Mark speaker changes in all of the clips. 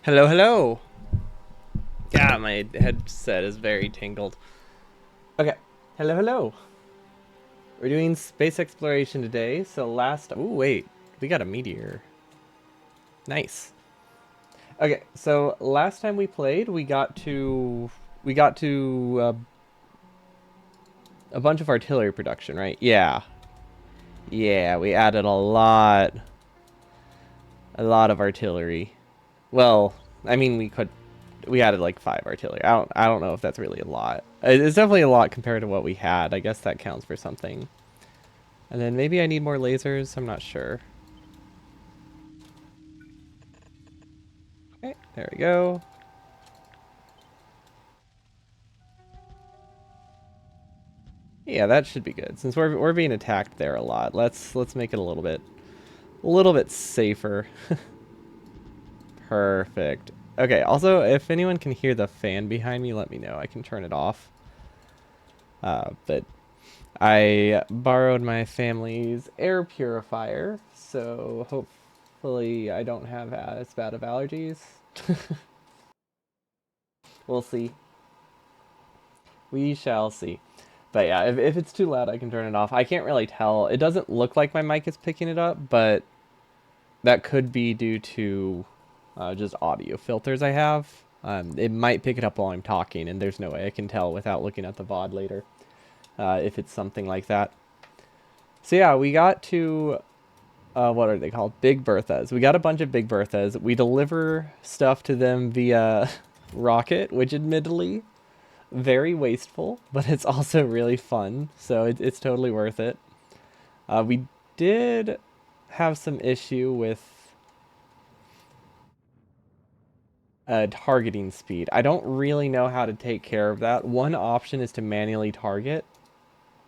Speaker 1: Hello, hello. Yeah, my headset is very tangled. Okay. Hello, hello. We're doing space exploration today. So last... Oh, wait. We got a meteor. Nice. Okay, so last time we played, we got to a bunch of artillery production, right? Yeah. Yeah, we added a lot of artillery. Well, I mean, we added like 5 artillery. I don't know if that's really a lot. It's definitely a lot compared to what we had. I guess that counts for something. And then maybe I need more lasers. I'm not sure. Okay, there we go. Yeah, that should be good. Since we're being attacked there a lot, let's make it a little bit safer. Perfect. Okay. Also, if anyone can hear the fan behind me, let me know. I can turn it off. But I borrowed my family's air purifier, so hopefully I don't have as bad of allergies. We'll see. We shall see. But yeah, if it's too loud, I can turn it off. I can't really tell. It doesn't look like my mic is picking it up, but that could be due to just audio filters I have. It might pick it up while I'm talking, and there's no way I can tell without looking at the VOD later if it's something like that. So yeah, we got to what are they called? Big Berthas. We got a bunch of Big Berthas. We deliver stuff to them via rocket, which admittedly very wasteful, but it's also really fun. So it's totally worth it. We did have some issue with targeting speed. I don't really know how to take care of that. One option is to manually target.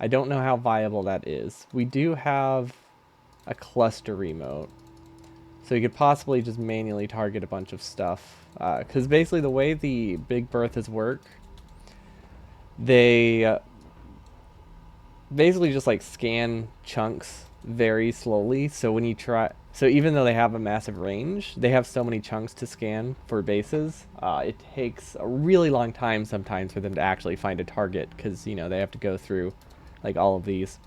Speaker 1: I don't know how viable that is. We do have a cluster remote. So you could possibly just manually target a bunch of stuff. Because basically the way the Big Berthas work, they basically just like scan chunks very slowly. So when you try... So even though they have a massive range, they have so many chunks to scan for bases. It takes a really long time sometimes for them to actually find a target. Because, you know, they have to go through like all of these.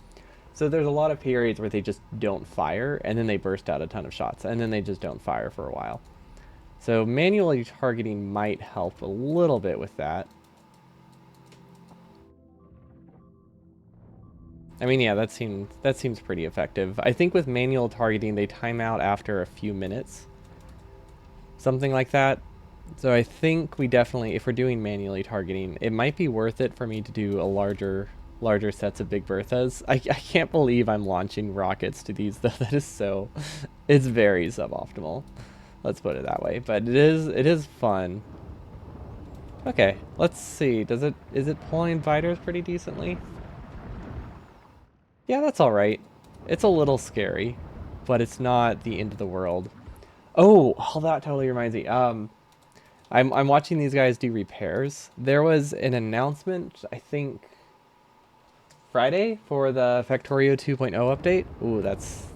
Speaker 1: So there's a lot of periods where they just don't fire, and then they burst out a ton of shots, and then they just don't fire for a while. So manually targeting might help a little bit with that. I mean, yeah, that seems pretty effective. I think with manual targeting, they time out after a few minutes, something like that. So I think we definitely, if we're doing manually targeting, it might be worth it for me to do a larger sets of Big Berthas. I can't believe I'm launching rockets to these though. That is so, it's very suboptimal. Let's put it that way. But it is fun. Okay, let's see. Is it pulling viters pretty decently? Yeah, that's all right. It's a little scary, but it's not the end of the world. Oh, that totally reminds me. I'm watching these guys do repairs. There was an announcement, I think Friday, for the Factorio 2.0 update. Ooh, that's...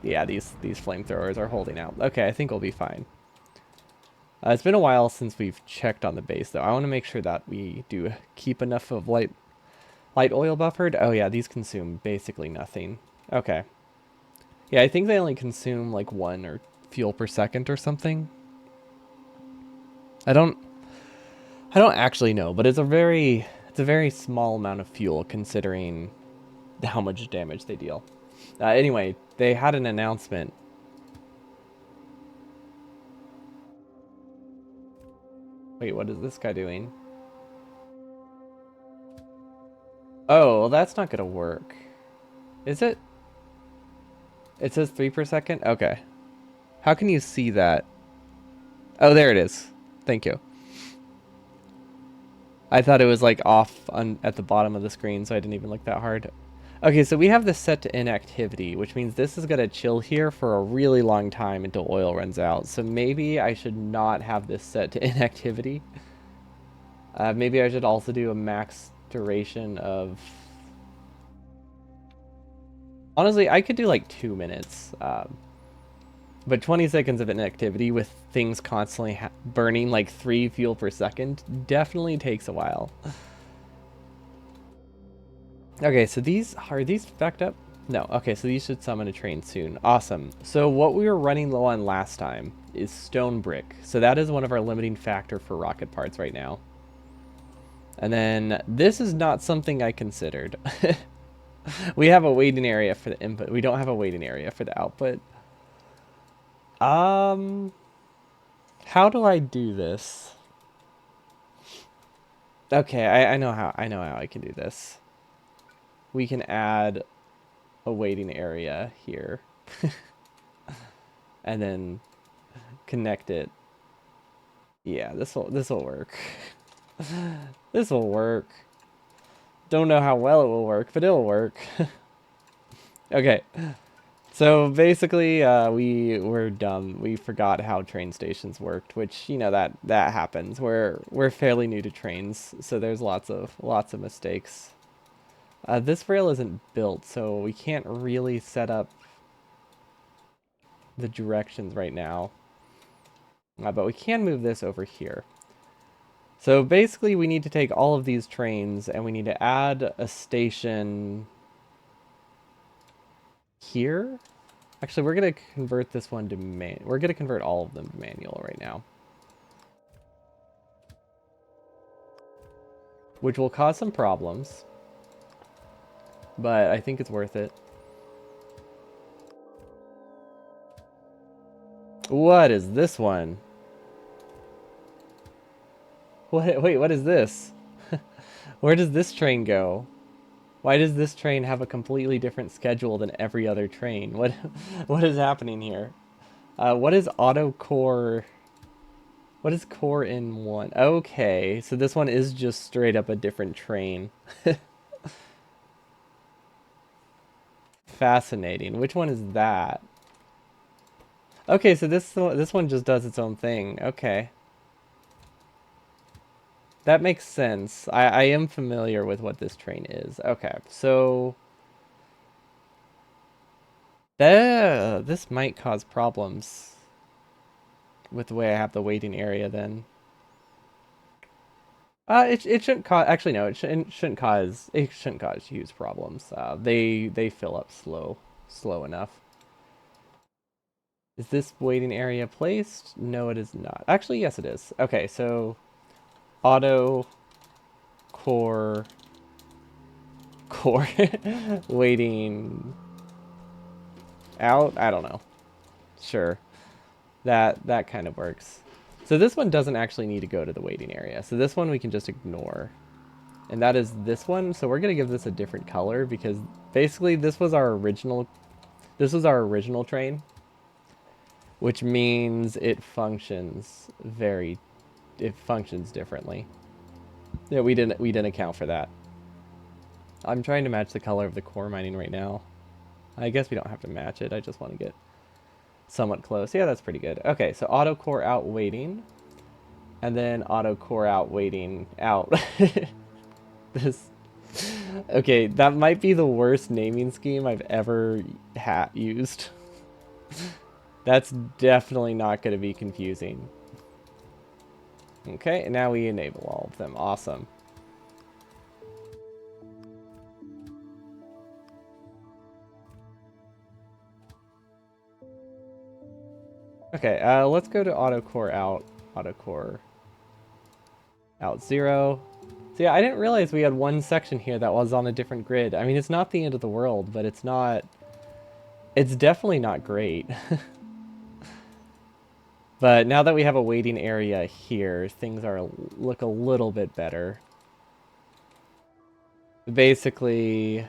Speaker 1: Yeah, these flamethrowers are holding out. Okay, I think we'll be fine. It's been a while since we've checked on the base, though. I want to make sure that we do keep enough of light oil buffered. Oh yeah, these consume basically nothing. Okay. Yeah, I think they only consume like 1 or fuel per second or something. I don't actually know, but it's a very small amount of fuel considering how much damage they deal. Anyway, they had an announcement. Wait, what is this guy doing? Oh, well, that's not gonna work. Is it? It says 3 per second? Okay. How can you see that? Oh, there it is. Thank you. I thought it was like off at the bottom of the screen, so I didn't even look that hard. Okay, so we have this set to inactivity, which means this is going to chill here for a really long time until oil runs out. So maybe I should not have this set to inactivity. Maybe I should also do a max duration of... Honestly, I could do like 2 minutes. But 20 seconds of inactivity with things constantly burning like 3 fuel per second definitely takes a while. Okay, so are these backed up? No. Okay, so these should summon a train soon. Awesome. So what we were running low on last time is stone brick. So that is one of our limiting factor for rocket parts right now. And then this is not something I considered. We have a waiting area for the input. We don't have a waiting area for the output. Um, how do I do this? Okay, I know how I can do this. We can add a waiting area here and then connect it. Yeah, this will work. This will work. Don't know how well it will work, but it'll work. Okay. So basically, we were dumb. We forgot how train stations worked, which that happens. We're fairly new to trains, so there's lots of mistakes. This rail isn't built, so we can't really set up the directions right now. But we can move this over here. So basically, we need to take all of these trains and we need to add a station here. Actually, we're going to convert this one to we're going to convert all of them to manual right now, which will cause some problems, but I think it's worth it. What is this one? Wait, what is this? Where does this train go? Why does this train have a completely different schedule than every other train? What is happening here? What is auto core? What is core in one? Okay, so this one is just straight up a different train. Fascinating. Which one is that? Okay, so this one just does its own thing. Okay. That makes sense. I am familiar with what this train is. Okay, so this might cause problems with the way I have the waiting area then. It shouldn't cause, actually no, it shouldn't cause huge problems. They fill up slow enough. Is this waiting area placed? No, it is not. Actually, yes, it is. Okay, so auto core core waiting out. I don't know. Sure, that kind of works. So this one doesn't actually need to go to the waiting area. So this one we can just ignore. And that is this one. So we're going to give this a different color because basically this was our original train, which means it functions differently. Yeah, we didn't account for that. I'm trying to match the color of the core mining right now. I guess we don't have to match it. I just want to get somewhat close. Yeah, that's pretty good. Okay, so auto core out waiting, and then auto core out waiting out. This. Okay, that might be the worst naming scheme I've ever used. That's definitely not going to be confusing. Okay, and now we enable all of them. Awesome. Okay, let's go to auto core out 0. So yeah, I didn't realize we had one section here that was on a different grid. I mean, it's not the end of the world, but it's definitely not great. But now that we have a waiting area here, things look a little bit better. Basically,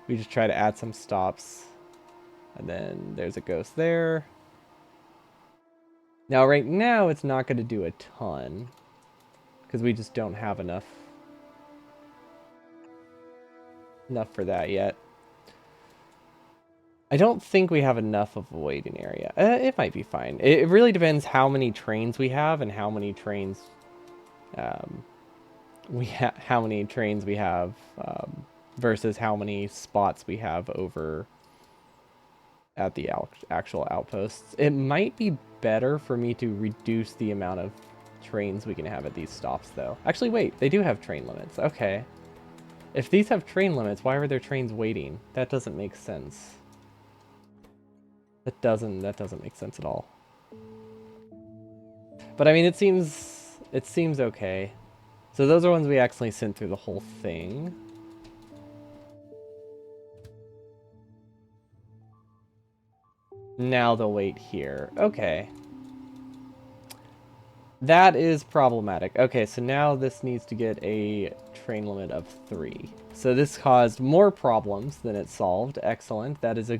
Speaker 1: we just try to add some stops. And then there's a ghost there. Now, right now, it's not going to do a ton. Because we just don't have enough for that yet. I don't think we have enough of a waiting area. It might be fine. It really depends how many trains we have and how many trains we have versus how many spots we have over at the actual outposts. It might be better for me to reduce the amount of trains we can have at these stops, though. Actually, wait, they do have train limits. Okay. If these have train limits, why were there trains waiting? That doesn't make sense. That doesn't make sense at all. But I mean, it seems okay. So those are ones we accidentally sent through the whole thing. Now they'll wait here. Okay. That is problematic. Okay, so now this needs to get a train limit of 3. So this caused more problems than it solved. Excellent. That is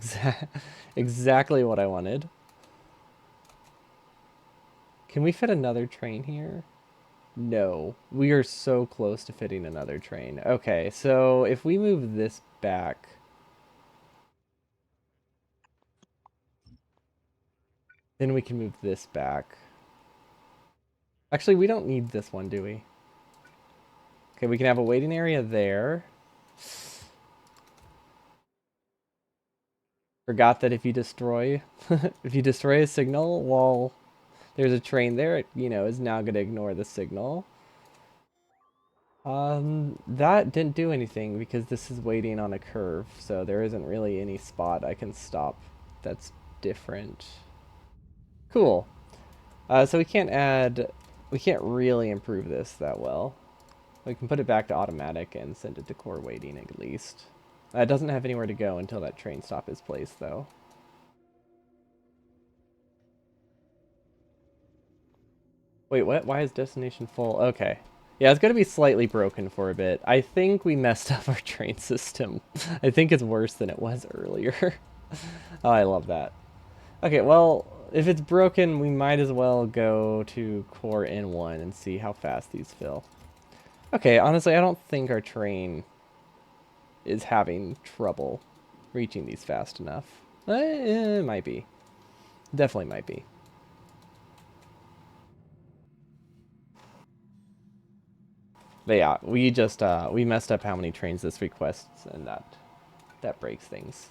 Speaker 1: exactly what I wanted. Can we fit another train here? No. We are so close to fitting another train. Okay, so if we move this back... Then we can move this back. Actually, we don't need this one, do we? Okay, we can have a waiting area there. Forgot that if you destroy if you destroy a signal while there's a train there, it, is now going to ignore the signal. That didn't do anything because this is waiting on a curve, so there isn't really any spot I can stop that's different. Cool. So we can't really improve this that well. We can put it back to automatic and send it to core waiting at least. It doesn't have anywhere to go until that train stop is placed, though. Wait, what? Why is destination full? Okay. Yeah, it's going to be slightly broken for a bit. I think we messed up our train system. I think it's worse than it was earlier. Oh, I love that. Okay, well, if it's broken, we might as well go to core N1 and see how fast these fill. Okay, honestly, I don't think our train is having trouble reaching these fast enough. It might be. Definitely might be. But yeah, we messed up how many trains this requests, and that breaks things.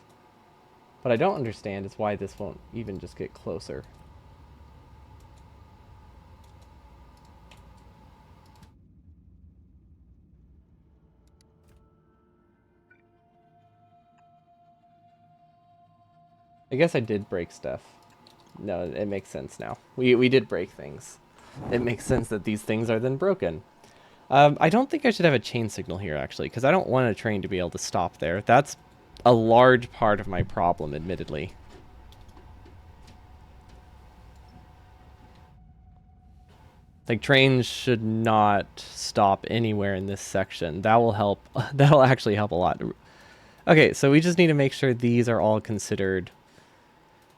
Speaker 1: What I don't understand is why this won't even just get closer. I guess I did break stuff. No, it makes sense now. We did break things. It makes sense that these things are then broken. I don't think I should have a chain signal here, actually, because I don't want a train to be able to stop there. That's a large part of my problem, admittedly. Like, trains should not stop anywhere in this section. That will help. That'll actually help a lot. Okay, so we just need to make sure these are all considered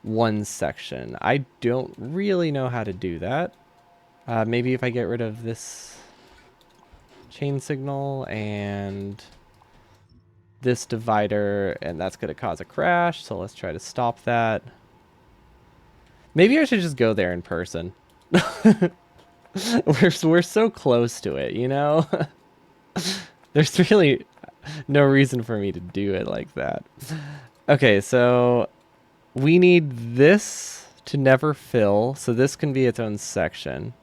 Speaker 1: one section. I don't really know how to do that. Maybe if I get rid of this chain signal and this divider, and that's going to cause a crash, so let's try to stop that. Maybe I should just go there in person. we're so close to it, you know? There's really no reason for me to do it like that. Okay, so we need this to never fill, so this can be its own section.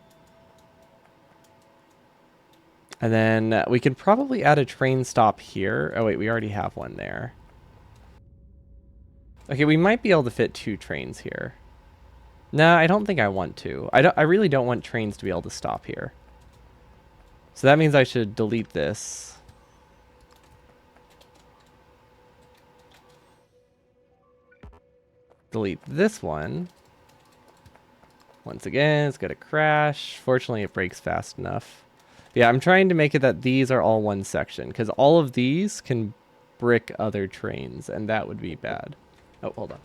Speaker 1: And then we could probably add a train stop here. Oh wait, we already have one there. Okay, we might be able to fit 2 trains here. No, I don't think I want to. I really don't want trains to be able to stop here. So that means I should delete this. Delete this one. Once again, it's going to crash. Fortunately, it breaks fast enough. Yeah, I'm trying to make it that these are all one section, because all of these can brick other trains, and that would be bad. Oh, hold on.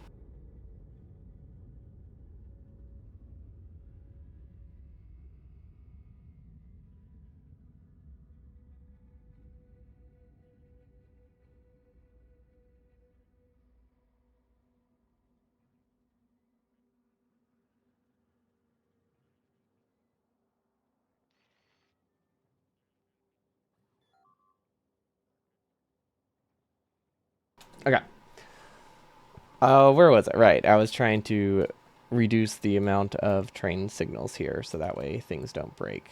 Speaker 1: Okay. Where was it? Right, I was trying to reduce the amount of train signals here so that way things don't break.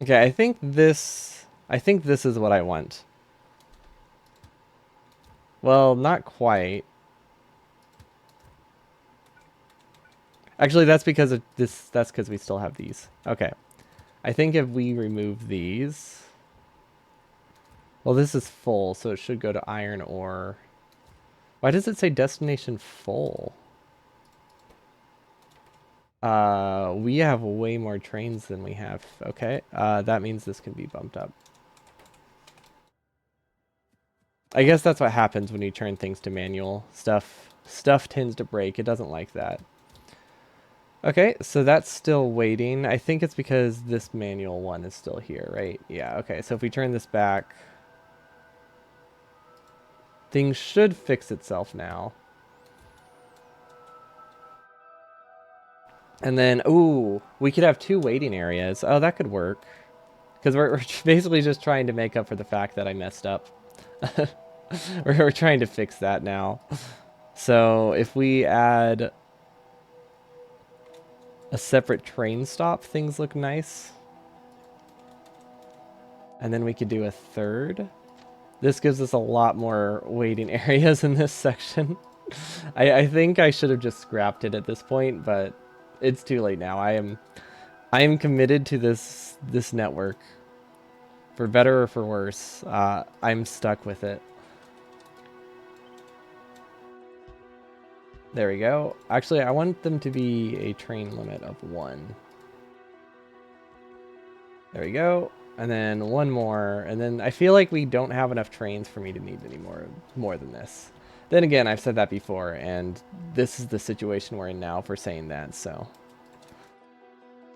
Speaker 1: Okay, I think this is what I want. Well, not quite. Actually, that's because of this. That's because we still have these. Okay. I think if we remove these, well, this is full, so it should go to iron ore. Why does it say destination full? We have way more trains than we have. Okay. That means this can be bumped up. I guess that's what happens when you turn things to manual. Stuff tends to break. It doesn't like that. Okay, so that's still waiting. I think it's because this manual one is still here, right? Yeah, okay. So if we turn this back, things should fix itself now. And then, ooh, we could have two waiting areas. Oh, that could work. Because we're basically just trying to make up for the fact that I messed up. We're trying to fix that now. So if we add a separate train stop, things look nice. And then we could do a third. This gives us a lot more waiting areas in this section. I think I should have just scrapped it at this point, but it's too late now. I am committed to this network. For better or for worse, I'm stuck with it. There we go. Actually, I want them to be a train limit of 1. There we go. And then one more. And then I feel like we don't have enough trains for me to need any more than this. Then again, I've said that before, and this is the situation we're in now for saying that, so.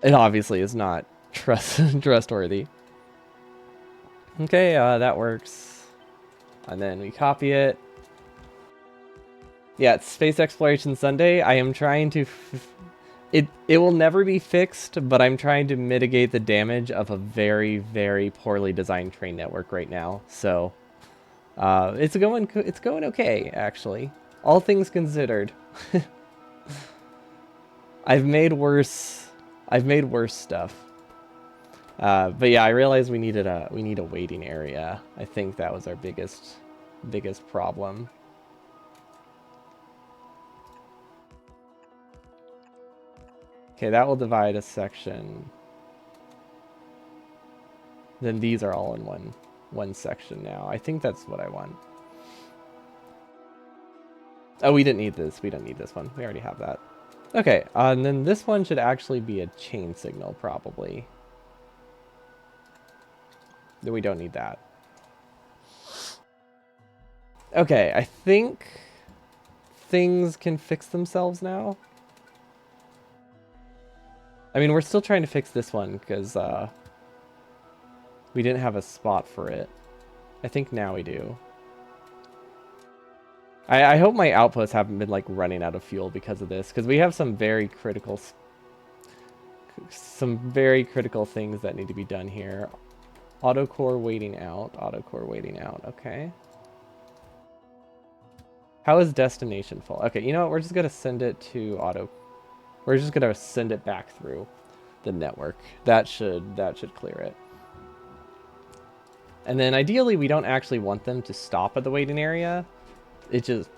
Speaker 1: It obviously is not trustworthy. Okay, that works. And then we copy it. Yeah, it's Space Exploration Sunday. I am trying to... It will never be fixed, but I'm trying to mitigate the damage of a very, very poorly designed train network right now. So, it's going okay, actually. All things considered. I've made worse stuff. But yeah, I realized we need a waiting area. I think that was our biggest problem. Okay, that will divide a section. Then these are all in one section now. I think that's what I want. Oh, we didn't need this. We don't need this one. We already have that. Okay, and then this one should actually be a chain signal, probably. Then we don't need that. Okay, I think things can fix themselves now. I mean, we're still trying to fix this one because we didn't have a spot for it. I think now we do. I hope my outposts haven't been like running out of fuel because of this, because we have some very critical things that need to be done here. Auto core waiting out. Auto core waiting out. Okay. How is destination full? Okay, you know what? We're just gonna send it to auto. We're just gonna send it back through the network. That should clear it. And then ideally, we don't actually want them to stop at the waiting area.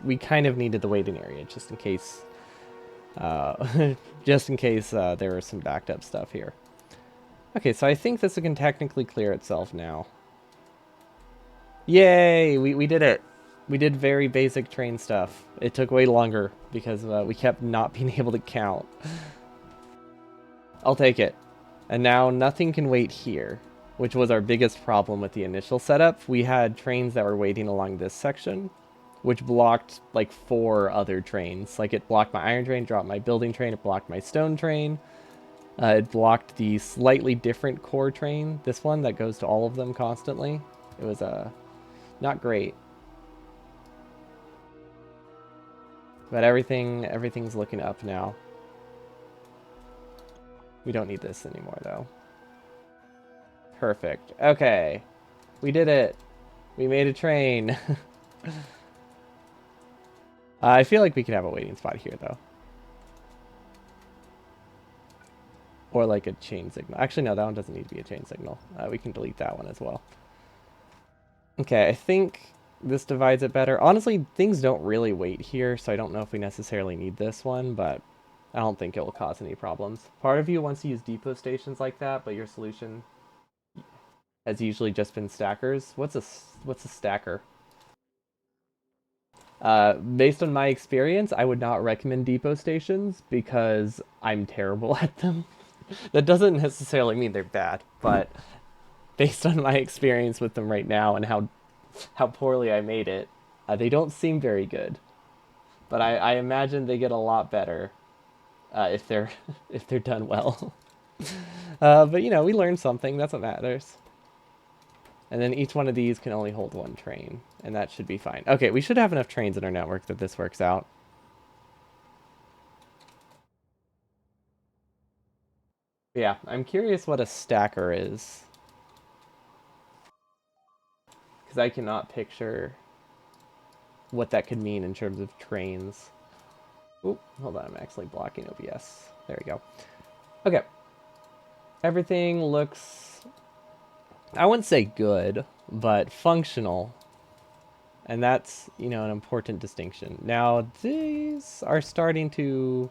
Speaker 1: We kind of needed the waiting area just in case, there was some backed up stuff here. Okay, so I think this can technically clear itself now. Yay! We did it. We did very basic train stuff. It took way longer because we kept not being able to count. I'll take it. And now nothing can wait here, which was our biggest problem with the initial setup. We had trains that were waiting along this section, which blocked like 4 other trains. Like it blocked my iron train, dropped my building train, it blocked my stone train. It blocked the slightly different core train, this one that goes to all of them constantly. It was not great. But everything's looking up now. We don't need this anymore though. Perfect. Okay. We did it. We made a train. I feel like we could have a waiting spot here, though. Or like a chain signal. Actually, no, that one doesn't need to be a chain signal. We can delete that one as well. Okay, I think this divides it better. Honestly, things don't really wait here, so I don't know if we necessarily need this one, but I don't think it will cause any problems. Part of you wants to use depot stations like that, but your solution has usually just been stackers. What's a stacker? Based on my experience, I would not recommend depot stations because I'm terrible at them. That doesn't necessarily mean they're bad, but based on my experience with them right now and how poorly I made it, they don't seem very good. But I imagine they get a lot better if they're if they're done well. But you know, we learned something. That's what matters. And then each one of these can only hold one train, and that should be fine. Okay, we should have enough trains in our network that this works out. Yeah, I'm curious what a stacker is, because I cannot picture what that could mean in terms of trains. Oop, hold on, I'm actually blocking OBS. There we go. Okay. Everything looks, I wouldn't say good, but functional. And that's, you know, an important distinction. Now, these are starting to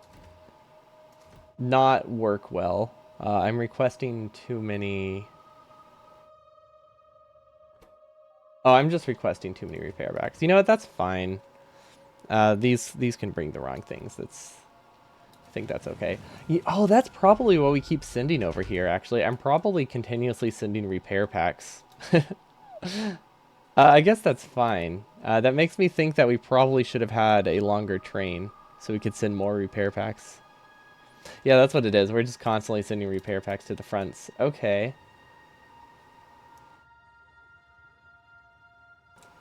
Speaker 1: not work well. I'm requesting too many. Oh, I'm just requesting too many repair backs. You know what? That's fine. These can bring the wrong things. I think that's okay. Oh, that's probably what we keep sending over here, actually. I'm probably continuously sending repair packs. I guess that's fine. That makes me think that we probably should have had a longer train so we could send more repair packs. Yeah, that's what it is. We're just constantly sending repair packs to the fronts. Okay.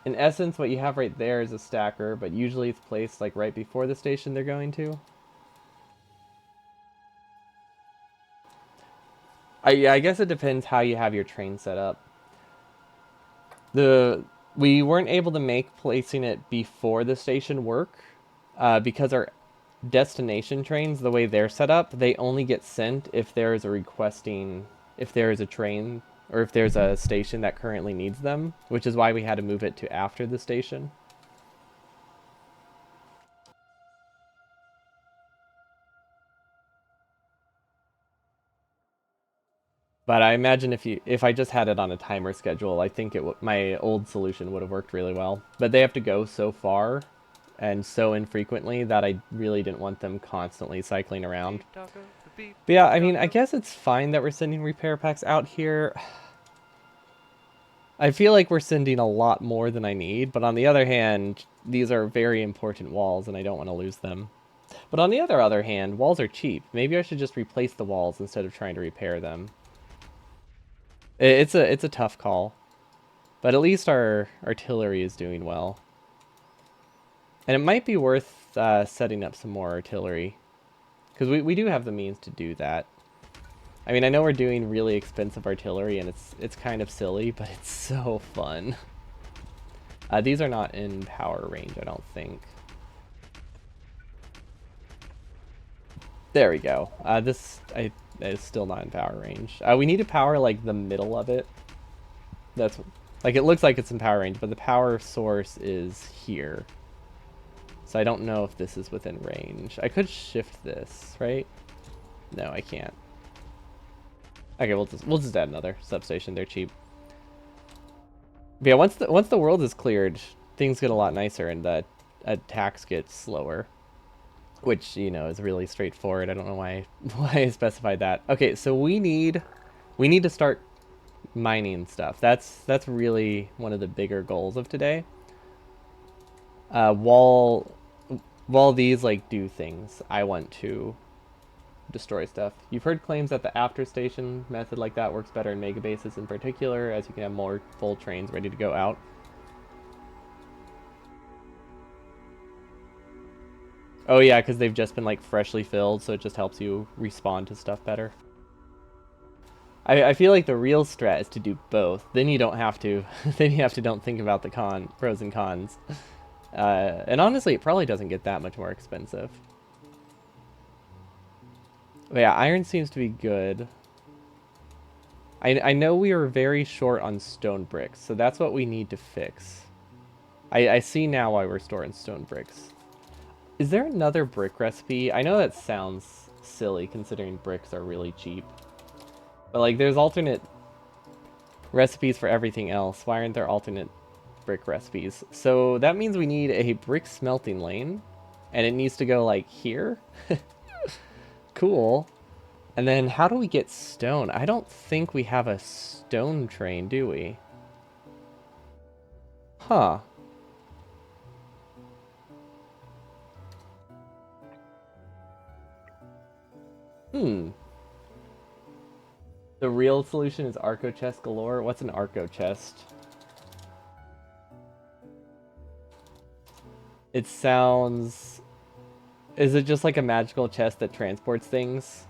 Speaker 1: In essence, what you have right there is a stacker, but usually it's placed like right before the station they're going to. Yeah, I guess it depends how you have your train set up. We weren't able to make placing it before the station work because our destination trains, the way they're set up, they only get sent if there is a requesting, if there is a train or if there's a station that currently needs them, which is why we had to move it to after the station. But I imagine if I just had it on a timer schedule, I think my old solution would have worked really well. But they have to go so far and so infrequently that I really didn't want them constantly cycling around. But yeah, I mean, I guess it's fine that we're sending repair packs out here. I feel like we're sending a lot more than I need, but on the other hand, these are very important walls and I don't want to lose them. But on the other hand, walls are cheap. Maybe I should just replace the walls instead of trying to repair them. It's a tough call, but at least our artillery is doing well. And it might be worth setting up some more artillery, because we do have the means to do that. I mean, I know we're doing really expensive artillery, and it's kind of silly, but it's so fun. These are not in power range, I don't think. There we go. This is still not in power range. We need to power like the middle of it. That's like it looks like it's in power range, but the power source is here. So I don't know if this is within range. I could shift this, right? No, I can't. Okay, we'll just add another substation. They're cheap. But yeah, once the world is cleared, things get a lot nicer and the attacks get slower, which you know is really straightforward. I don't know why I specified that. Okay, so we need to start mining stuff. That's really one of the bigger goals of today. While these like do things, I want to destroy stuff. You've heard claims that the after station method like that works better in mega bases in particular, as you can have more full trains ready to go out. Oh yeah, because they've just been like freshly filled, so it just helps you respawn to stuff better. I feel like the real strat is to do both. Then you don't have to. Then you have to don't think about the pros and cons. And honestly, it probably doesn't get that much more expensive. But yeah, iron seems to be good. I know we are very short on stone bricks, so that's what we need to fix. I see now why we're storing stone bricks. Is there another brick recipe? I know that sounds silly considering bricks are really cheap. But like there's alternate recipes for everything else. Why aren't there alternate brick recipes? So that means we need a brick smelting lane. And it needs to go like here. Cool. And then how do we get stone? I don't think we have a stone train, do we? Huh. Hmm. The real solution is Arco chest galore. What's an Arco chest? It sounds... Is it just like a magical chest that transports things?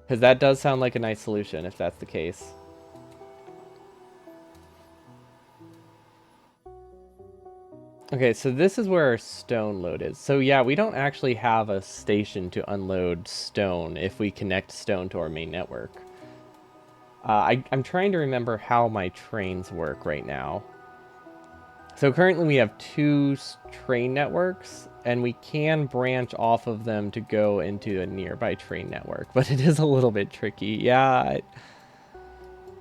Speaker 1: Because that does sound like a nice solution if that's the case. Okay, so this is where our stone load is. So yeah, we don't actually have a station to unload stone if we connect stone to our main network. I'm trying to remember how my trains work right now. So currently we have two train networks, and we can branch off of them to go into a nearby train network, but it is a little bit tricky. Yeah,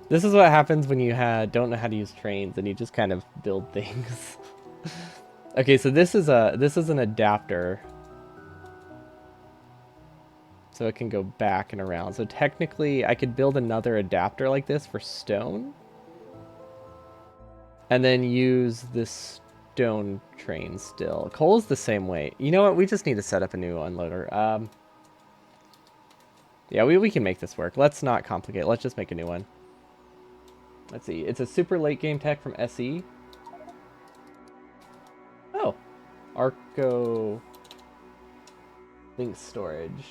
Speaker 1: this is what happens when you don't know how to use trains and you just kind of build things. Okay, so this is an adapter, so it can go back and around. So technically, I could build another adapter like this for stone, and then use this stone train still. Coal's the same way. You know what? We just need to set up a new unloader. Yeah, we can make this work. Let's not complicate it. Let's just make a new one. Let's see. It's a super late game tech from SE. Oh, Arco link storage.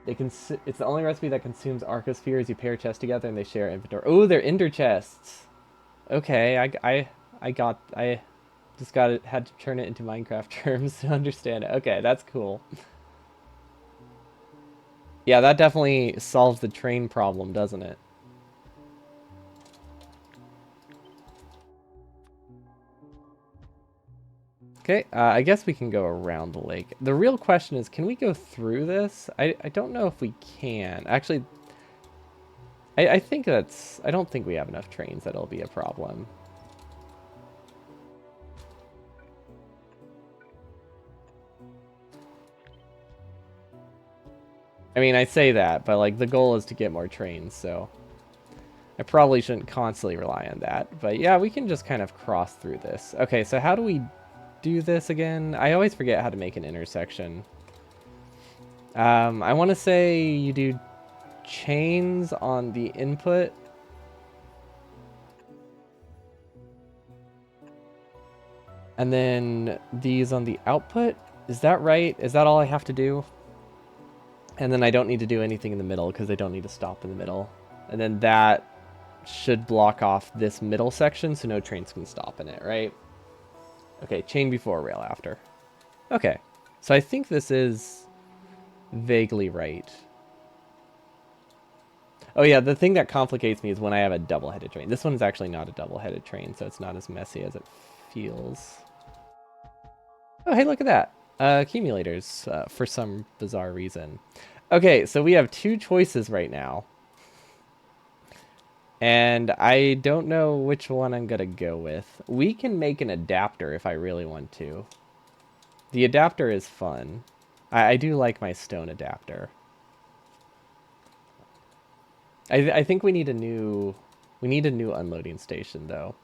Speaker 1: It's the only recipe that consumes Arcospheres. You pair chests together and they share inventory. Oh, they're ender chests. Okay, I just had to turn it into Minecraft terms to understand it. Okay, that's cool. Yeah, that definitely solves the train problem, doesn't it? Okay, I guess we can go around the lake. The real question is, can we go through this? I don't know if we can. Actually, I think that's... I don't think we have enough trains that'll be a problem. I mean, I say that, but like the goal is to get more trains, so... I probably shouldn't constantly rely on that. But yeah, we can just kind of cross through this. Okay, so how do we do this again? I always forget how to make an intersection. I want to say you do chains on the input. And then these on the output. Is that right? Is that all I have to do? And then I don't need to do anything in the middle because they don't need to stop in the middle. And then that should block off this middle section so no trains can stop in it, right? Okay, chain before, rail after. Okay, so I think this is vaguely right. Oh yeah, the thing that complicates me is when I have a double-headed train. This one's actually not a double-headed train, so it's not as messy as it feels. Oh, hey, look at that. Accumulators, for some bizarre reason. Okay, so we have two choices right now. And I don't know which one I'm going to go with. We can make an adapter if I really want to. The adapter is fun. I do like my stone adapter. I think we need a new unloading station though.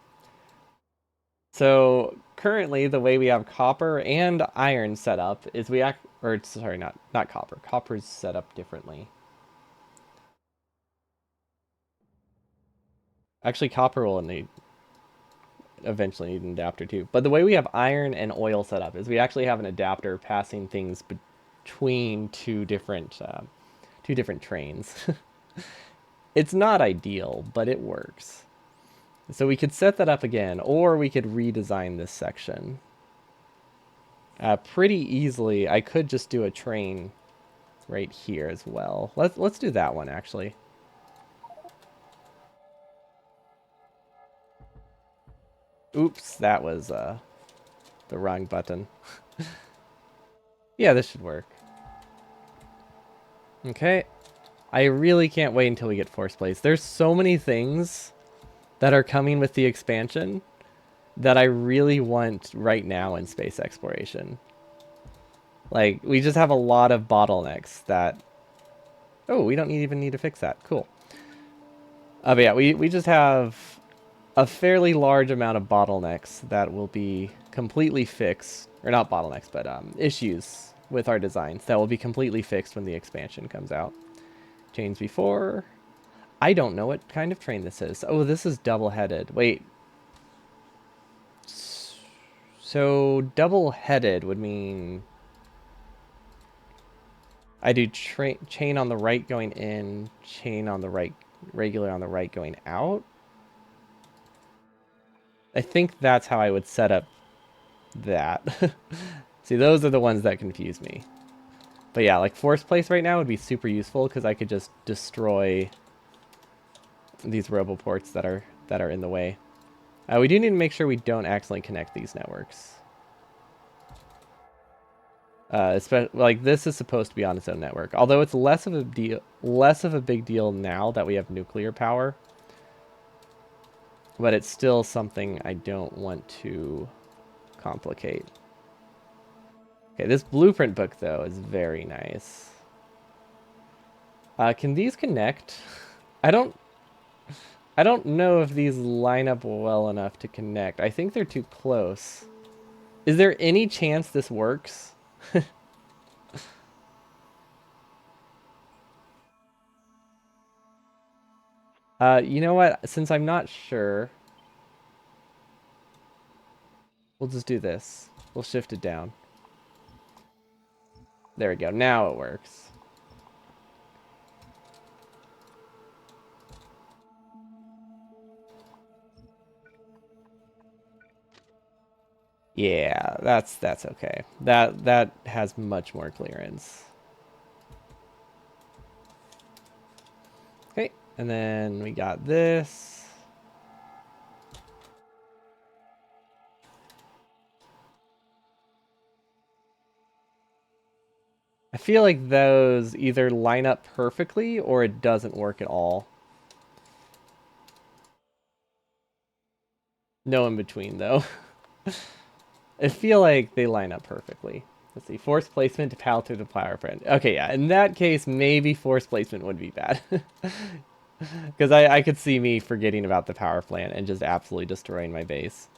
Speaker 1: So currently the way we have copper and iron set up is or sorry, not copper. Copper's set up differently. Actually, copper will eventually need an adapter too. But the way we have iron and oil set up is we actually have an adapter passing things between two different trains. It's not ideal, but it works. So we could set that up again, or we could redesign this section. Pretty easily, I could just do a train right here as well. Let's do that one, actually. Oops, that was the wrong button. Yeah, this should work. Okay. I really can't wait until we get force plates. There's so many things that are coming with the expansion that I really want right now in space exploration. Like, we just have a lot of bottlenecks that... Oh, we don't even need to fix that. Cool. But yeah, we just have a fairly large amount of bottlenecks that will be completely fixed. Or not bottlenecks, but issues with our designs that will be completely fixed when the expansion comes out. Chains before... I don't know what kind of train this is. Oh, this is double-headed. Wait. So, double-headed would mean... I do chain on the right going in, chain on the right, regular on the right going out. I think that's how I would set up that. See, those are the ones that confuse me. But yeah, like force place right now would be super useful because I could just destroy these roboports that are in the way. We do need to make sure we don't accidentally connect these networks. Especially like this is supposed to be on its own network, although it's less of a big deal now that we have nuclear power. But it's still something I don't want to complicate. Okay, this blueprint book though is very nice. Can these connect? I don't I don't know if these line up well enough to connect. I think they're too close. Is there any chance this works? You know what? Since I'm not sure, we'll just do this. We'll shift it down. There we go. Now it works. Yeah, that's okay. That has much more clearance. Okay, and then we got this. I feel like those either line up perfectly or it doesn't work at all. No in between, though. I feel like they line up perfectly. Let's see, force placement to pal through the power plant. Okay, yeah, in that case, maybe force placement would be bad. Because I could see me forgetting about the power plant and just absolutely destroying my base.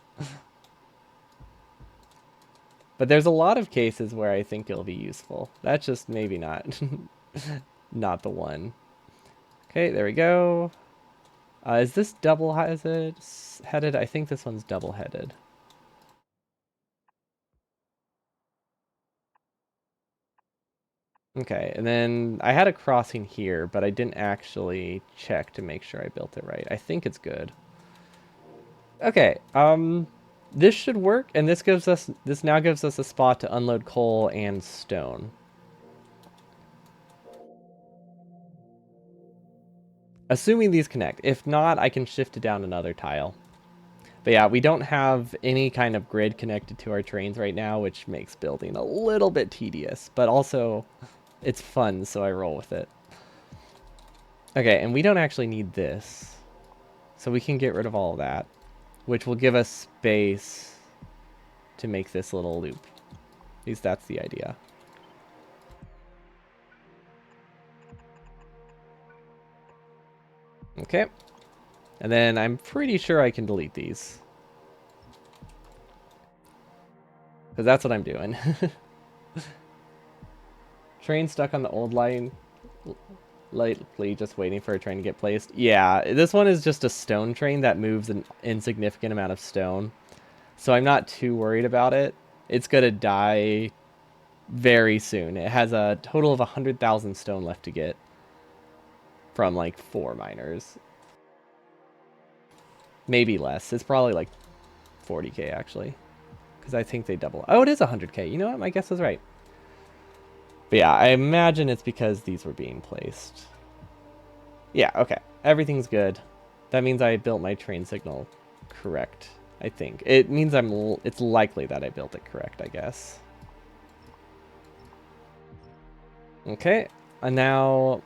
Speaker 1: But there's a lot of cases where I think it'll be useful. That's just maybe not, not the one. Okay, there we go. Is this double-headed? I think this one's double-headed. Okay, and then I had a crossing here, but I didn't actually check to make sure I built it right. I think it's good. Okay, this should work, and this now gives us a spot to unload coal and stone. Assuming these connect. If not, I can shift it down another tile. But yeah, we don't have any kind of grid connected to our trains right now, which makes building a little bit tedious, but also it's fun, so I roll with it. Okay, and we don't actually need this, so we can get rid of all of that, which will give us space to make this little loop. At least that's the idea. Okay, and then I'm pretty sure I can delete these, because that's what I'm doing. Train stuck on the old line, lightly just waiting for a train to get placed. Yeah, this one is just a stone train that moves an insignificant amount of stone, so I'm not too worried about it. It's gonna die very soon. It has a total of 100,000 stone left to get. from like 4 miners. Maybe less. It's probably like 40k actually. Because I think they double. Oh, it is 100k. You know what? My guess was right. But yeah, I imagine it's because these were being placed. Yeah, okay. Everything's good. That means I built my train signal correct, I think. It means it's likely that I built it correct, I guess. Okay, and now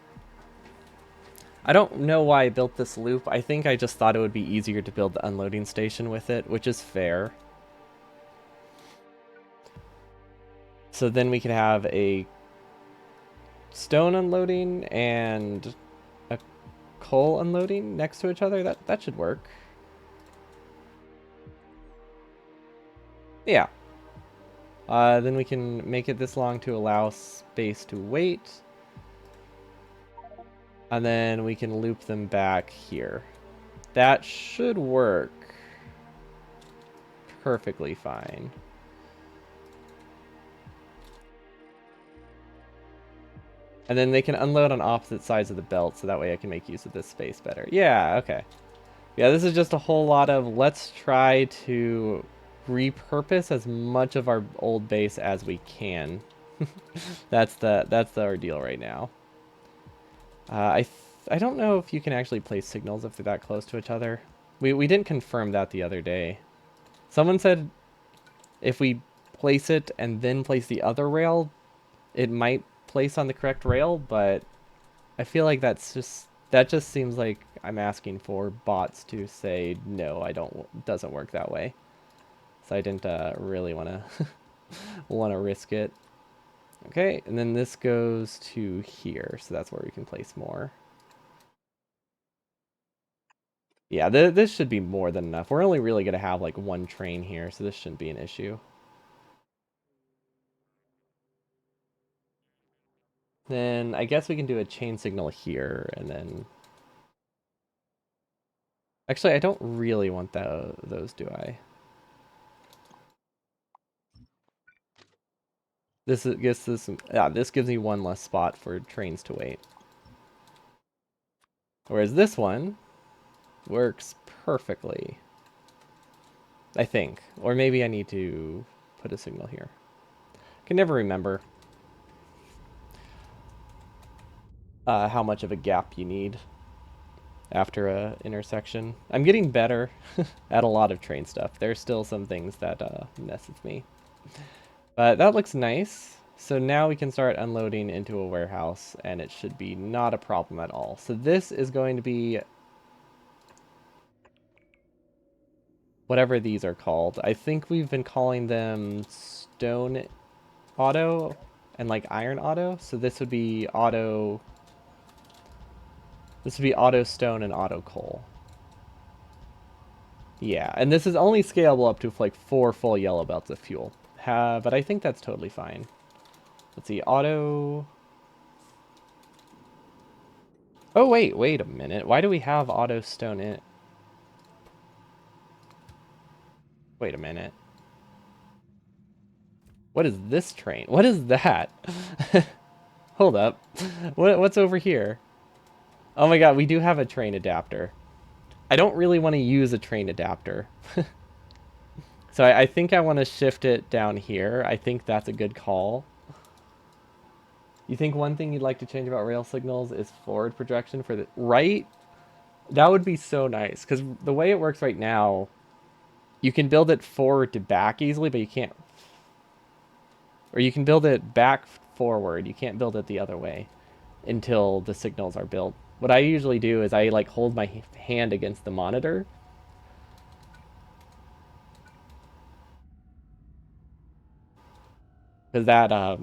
Speaker 1: I don't know why I built this loop. I think I just thought it would be easier to build the unloading station with it, which is fair. So then we can have a stone unloading and a coal unloading next to each other. That should work. Yeah. Then we can make it this long to allow space to wait. And then we can loop them back here. That should work perfectly fine. And then they can unload on opposite sides of the belt, so that way I can make use of this space better. Yeah, okay. Yeah, this is just a whole lot of let's try to repurpose as much of our old base as we can. That's our deal right now. I don't know if you can actually place signals if they're that close to each other. We didn't confirm that the other day. Someone said if we place it and then place the other rail, it might place on the correct rail, but I feel like that just seems like I'm asking for bots to say no, doesn't work that way. So I didn't really want to risk it. Okay, and then this goes to here, so that's where we can place more. Yeah, this should be more than enough. We're only really going to have like one train here, so this shouldn't be an issue. Then I guess we can do a chain signal here, and then... Actually, I don't really want those, do I? This gives me one less spot for trains to wait. Whereas this one works perfectly, I think. Or maybe I need to put a signal here. Can never remember how much of a gap you need after a intersection. I'm getting better at a lot of train stuff. There's still some things that mess with me. But that looks nice. So now we can start unloading into a warehouse, and it should be not a problem at all. So this is going to be whatever these are called. I think we've been calling them stone auto and like iron auto. So this would be auto. This would be auto stone and auto coal. Yeah, and this is only scalable up to like 4 full yellow belts of fuel. But I think that's totally fine. Let's see, auto. Oh wait a minute. Why do we have auto stone in? Wait a minute. What is this train? What is that? Hold up. What's over here? Oh my god, we do have a train adapter. I don't really want to use a train adapter. So I think I want to shift it down here. I think that's a good call. You think one thing you'd like to change about rail signals is forward projection for the... Right? That would be so nice. Because the way it works right now, you can build it forward to back easily, but you can't... Or you can build it back forward. You can't build it the other way until the signals are built. What I usually do is I like hold my hand against the monitor. Because that,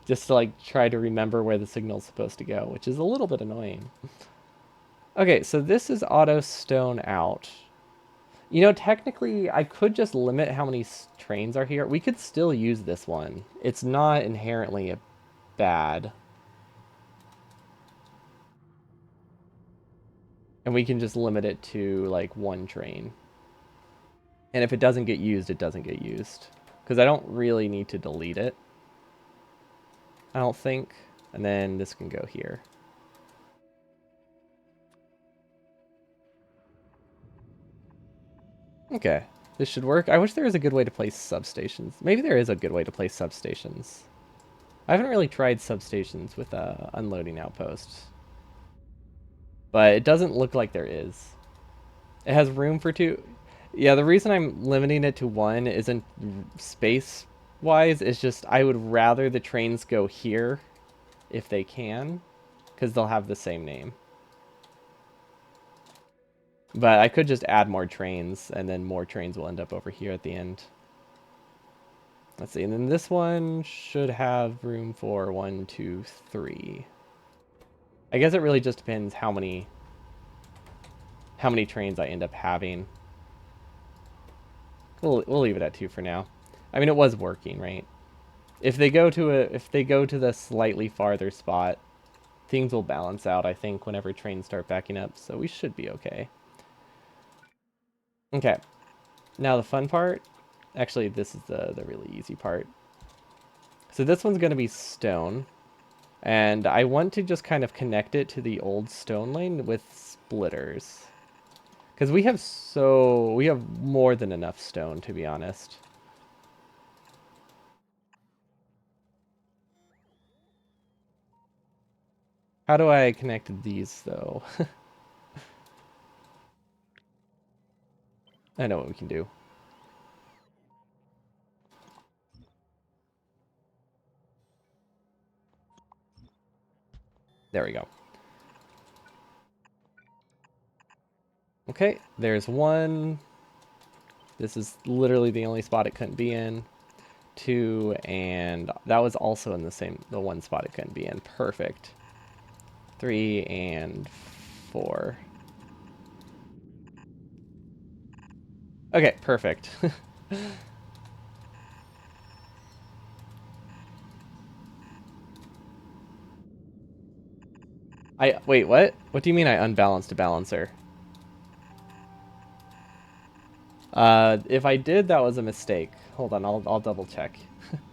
Speaker 1: just to like try to remember where the signal's supposed to go, which is a little bit annoying. Okay, so this is auto stone out. You know, technically, I could just limit how many trains are here. We could still use this one. It's not inherently bad. And we can just limit it to, like, one train. And if it doesn't get used, it doesn't get used. Because I don't really need to delete it. I don't think. And then this can go here. Okay, this should work. I wish there was a good way to place substations. Maybe there is a good way to place substations. I haven't really tried substations with unloading outposts, but it doesn't look like there is. It has room for two. Yeah, the reason I'm limiting it to one isn't space wise. It's just I would rather the trains go here if they can, because they'll have the same name. But I could just add more trains, and then more trains will end up over here at the end. Let's see, and then this one should have room for 1, 2, 3. I guess it really just depends how many trains I end up having. We'll leave it at 2 for now. I mean, it was working, right? If they go to the slightly farther spot, things will balance out, I think, whenever trains start backing up, so we should be okay. Okay. Now the fun part, actually this is the really easy part. So this one's going to be stone, and I want to just kind of connect it to the old stone lane with splitters. Because we have more than enough stone, to be honest. How do I connect these, though? I know what we can do. There we go. Okay, there's one. This is literally the only spot it couldn't be in. 2, and that was also in the one spot it couldn't be in. Perfect. 3 and 4. Okay, perfect. Wait, what? What do you mean I unbalanced a balancer? If I did, that was a mistake. Hold on, I'll double check.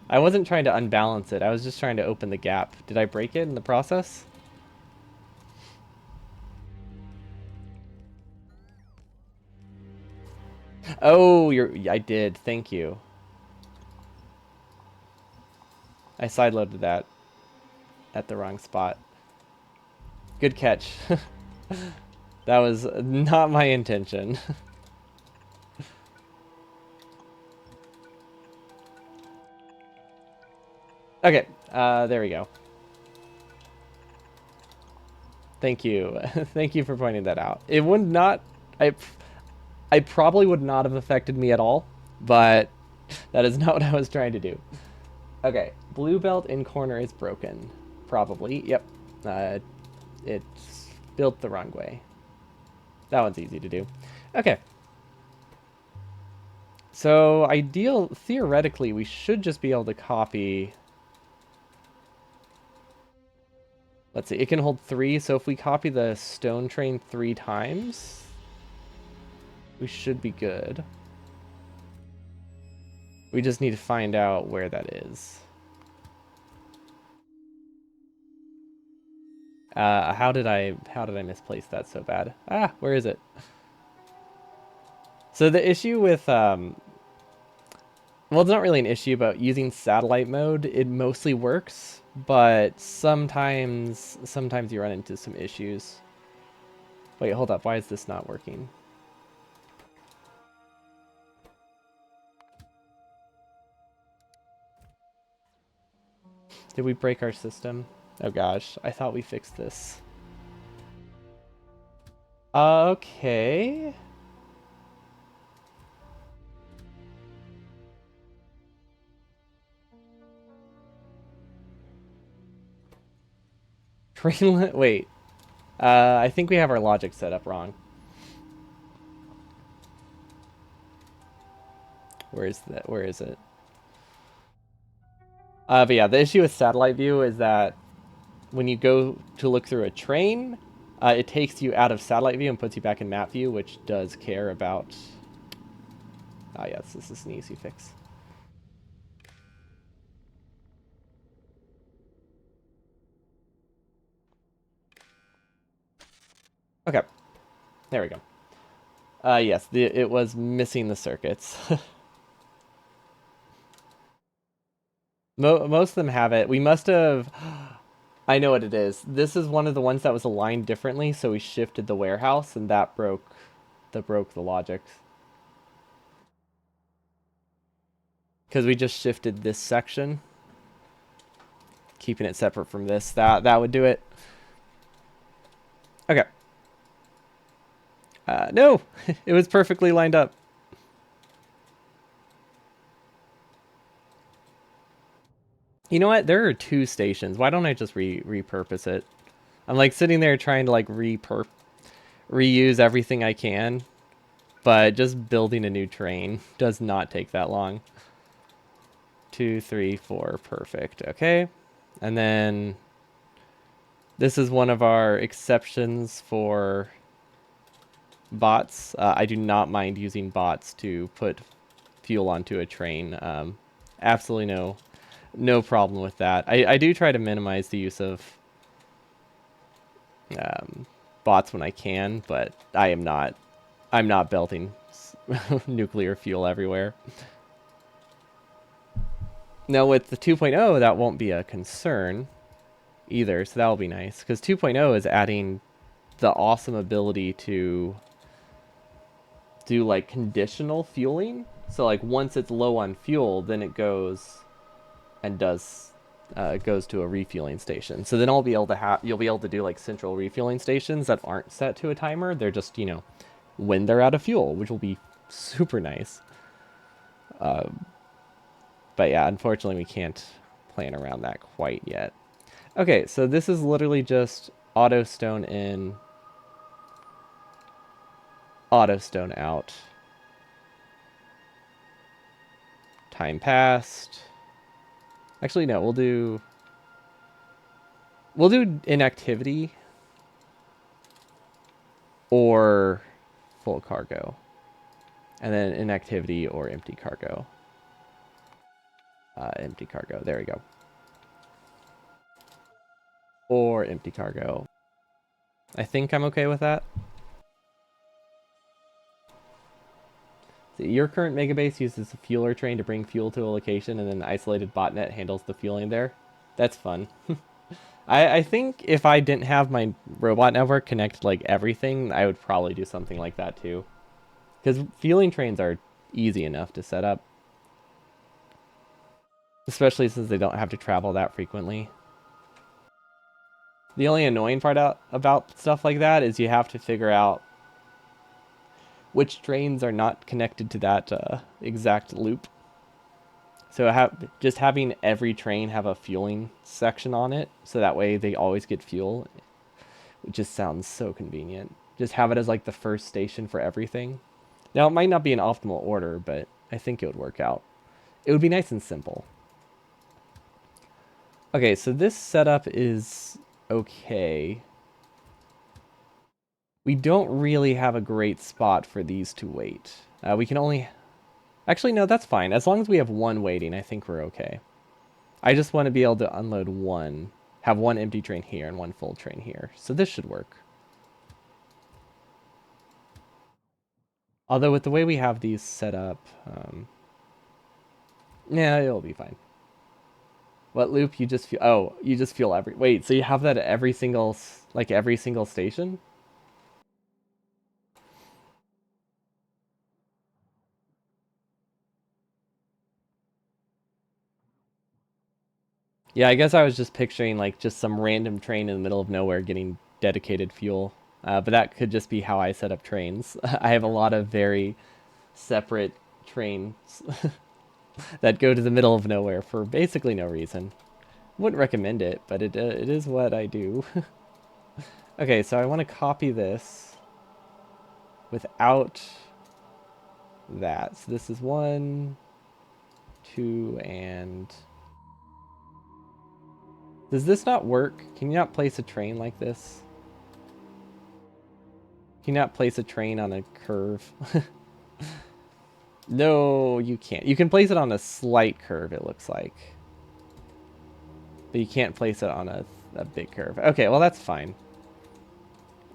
Speaker 1: I wasn't trying to unbalance it. I was just trying to open the gap. Did I break it in the process? Oh, I did. Thank you. I sideloaded that at the wrong spot. Good catch. That was not my intention. Okay, there we go. Thank you. Thank you for pointing that out. It would not... I probably would not have affected me at all, but that is not what I was trying to do. Okay, blue belt in corner is broken. Probably, yep. It's built the wrong way. That one's easy to do. Okay. So, theoretically, we should just be able to copy... Let's see, it can hold 3, so if we copy the stone train 3 times, we should be good. We just need to find out where that is. How did I misplace that so bad? Ah, where is it? So the issue with well, it's not really an issue, but using satellite mode, it mostly works, but sometimes you run into some issues. Wait, hold up. Why is this not working? Did we break our system? Oh gosh, I thought we fixed this. Okay. Trainlet. Wait. I think we have our logic set up wrong. Where is that? Where is it? But yeah, the issue with satellite view is that when you go to look through a train, it takes you out of satellite view and puts you back in map view, which does care about... Ah, yes, this is an easy fix. Okay, there we go. Yes, it was missing the circuits. Most of them have it. We must have. I know what it is. This is one of the ones that was aligned differently, so we shifted the warehouse, and that broke the logic. Because we just shifted this section, keeping it separate from this. That would do it. Okay. No, it was perfectly lined up. You know what? There are two stations. Why don't I just repurpose it? I'm like sitting there trying to like reuse everything I can, but just building a new train does not take that long. 2, 3, 4, perfect. Okay, and then this is one of our exceptions for bots. I do not mind using bots to put fuel onto a train. Absolutely no problem with that. I do try to minimize the use of um, bots when I can, but I'm not belting nuclear fuel everywhere. Now with the 2.0, that won't be a concern either, so that'll be nice because 2.0 is adding the awesome ability to do like conditional fueling. So like once it's low on fuel, then it goes and does goes to a refueling station. So then you'll be able to do like central refueling stations that aren't set to a timer. They're just when they're out of fuel, which will be super nice. But yeah, unfortunately we can't plan around that quite yet. Okay, so this is literally just auto stone in, auto stone out. Time passed. Actually, no, we'll do inactivity or full cargo, and then inactivity or empty cargo. Empty cargo. There we go. Or empty cargo. I think I'm okay with that. So your current megabase uses a fueler train to bring fuel to a location, and then the isolated botnet handles the fueling there. That's fun. I think if I didn't have my robot network connect like everything, I would probably do something like that too. Because fueling trains are easy enough to set up, especially since they don't have to travel that frequently. The only annoying part about stuff like that is you have to figure out which trains are not connected to that exact loop. So just having every train have a fueling section on it, so that way they always get fuel, it just sounds so convenient. Just have it as like the first station for everything. Now it might not be an optimal order, but I think it would work out. It would be nice and simple. Okay, so this setup is okay. We don't really have a great spot for these to wait. We can only... Actually, no, that's fine. As long as we have one waiting, I think we're okay. I just want to be able to unload one, have one empty train here and one full train here. So this should work. Although with the way we have these set up, yeah, it'll be fine. What loop you just feel? Oh, you just feel every. Wait, so you have that at every single station? Yeah, I guess I was just picturing like just some random train in the middle of nowhere getting dedicated fuel. But that could just be how I set up trains. I have a lot of very separate trains that go to the middle of nowhere for basically no reason. Wouldn't recommend it, but it is what I do. Okay, so I want to copy this without that. So this is 1, 2, and... Does this not work? Can you not place a train like this? Can you not place a train on a curve? No, you can't. You can place it on a slight curve, it looks like. But you can't place it on a big curve. Okay, well that's fine.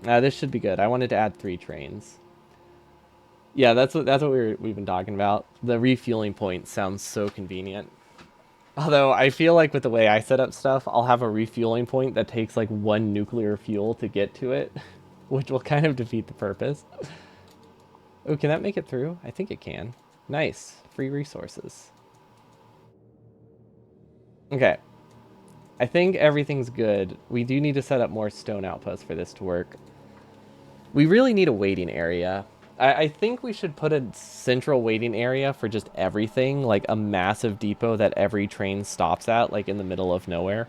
Speaker 1: This should be good. I wanted to add 3 trains. Yeah, that's what we've been talking about. The refueling point sounds so convenient. Although I feel like with the way I set up stuff, I'll have a refueling point that takes like one nuclear fuel to get to it, which will kind of defeat the purpose. Oh, can that make it through? I think it can. Nice. Free resources. Okay. I think everything's good. We do need to set up more stone outposts for this to work. We really need a waiting area. I think we should put a central waiting area for just everything, like a massive depot that every train stops at, like in the middle of nowhere.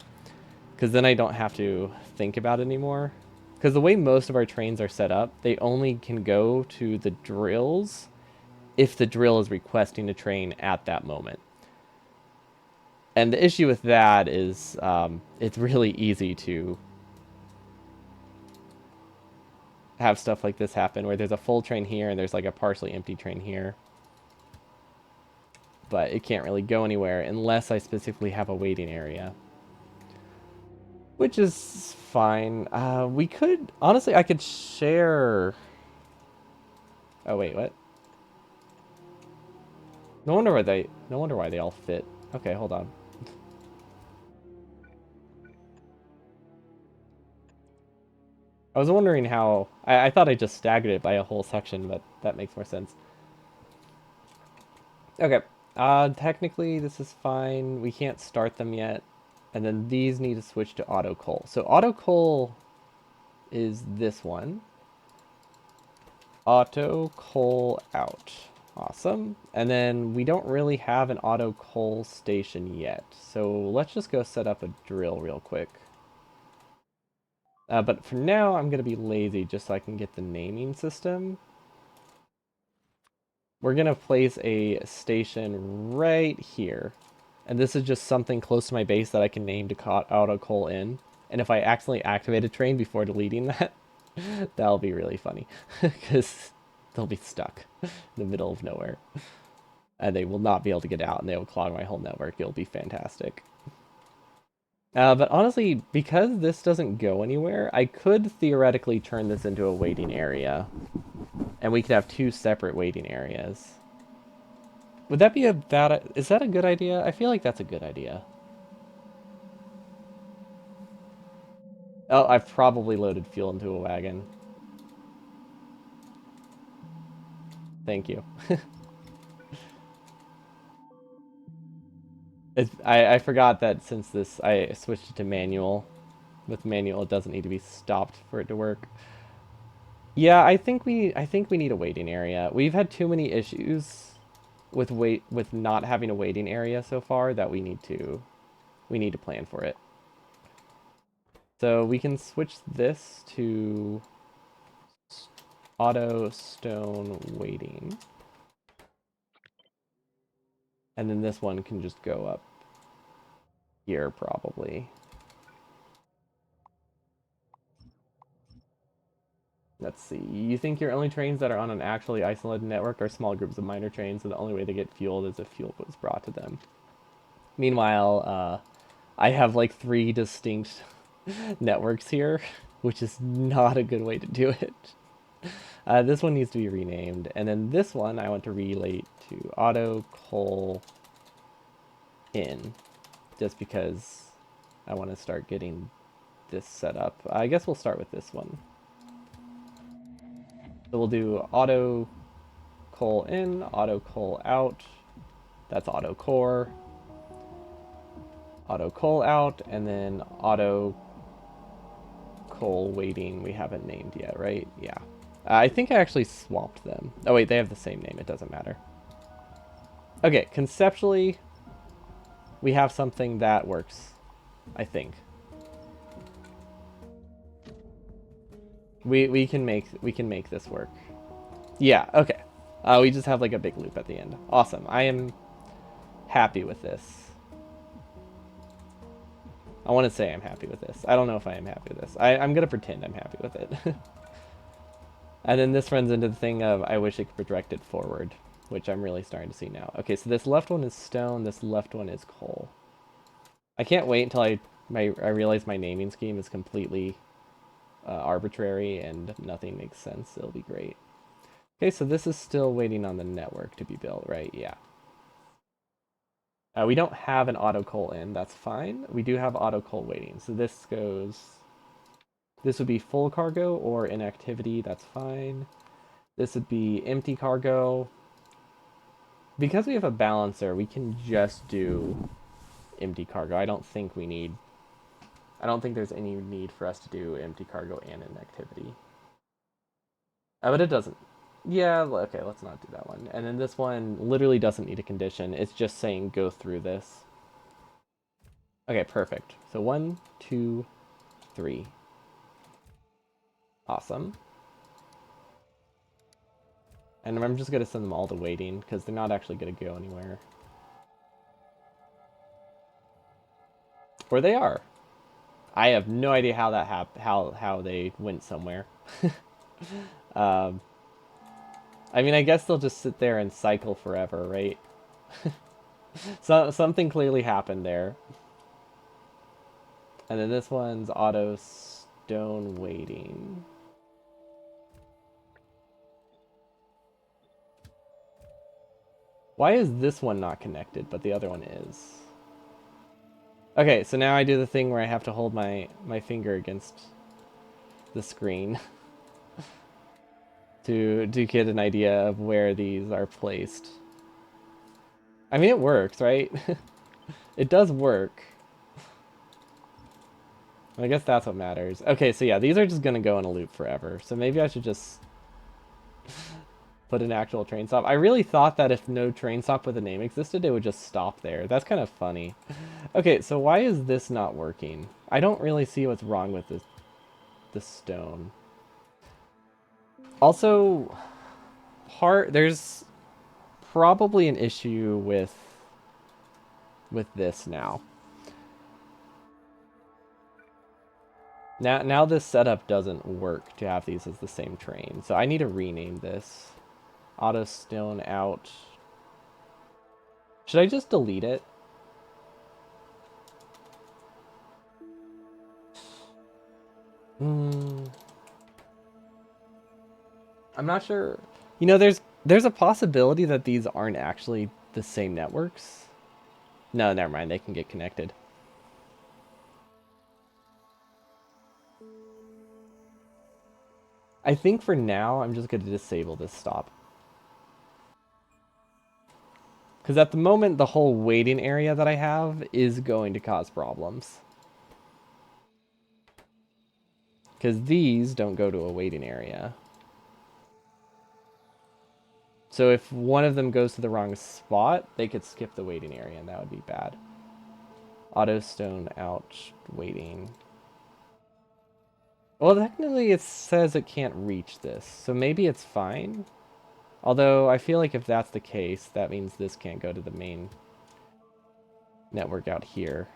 Speaker 1: Because then I don't have to think about it anymore. Because the way most of our trains are set up, they only can go to the drills if the drill is requesting a train at that moment. And the issue with that is it's really easy to have stuff like this happen where there's a full train here and there's like a partially empty train here. But it can't really go anywhere unless I specifically have a waiting area. Which is fine. We could... Honestly, I could share... Oh, wait, what? No wonder why they... No wonder why they all fit. Okay, hold on. I was wondering how... I thought I just staggered it by a whole section, but that makes more sense. Okay. Technically, this is fine. We can't start them yet. And then these need to switch to auto coal. So auto coal is this one. Auto coal out. Awesome. And then we don't really have an auto coal station yet. So let's just go set up a drill real quick. But for now, I'm going to be lazy just so I can get the naming system. We're going to place a station right here. And this is just something close to my base that I can name to auto coal in. And if I accidentally activate a train before deleting that, that'll be really funny. Because they'll be stuck in the middle of nowhere. And they will not be able to get out, and they will clog my whole network. It'll be fantastic. But honestly, because this doesn't go anywhere, I could theoretically turn this into a waiting area. And we could have two separate waiting areas. Would that be a bad... Is that a good idea? I feel like that's a good idea. Oh, I've probably loaded fuel into a wagon. Thank you. I forgot that since this... I switched it to manual. With manual, it doesn't need to be stopped for it to work. Yeah, I think we need a waiting area. We've had too many issues with not having a waiting area so far that we need to plan for it. So we can switch this to auto stone waiting. And then this one can just go up here probably. Let's see. You think your only trains that are on an actually isolated network are small groups of minor trains, so the only way they get fueled is if fuel was brought to them. Meanwhile, I have like 3 distinct networks here, which is not a good way to do it. This one needs to be renamed, and then this one I want to relate to auto coal in, just because I want to start getting this set up. I guess we'll start with this one. So we'll do auto coal in, auto coal out. That's auto core. Auto coal out, and then auto coal waiting. We haven't named yet, right? Yeah. I think I actually swapped them. Oh wait, they have the same name. It doesn't matter. Okay, conceptually, we have something that works. I think. We can make this work. Yeah, okay. We just have like a big loop at the end. Awesome. I am happy with this. I want to say I'm happy with this. I don't know if I am happy with this. I'm going to pretend I'm happy with it. And then this runs into the thing of I wish it could project it forward, which I'm really starting to see now. Okay, so this left one is stone, this left one is coal. I can't wait until I realize my naming scheme is completely arbitrary and nothing makes sense. It'll be great. Okay, so this is still waiting on the network to be built, right? Yeah. We don't have an auto coal in, that's fine. We do have auto coal waiting. So this goes, this would be full cargo or inactivity, that's fine. This would be empty cargo. Because we have a balancer, we can just do empty cargo. I don't think there's any need for us to do empty cargo and inactivity. But it doesn't. Yeah, okay, let's not do that one. And then this one literally doesn't need a condition. It's just saying go through this. Okay, perfect. So 1, 2, 3. Awesome. And I'm just going to send them all to waiting because they're not actually going to go anywhere. Or they are. I have no idea how that how they went somewhere. um, I mean, I guess they'll just sit there and cycle forever, right? So something clearly happened there. And then this one's auto stone waiting. Why is this one not connected, but the other one is? Okay, so now I do the thing where I have to hold my finger against the screen to get an idea of where these are placed. I mean, it works, right? It does work. I guess that's what matters. Okay, so yeah, these are just gonna go in a loop forever. So maybe I should just put an actual train stop. I really thought that if no train stop with a name existed, it would just stop there. That's kind of funny. Okay, so why is this not working? I don't really see what's wrong with this stone. Also, there's probably an issue with this now. Now this setup doesn't work to have these as the same train. So I need to rename this. Auto stone out. Should I just delete it? Hmm. I'm not sure. You know, there's a possibility that these aren't actually the same networks. No, never mind. They can get connected. I think for now, I'm just going to disable this stop. Because at the moment, the whole waiting area that I have is going to cause problems. Because these don't go to a waiting area. So if one of them goes to the wrong spot, they could skip the waiting area, and that would be bad. Auto stone out, waiting. Well, technically it says it can't reach this, so maybe it's fine. Although I feel like if that's the case, that means this can't go to the main network out here.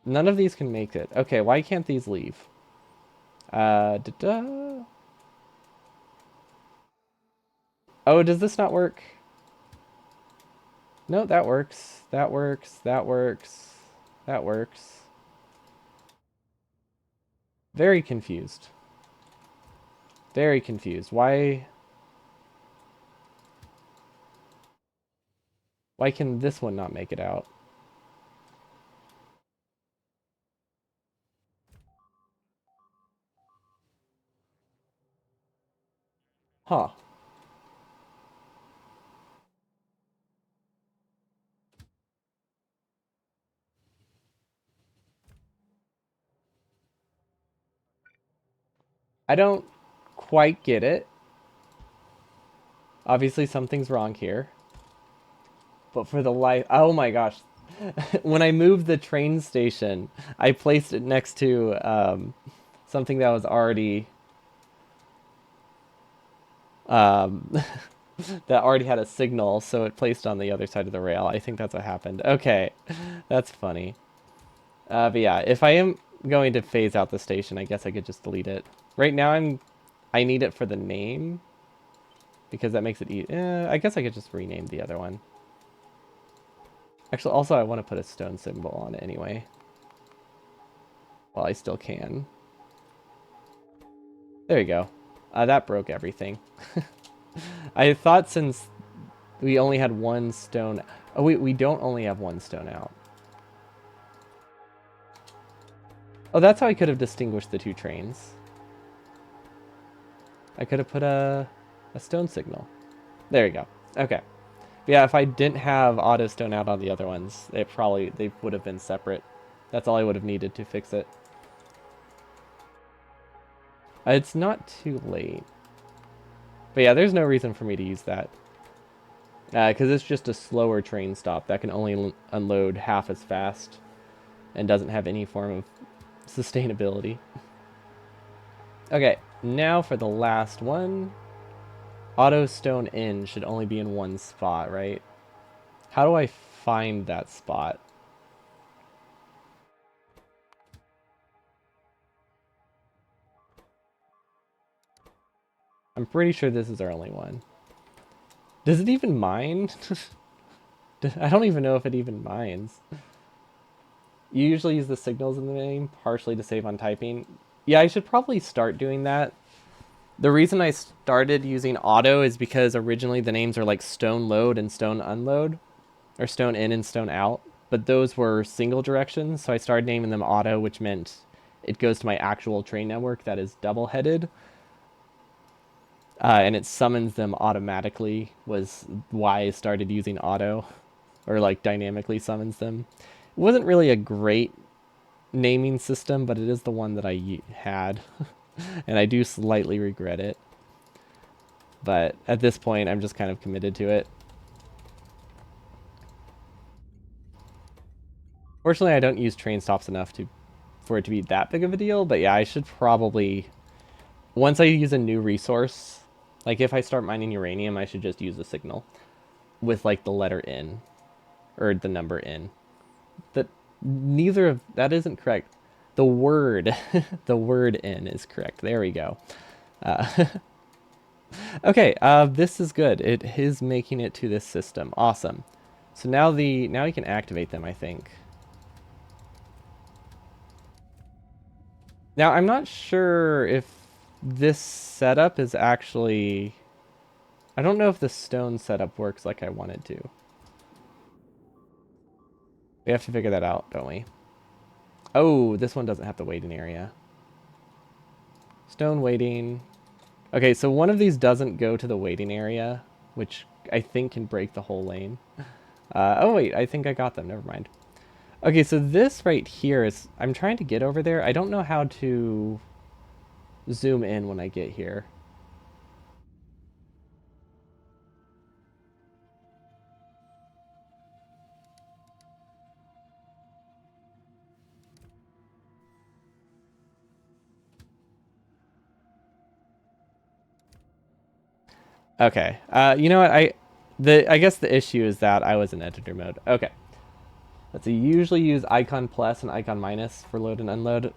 Speaker 1: None of these can make it. Okay, why can't these leave? Da-da. Oh, does this not work? No, that works. That works. That works. That works. Very confused. Very confused. Why can this one not make it out? Huh. I don't quite get it. Obviously something's wrong here. But for the life... Oh my gosh. When I moved the train station, I placed it next to something that was already... Um, that already had a signal, so it placed on the other side of the rail. I think that's what happened. Okay, that's funny. But yeah, if I am going to phase out the station, I guess I could just delete it. Right now, I need it for the name because that makes it easy. I guess I could just rename the other one. Actually, also I want to put a stone symbol on it anyway. Well, I still can. There you go. That broke everything. I thought since we only had one stone... Oh, wait, we don't only have one stone out. Oh, that's how I could have distinguished the two trains. I could have put a stone signal. There you go. Okay. But yeah, if I didn't have auto stone out on the other ones, they would have been separate. That's all I would have needed to fix it. It's not too late. But yeah, there's no reason for me to use that. Because it's just a slower train stop that can only unload half as fast and doesn't have any form of sustainability. Okay, now for the last one. Auto stone in should only be in one spot, right? How do I find that spot? I'm pretty sure this is our only one. Does it even mine? I don't even know if it even mines. You usually use the signals in the name, partially to save on typing. Yeah, I should probably start doing that. The reason I started using auto is because originally the names are like stone load and stone unload, or stone in and stone out, but those were single directions, so I started naming them auto, which meant it goes to my actual train network that is double-headed. And it summons them automatically was why I started using auto, or like dynamically summons them. It wasn't really a great naming system, but it is the one that I had, and I do slightly regret it. But at this point, I'm just kind of committed to it. Fortunately, I don't use train stops enough for it to be that big of a deal, but yeah, I should probably, once I use a new resource, like if I start mining uranium, I should just use a signal with like the letter N or the number N. That neither of that isn't correct. The word, the word N is correct. There we go. Okay, this is good. It is making it to this system. Awesome. So now we can activate them, I think. Now I'm not sure if this setup is actually, I don't know if the stone setup works like I want it to. We have to figure that out, don't we? Oh, this one doesn't have the waiting area. Stone waiting. Okay, so one of these doesn't go to the waiting area, which I think can break the whole lane. Oh wait, I think I got them, never mind. Okay, so this right here is, I'm trying to get over there. I don't know how to zoom in when I get here. Okay, you know what, I guess the issue is that I was in editor mode. Okay, let's see, usually use icon plus and icon minus for load and unload.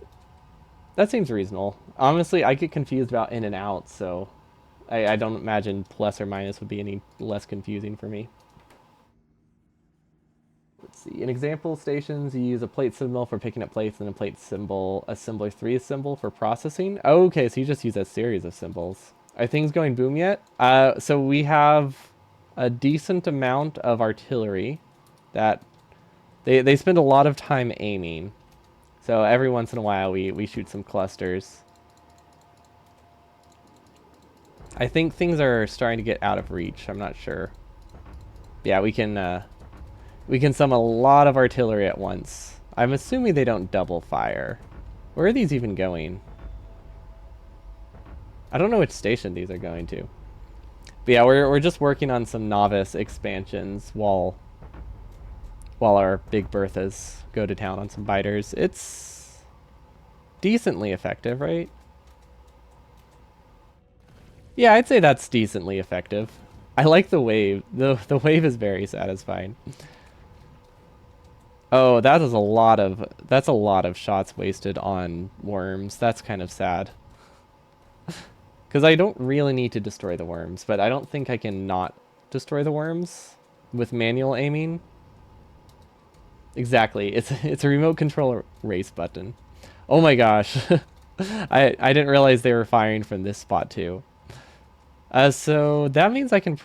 Speaker 1: That seems reasonable. Honestly, I get confused about in and out, so I don't imagine plus or minus would be any less confusing for me. Let's see. In example stations, you use a plate symbol for picking up plates and a plate symbol, assembler 3 symbol for processing. Oh, okay, so you just use a series of symbols. Are things going boom yet? So we have a decent amount of artillery that they spend a lot of time aiming. So every once in a while we shoot some clusters. I think things are starting to get out of reach. I'm not sure. Yeah, we can summon a lot of artillery at once. I'm assuming they don't double fire. Where are these even going? I don't know which station these are going to. But yeah, we're just working on some novice expansions while our big Berthas go to town on some biters. It's decently effective, right? Yeah, I'd say that's decently effective. I like the wave. The wave is very satisfying. Oh, that's a lot of shots wasted on worms. That's kind of sad. Because I don't really need to destroy the worms, but I don't think I can not destroy the worms with manual aiming. Exactly. It's a remote control race button. Oh my gosh. I didn't realize they were firing from this spot too. So that means I can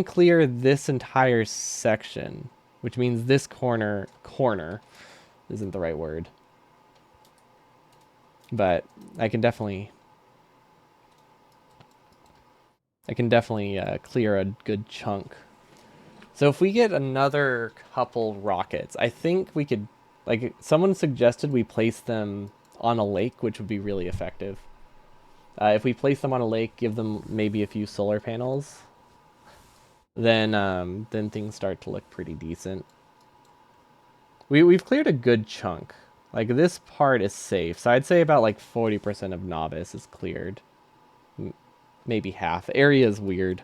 Speaker 1: clear this entire section, which means this corner isn't the right word, but I can definitely clear a good chunk. So if we get another couple rockets, I think we could, like, someone suggested we place them on a lake, which would be really effective. If we place them on a lake, give them maybe a few solar panels, then things start to look pretty decent. We've cleared a good chunk. Like this part is safe, so I'd say about like 40% of novice is cleared. Maybe half. Area is weird,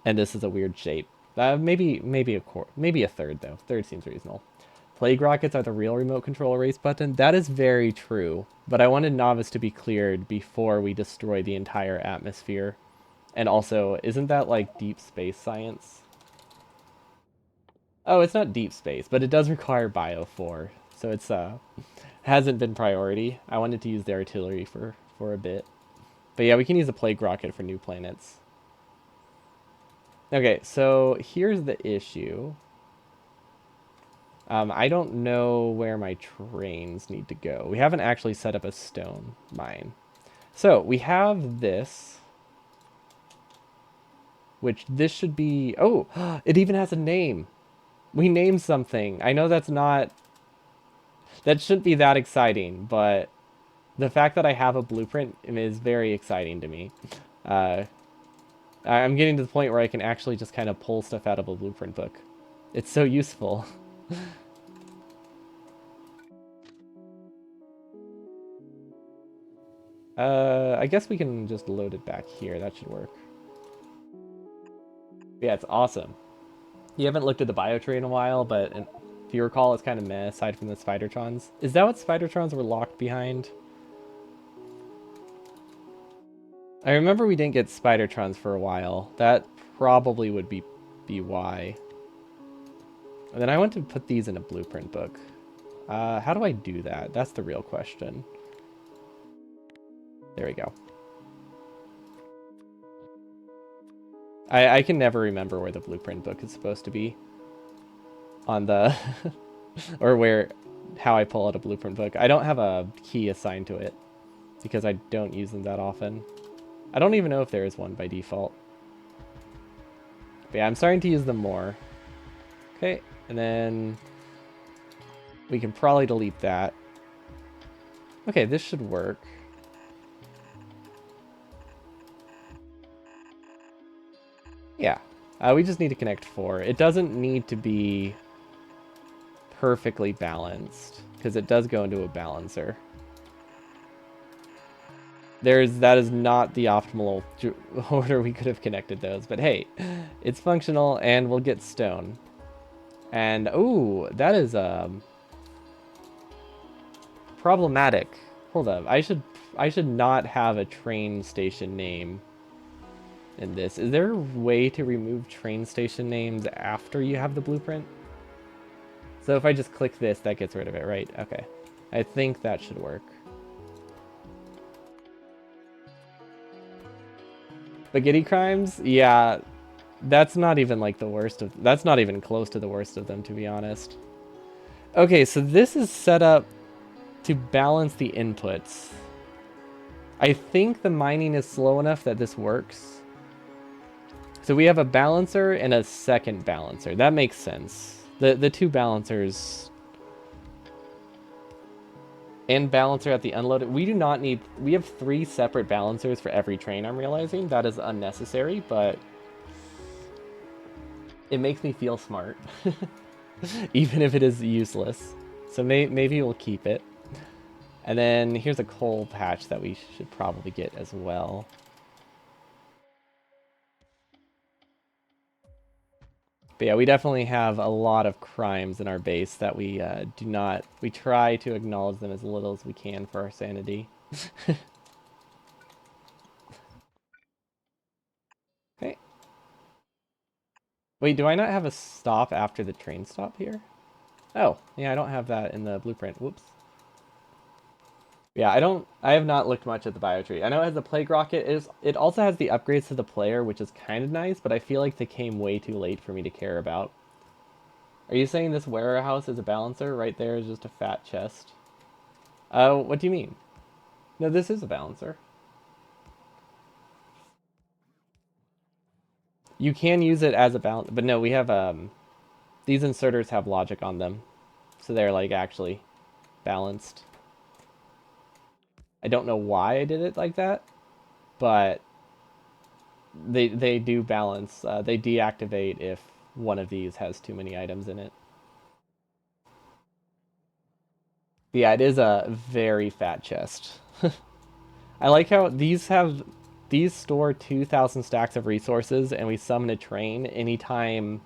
Speaker 1: and this is a weird shape. Maybe a third though. Third seems reasonable. Plague rockets are the real remote control erase button. That is very true, but I wanted novice to be cleared before we destroy the entire atmosphere. And also, isn't that like deep space science? Oh, it's not deep space, but it does require Bio 4, so it's hasn't been priority. I wanted to use the artillery for a bit. But yeah, we can use a plague rocket for new planets. Okay, so here's the issue. I don't know where my trains need to go. We haven't actually set up a stone mine. So we have this, which this should be... Oh, it even has a name. We named something. I know that's not... That shouldn't be that exciting, but the fact that I have a blueprint is very exciting to me. Uh, I'm getting to the point where I can actually just kind of pull stuff out of a blueprint book. It's so useful. I guess we can just load it back here. That should work. Yeah, it's awesome. You haven't looked at the biotree in a while, but if you recall, it's kind of meh aside from the Spidertrons. Is that what Spidertrons were locked behind? I remember we didn't get Spidertrons for a while. That probably would be why. And then I want to put these in a blueprint book. How do I do that? That's the real question. There we go. I can never remember where the blueprint book is supposed to be on the or how I pull out a blueprint book. I don't have a key assigned to it because I don't use them that often. I don't even know if there is one by default. But yeah, I'm starting to use them more. Okay, and then we can probably delete that. Okay, this should work. Yeah, we just need to connect 4. It doesn't need to be perfectly balanced because it does go into a balancer. That is not the optimal order we could have connected those, but hey, it's functional and we'll get stone. And oh, that is problematic. Hold up, I should not have a train station name in this. Is there a way to remove train station names after you have the blueprint? So if I just click this, that gets rid of it, right? Okay. I think that should work. Spaghetti crimes? Yeah, that's not even like the worst of... That's not even close to the worst of them, to be honest. Okay, so this is set up to balance the inputs. I think the mining is slow enough that this works. So we have a balancer and a second balancer. That makes sense. The two balancers and balancer at the unloaded. We do not need... We have 3 separate balancers for every train, I'm realizing. That is unnecessary, but it makes me feel smart. Even if it is useless. So maybe we'll keep it. And then here's a coal patch that we should probably get as well. But yeah, we definitely have a lot of crimes in our base that we do not... We try to acknowledge them as little as we can for our sanity. Okay. Wait, do I not have a stop after the train stop here? Oh, yeah, I don't have that in the blueprint. Whoops. Yeah, I don't. I have not looked much at the bio tree. I know it has the plague rocket. It also has the upgrades to the player, which is kind of nice, but I feel like they came way too late for me to care about. Are you saying this warehouse is a balancer? Right there is just a fat chest. What do you mean? No, this is a balancer. You can use it as a balance, but no, we have these inserters have logic on them, so they're like actually balanced. I don't know why I did it like that, but they do balance. They deactivate if one of these has too many items in it. Yeah, it is a very fat chest. I like how these store 2,000 stacks of resources, and we summon a train anytime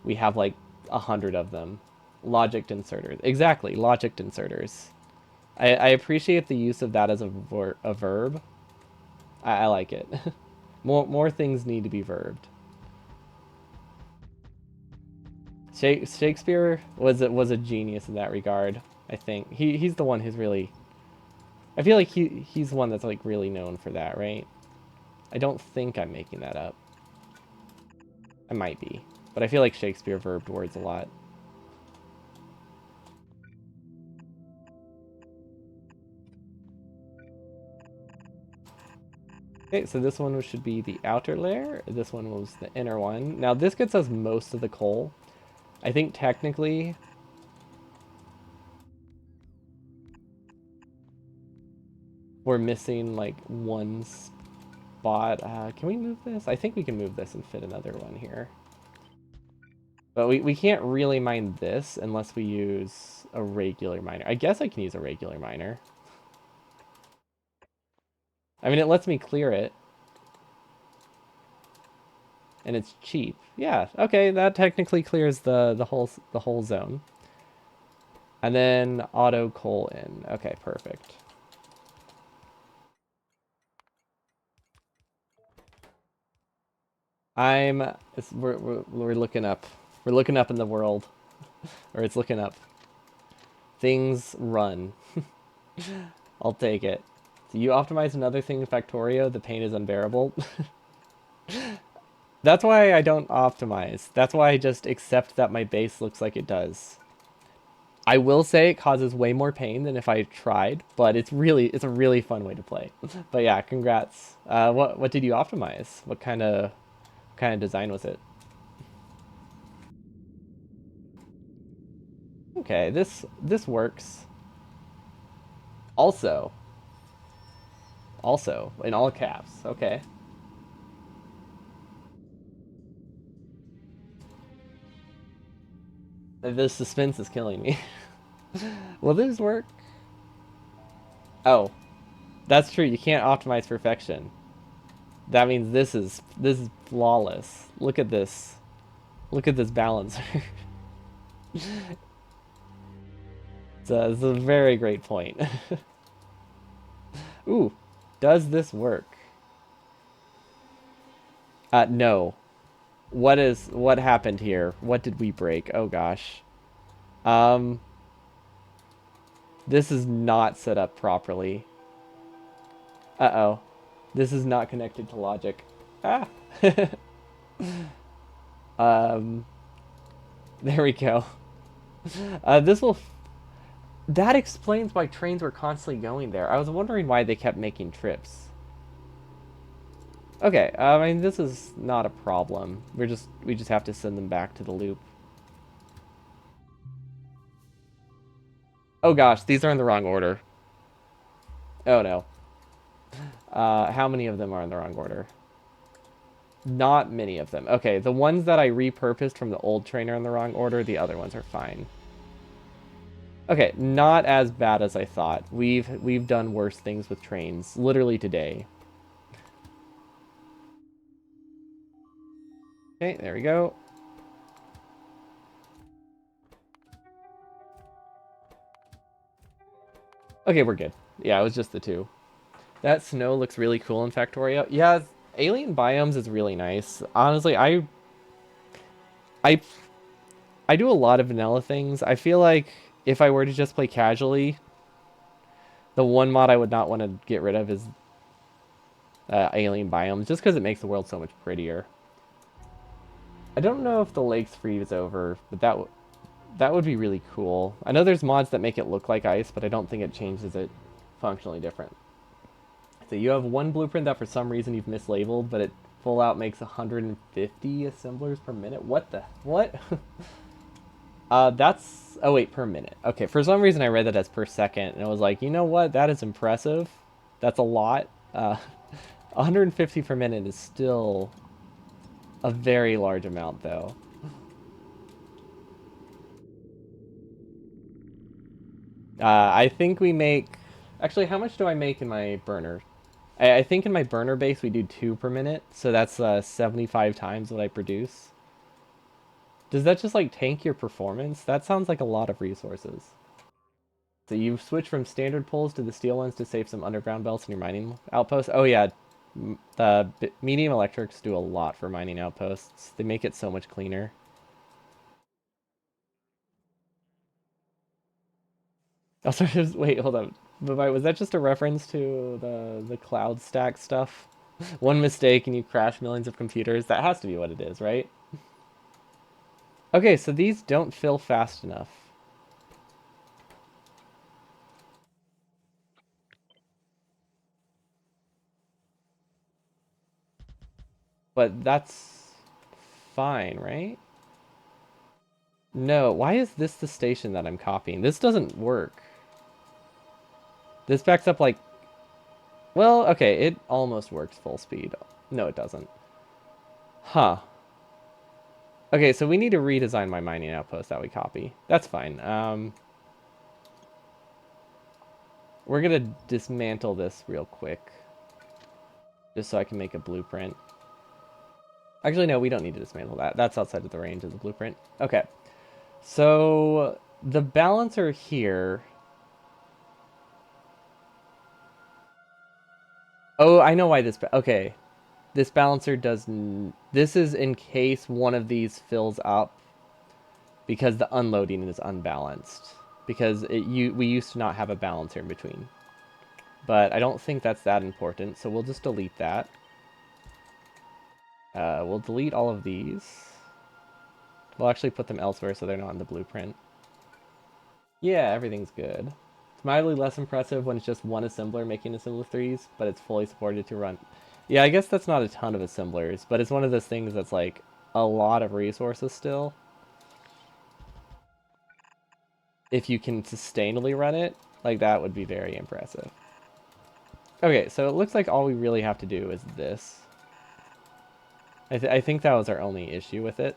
Speaker 1: we have like 100 of them. Logic inserters, exactly. Logic inserters. I appreciate the use of that as a verb. I like it. More things need to be verbed. Shakespeare was a genius in that regard. I think he's the one who's really. I feel like he's the one that's like really known for that, right? I don't think I'm making that up. I might be, but I feel like Shakespeare verbed words a lot. Okay, so this one should be the outer layer. This one was the inner one. Now this gets us most of the coal. I think technically we're missing like one spot. Can we move this? I think we can move this and fit another one here. But we can't really mine this unless we use a regular miner. I guess I can use a regular miner. I mean, it lets me clear it. And it's cheap. Yeah, okay, that technically clears the whole zone. And then auto coal in. Okay, perfect. I'm we're looking up. We're looking up in the world, or it's looking up. Things run. I'll take it. So you optimize another thing in Factorio, the pain is unbearable. That's why I don't optimize. That's why I just accept that my base looks like it does. I will say it causes way more pain than if I tried, but it's a really fun way to play. But yeah, congrats. What did you optimize? What kind of design was it? Okay, this works. Also in all caps. Okay. The suspense is killing me. Will this work? Oh, that's true. You can't optimize perfection. That means this is flawless. Look at this. Look at this balancer. It's a very great point. Ooh, does this work? No. What happened here? What did we break? Oh gosh. Um, this is not set up properly. Uh-oh. This is not connected to logic. Ah. um, there we go. This will. That explains why trains were constantly going there. I was wondering why they kept making trips. Okay, I mean this is not a problem. We just have to send them back to the loop. Oh gosh, these are in the wrong order. Oh no. How many of them are in the wrong order? Not many of them. Okay, the ones that I repurposed from the old train are in the wrong order. The other ones are fine. Okay, not as bad as I thought. We've done worse things with trains literally today. Okay, there we go. Okay, we're good. Yeah, it was just the two. That snow looks really cool in Factorio. Yeah, alien biomes is really nice. Honestly, I I do a lot of vanilla things. I feel like if I were to just play casually, the one mod I would not want to get rid of is alien biomes, just because it makes the world so much prettier. I don't know if the lakes freeze over, but that would be really cool. I know there's mods that make it look like ice, but I don't think it changes it functionally different. So you have one blueprint that for some reason you've mislabeled, but it full out makes 150 assemblers per minute. What the what? That's oh wait, per minute. Okay, for some reason I read that as per second, and I was like, you know what? That is impressive. That's a lot. 150 per minute is still a very large amount, though. I think we make. Actually, how much do I make in my burner? I think in my burner base we do 2 per minute, so that's 75 times what I produce. Does that just like tank your performance? That sounds like a lot of resources. So you switch from standard poles to the steel ones to save some underground belts in your mining outposts. Oh yeah, the medium electrics do a lot for mining outposts. They make it so much cleaner. Also, just wait, hold on. But was that just a reference to the cloud stack stuff? One mistake and you crash millions of computers. That has to be what it is, right? Okay, so these don't fill fast enough. But that's fine, right? No, why is this the station that I'm copying? This doesn't work. This backs up like... Well, okay, it almost works full speed. No, it doesn't. Huh. Okay, so we need to redesign my mining outpost that we copy. That's fine. We're gonna dismantle this real quick. Just so I can make a blueprint. Actually, no, we don't need to dismantle that. That's outside of the range of the blueprint. Okay. So, the balancer here... Oh, I know why this... Okay. This balancer does... This is in case one of these fills up because the unloading is unbalanced. Because we used to not have a balancer in between. But I don't think that's that important, so we'll just delete that. We'll delete all of these. We'll actually put them elsewhere so they're not in the blueprint. Yeah, everything's good. It's mildly less impressive when it's just one assembler making assembler 3s, but it's fully supported to run. Yeah, I guess that's not a ton of assemblers, but it's one of those things that's like a lot of resources still. If you can sustainably run it, like that would be very impressive. Okay, so it looks like all we really have to do is this. I think that was our only issue with it.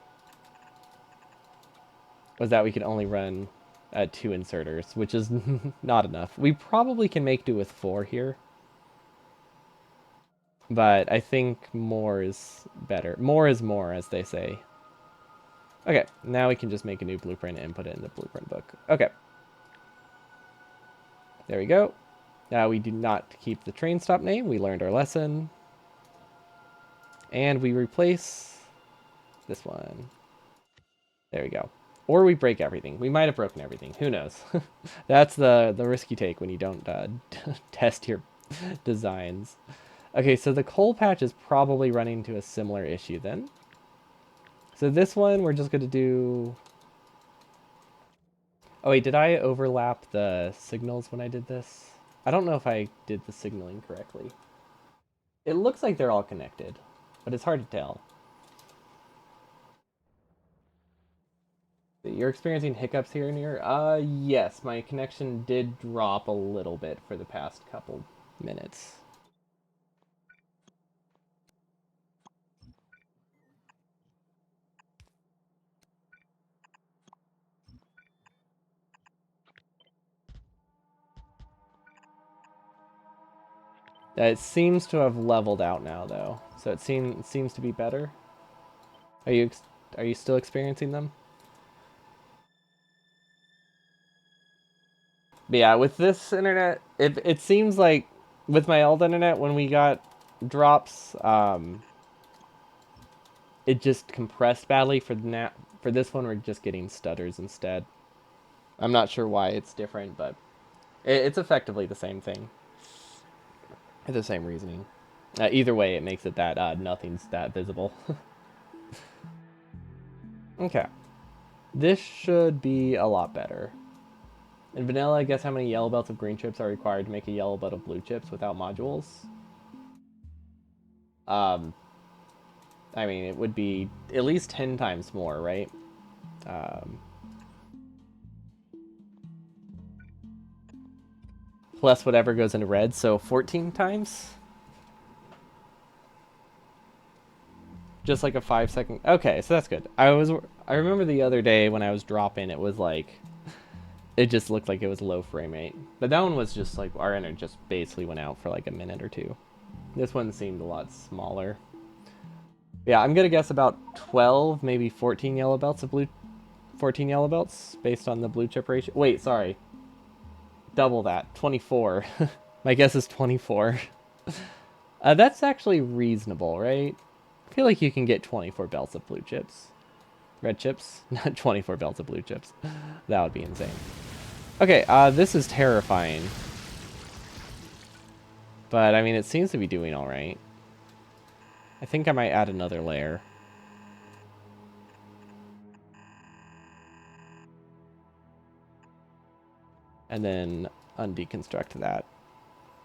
Speaker 1: Was that we could only run 2 inserters, which is not enough. We probably can make do with 4 here. But I think more is better. More is more, as they say. Okay, now we can just make a new blueprint and put it in the blueprint book. Okay. There we go. Now we do not keep the train stop name. We learned our lesson. And we replace this one. There we go. Or we break everything. We might have broken everything. Who knows? That's the risk you take when you don't test your designs. Okay, so the coal patch is probably running into a similar issue then. So this one, we're just going to do... Oh wait, did I overlap the signals when I did this? I don't know if I did the signaling correctly. It looks like they're all connected, but it's hard to tell. You're experiencing hiccups here and here? Yes, my connection did drop a little bit for the past couple minutes. It seems to have leveled out now, though, so it seems to be better. Are you still experiencing them? But yeah, with this internet, it seems like with my old internet when we got drops, it just compressed badly For this one, we're just getting stutters instead. I'm not sure why it's different, but it's effectively the same thing. The same reasoning. Either way, it makes it that nothing's that visible. Okay. This should be a lot better. In vanilla, guess how many yellow belts of green chips are required to make a yellow belt of blue chips without modules? Um, I mean, it would be at least 10 times more, right? Um, plus whatever goes into red, so 14 times? Just like a 5 second. Okay, so that's good. I remember the other day when I was dropping, it was like it just looked like it was low frame rate. But that one was just like our internet just basically went out for like a minute or two. This one seemed a lot smaller. Yeah, I'm gonna guess about 12, maybe 14 yellow belts of blue 14 yellow belts based on the blue chip ratio. Wait, sorry. Double that. 24. My guess is 24. That's actually reasonable, right? I feel like you can get 24 belts of blue chips. Red chips? Not 24 belts of blue chips. That would be insane. Okay, this is terrifying. But, I mean, it seems to be doing alright. I think I might add another layer. And then undeconstruct that.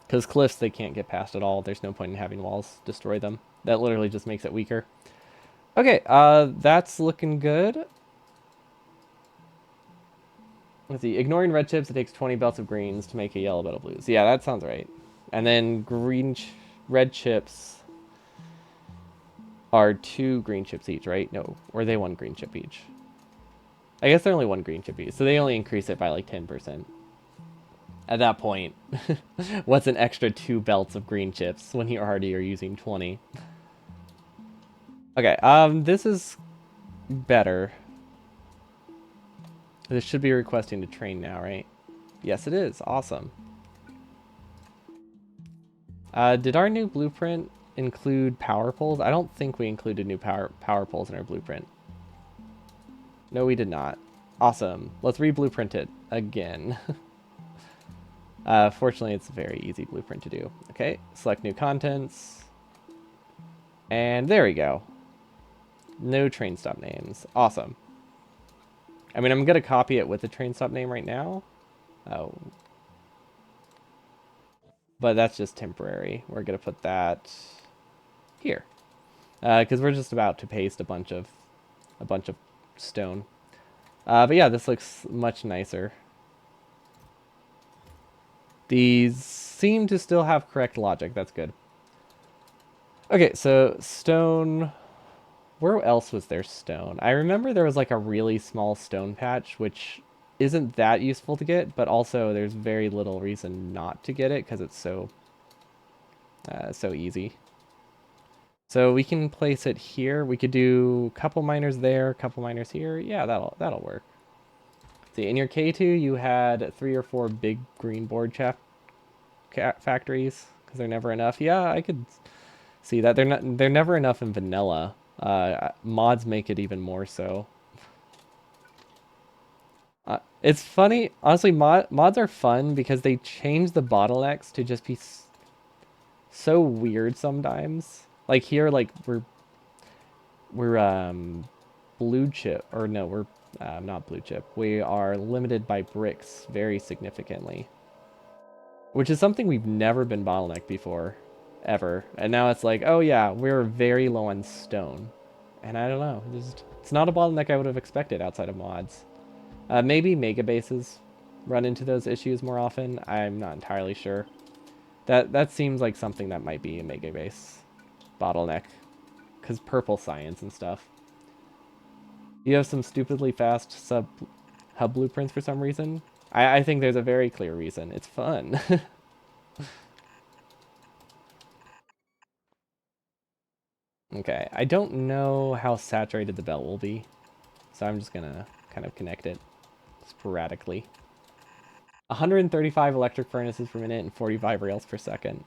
Speaker 1: Because cliffs, they can't get past at all. There's no point in having walls destroy them. That literally just makes it weaker. Okay, that's looking good. Let's see. Ignoring red chips, it takes 20 belts of greens to make a yellow belt of blues. Yeah, that sounds right. And then red chips are 2 green chips each, right? No, or are they 1 green chip each? I guess they're only 1 green chip each, so they only increase it by like 10%. At that point, what's an extra 2 belts of green chips when you already are using 20? Okay, this is better. This should be requesting to train now, right? Yes, it is. Awesome. Did our new blueprint include power poles? I don't think we included new power poles in our blueprint. No, we did not. Awesome. Let's re-blueprint it again. Fortunately, it's a very easy blueprint to do. Okay, select new contents. And there we go. No train stop names. Awesome. I mean, I'm going to copy it with the train stop name right now. Oh. But that's just temporary. We're going to put that here. Because we're just about to paste a bunch of stone. But yeah, this looks much nicer. These seem to still have correct logic. That's good. Okay, so stone. Where else was there stone? I remember there was like a really small stone patch, which isn't that useful to get, but also there's very little reason not to get it because it's so easy. So we can place it here. We could do a couple miners there, a couple miners here. Yeah, that'll work. See, in your K2, you had 3 or 4 big green board factories because they're never enough. Yeah, I could see that. They're never enough in vanilla. Mods make it even more so. It's funny, honestly. Mods are fun because they change the bottlenecks to just be so weird sometimes. Like here, like we're blue chip, or no, we're not blue chip. We are limited by bricks very significantly, which is something we've never been bottlenecked before, ever. And now it's like, oh yeah, we're very low on stone. And I don't know, it's not a bottleneck I would have expected outside of mods. Maybe mega bases run into those issues more often. I'm not entirely sure. That seems like something that might be a mega base bottleneck, because purple science and stuff. You have some stupidly fast hub blueprints for some reason. I think there's a very clear reason. It's fun. Okay, I don't know how saturated the belt will be, so I'm just gonna kind of connect it sporadically. 135 electric furnaces per minute and 45 rails per second.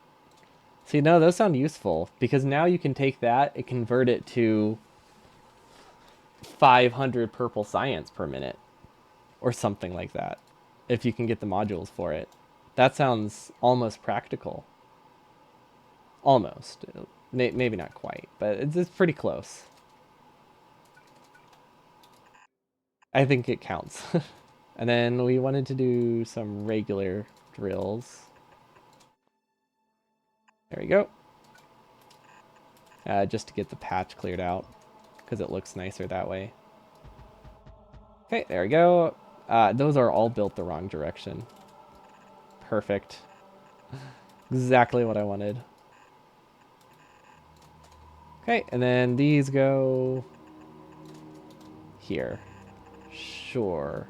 Speaker 1: See, no, those sound useful, because now you can take that and convert it to 500 purple science per minute or something like that, if you can get the modules for it. That sounds almost practical. Almost. Maybe not quite, but it's pretty close. I think it counts. And then we wanted to do some regular drills. There we go. Just to get the patch cleared out, because it looks nicer that way. Okay, there we go. Those are all built the wrong direction. Perfect. Exactly what I wanted. Okay, and then these go here. Sure.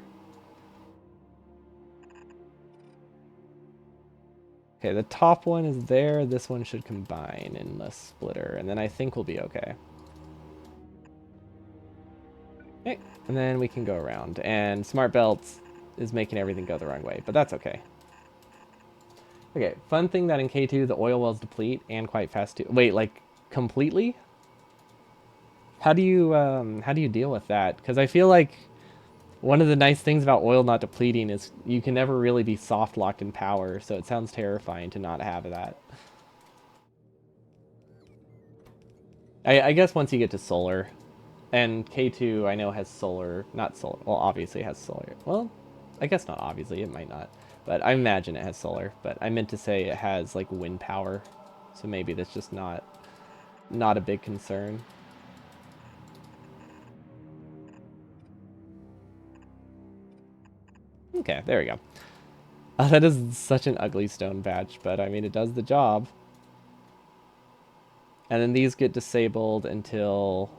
Speaker 1: Okay, the top one is there. This one should combine in the splitter, and then I think we'll be okay. Okay, and then we can go around. And Smart Belts is making everything go the wrong way, but that's okay. Okay, fun thing that in K2 the oil wells deplete and quite fast too. Wait, like completely? How do you deal with that? Because I feel like one of the nice things about oil not depleting is you can never really be soft locked in power, so it sounds terrifying to not have that. I guess once you get to solar, and K2 I know has solar, not solar, well obviously it has solar. Well, I guess not obviously, it might not. But I imagine it has solar, but I meant to say it has like wind power. So maybe that's just not a big concern. Okay, there we go. That is such an ugly stone badge, but I mean, it does the job. And then these get disabled until...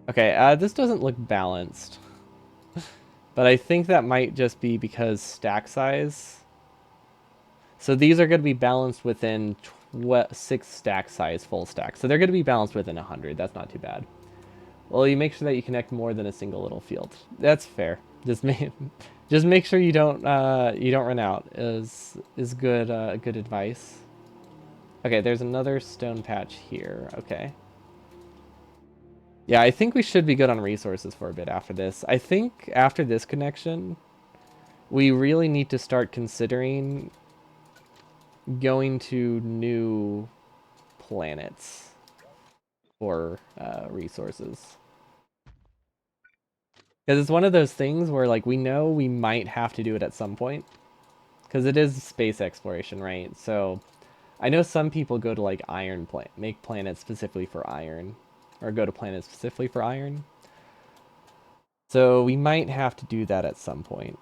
Speaker 1: Okay, this doesn't look balanced. But I think that might just be because stack size. So these are going to be balanced within 6 stack size full stack. So they're going to be balanced within 100. That's not too bad. Well, you make sure that you connect more than a single little field. That's fair. Just make sure you don't run out. Is good good advice. Okay, there's another stone patch here. Okay. Yeah, I think we should be good on resources for a bit after this. I think after this connection, we really need to start considering going to new planets for resources. Because it's one of those things where, like, we know we might have to do it at some point. Because it is space exploration, right? So, I know some people go to, like, make planets specifically for iron. Or go to planets specifically for iron. So, we might have to do that at some point.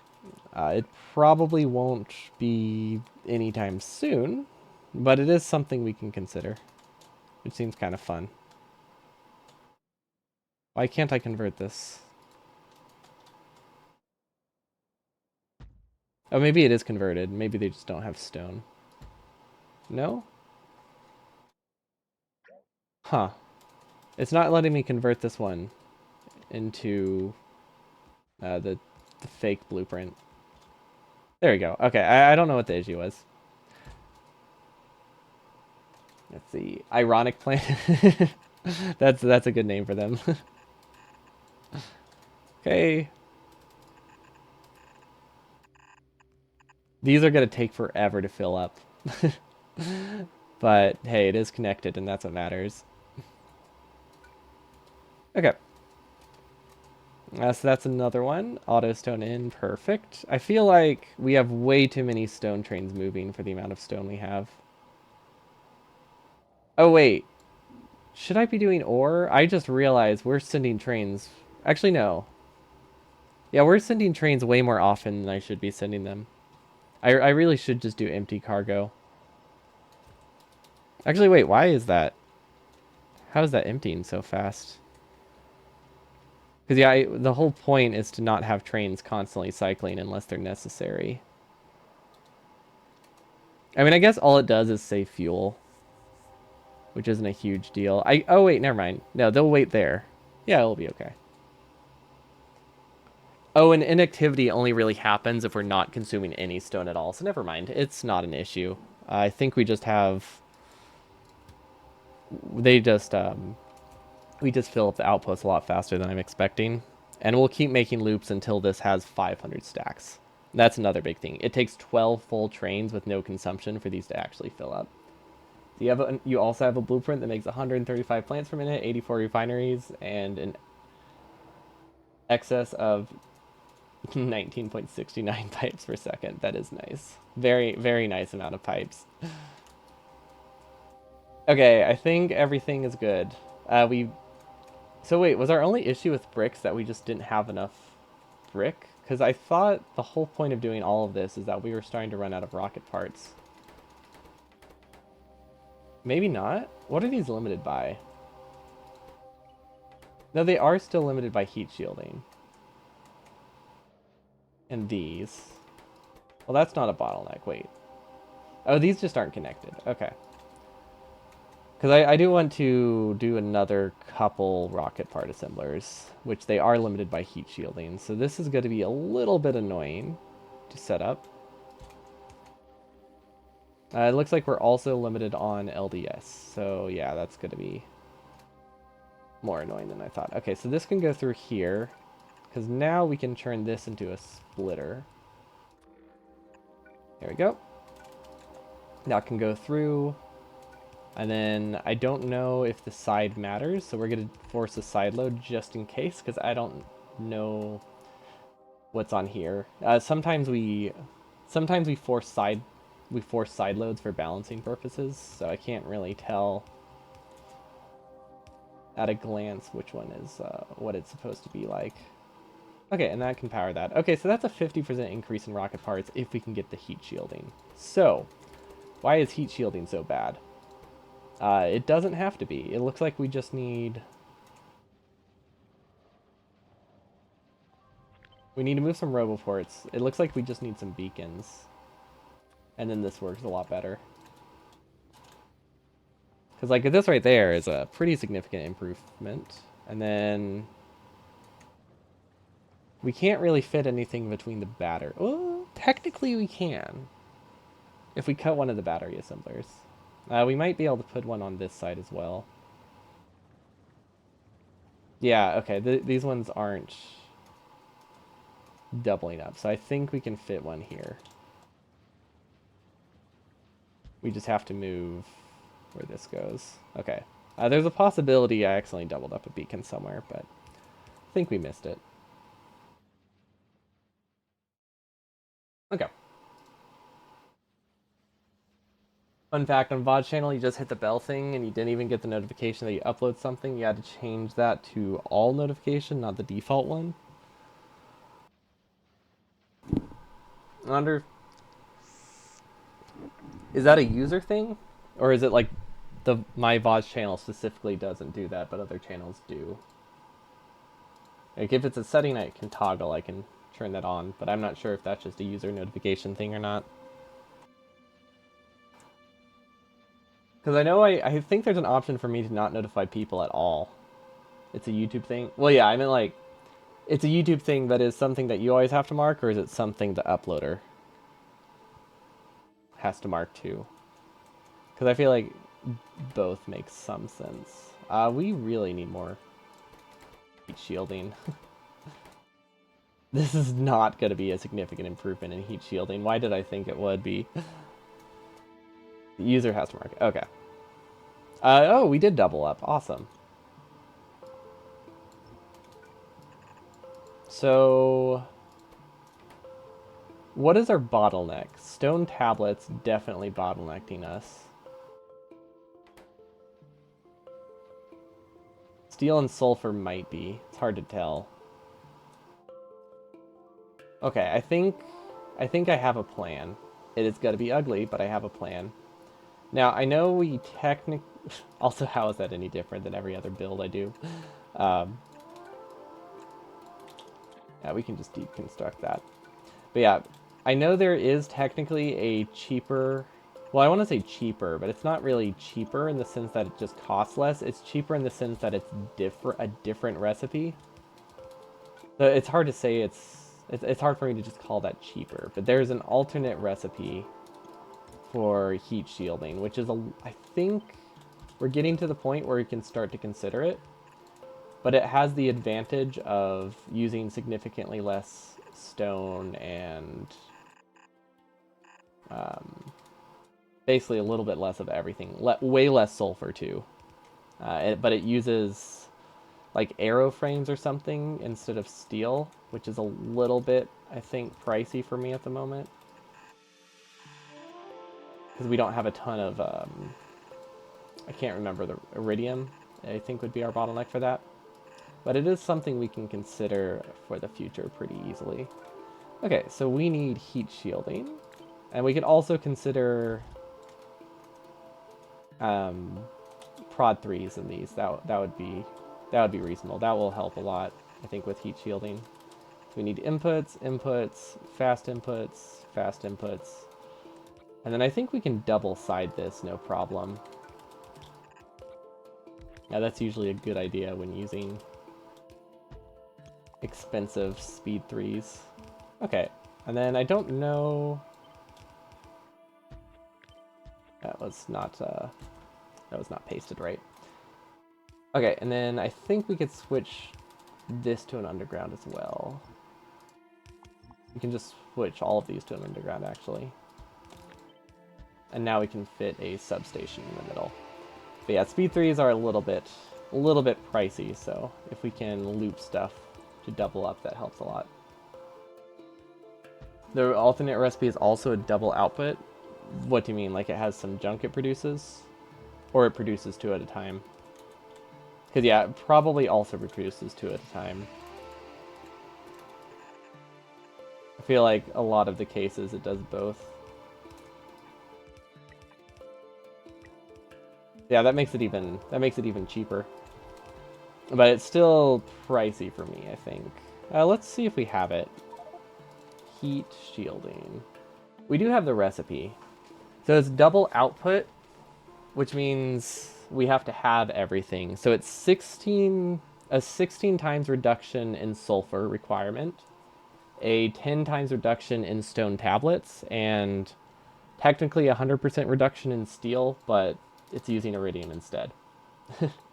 Speaker 1: It probably won't be anytime soon. But it is something we can consider. Which seems kind of fun. Why can't I convert this? Oh, maybe it is converted. Maybe they just don't have stone. No? Huh. It's not letting me convert this one into the fake blueprint. There we go. Okay, I don't know what the issue was. That's the ironic planet. That's a good name for them. Okay. These are gonna take forever to fill up. But hey, it is connected and that's what matters. Okay. So that's another one. Auto stone in, perfect. I feel like we have way too many stone trains moving for the amount of stone we have. Oh wait, should I be doing ore? I just realized we're sending trains. Actually, no. Yeah, we're sending trains way more often than I should be sending them. I really should just do empty cargo. Actually, wait, why is that? How is that emptying so fast? Because yeah, the whole point is to not have trains constantly cycling unless they're necessary. I mean, I guess all it does is save fuel, which isn't a huge deal. Oh wait, never mind. No, they'll wait there. Yeah, it'll be okay. Oh, and inactivity only really happens if we're not consuming any stone at all. So never mind. It's not an issue. I think we just have... They just We just fill up the outpost a lot faster than I'm expecting. And we'll keep making loops until this has 500 stacks. That's another big thing. It takes 12 full trains with no consumption for these to actually fill up. You also have a blueprint that makes 135 plants per minute, 84 refineries, and an excess of 19.69 pipes per second. That is nice. Very, very nice amount of pipes. Okay, I think everything is good. So wait, was our only issue with bricks that we just didn't have enough brick? Because I thought the whole point of doing all of this is that we were starting to run out of rocket parts. Maybe not? What are these limited by? No, they are still limited by heat shielding. And these. Well, that's not a bottleneck. Wait. Oh, these just aren't connected. Okay. Because I do want to do another couple rocket part assemblers, which they are limited by heat shielding. So this is going to be a little bit annoying to set up. It looks like we're also limited on LDS. So yeah, that's going to be more annoying than I thought. Okay, so this can go through here. Because now we can turn this into a splitter. There we go. That can go through. And then I don't know if the side matters, so we're going to force a side load just in case, because I don't know what's on here. Sometimes we force side loads for balancing purposes, so I can't really tell at a glance which one is what it's supposed to be like. Okay, and that can power that. Okay, so that's a 50% increase in rocket parts if we can get the heat shielding. So, why is heat shielding so bad? It doesn't have to be. It looks like we just need... We need to move some roboports. It looks like we just need some beacons. And then this works a lot better. Because like this right there is a pretty significant improvement. And then... We can't really fit anything between the battery. Oh, technically we can. If we cut one of the battery assemblers. We might be able to put one on this side as well. Yeah, okay, these ones aren't doubling up, so I think we can fit one here. We just have to move where this goes. Okay. There's a possibility I accidentally doubled up a beacon somewhere, but I think we missed it. Okay. Fun fact, on VOD's channel, you just hit the bell thing and you didn't even get the notification that you upload something. You had to change that to all notification, not the default one. I wonder, is that a user thing? Or is it like my VOD's channel specifically doesn't do that, but other channels do? Like if it's a setting I can toggle, I can turn that on, but I'm not sure if that's just a user notification thing or not. Because I know I think there's an option for me to not notify people at all. It's a YouTube thing. Well, yeah, I meant like, it's a YouTube thing that is something that you always have to mark, or is it something the uploader has to mark too? Because I feel like both make some sense. We really need more heat shielding. This is not going to be a significant improvement in heat shielding. Why did I think it would be? The user has to mark it. Okay. Oh, we did double up. Awesome. So, what is our bottleneck? Stone tablets definitely bottlenecking us. Steel and sulfur might be. It's hard to tell. Okay, I think I have a plan. It is going to be ugly, but I have a plan. Now, I know we technically... Also, how is that any different than every other build I do? Yeah, we can just deconstruct that. But yeah, I know there is technically a cheaper... Well, I want to say cheaper, but it's not really cheaper in the sense that it just costs less. It's cheaper in the sense that it's a different recipe. So it's hard to say it's hard for me to just call that cheaper. But there's an alternate recipe for heat shielding, which is I think we're getting to the point where we can start to consider it. but it has the advantage of using significantly less stone and um, basically a little bit less of everything. Way less sulfur too. But it uses like arrow frames or something instead of steel, which is a little bit, I think, pricey for me at the moment. Because we don't have a ton of, I can't remember, the iridium, I think would be our bottleneck for that. But it is something we can consider for the future pretty easily. Okay, so we need heat shielding. And we could also consider prod 3s in these. That would be reasonable. That will help a lot, I think, with heat shielding. So we need inputs, inputs, fast inputs, fast inputs. And then I think we can double side this, no problem. Yeah, that's usually a good idea when using expensive speed 3s. Okay, and then I don't know... That was not pasted right. Okay, and then I think we could switch this to an underground as well. We can just switch all of these to an underground, actually. And now we can fit a substation in the middle. But yeah, speed 3s are a little bit pricey, so if we can loop stuff to double up, that helps a lot. The alternate recipe is also a double output. What do you mean? Like it has some junk it produces? Or it produces 2 at a time? Because yeah, it probably also produces 2 at a time. I feel like a lot of the cases it does both. Yeah, that makes it even cheaper. But it's still pricey for me, I think. Let's see if we have it. Heat shielding. We do have the recipe. So it's double output, which means we have to have everything. So it's 16 times reduction in sulfur requirement, a 10 times reduction in stone tablets, and technically 100% reduction in steel, but it's using iridium instead.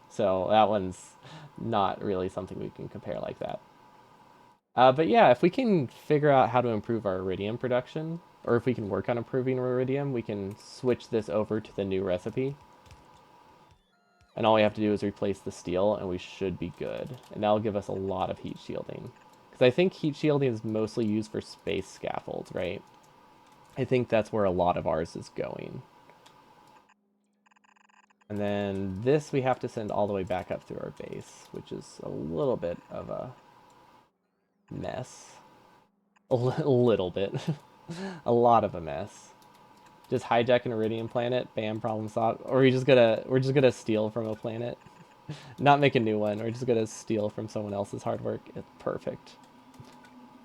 Speaker 1: So that one's not really something we can compare like that. But yeah, if we can figure out how to improve our iridium production, or if we can work on improving iridium, we can switch this over to the new recipe. And all we have to do is replace the steel, and we should be good. And that'll give us a lot of heat shielding. Because I think heat shielding is mostly used for space scaffolds, right? I think that's where a lot of ours is going. And then this we have to send all the way back up through our base, which is a little bit of a mess. A little bit. A lot of a mess. Just hijack an iridium planet, bam, problem solved. Or we're just gonna steal from a planet. Not make a new one, we're just gonna steal from someone else's hard work. It's perfect.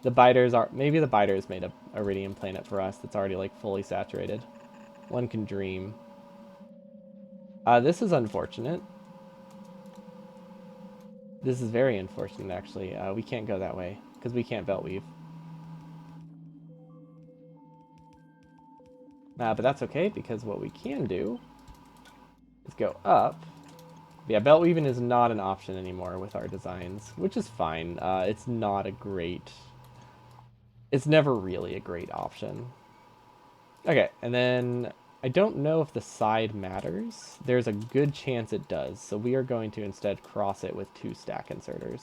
Speaker 1: Maybe the biters made a iridium planet for us that's already like fully saturated. One can dream. This is unfortunate. This is very unfortunate, actually. We can't go that way, because we can't belt weave. But that's okay, because what we can do is go up. Yeah, belt weaving is not an option anymore with our designs, which is fine. It's not a great... It's never really a great option. Okay, and then I don't know if the side matters. There's a good chance it does, so we are going to instead cross it with 2 stack inserters.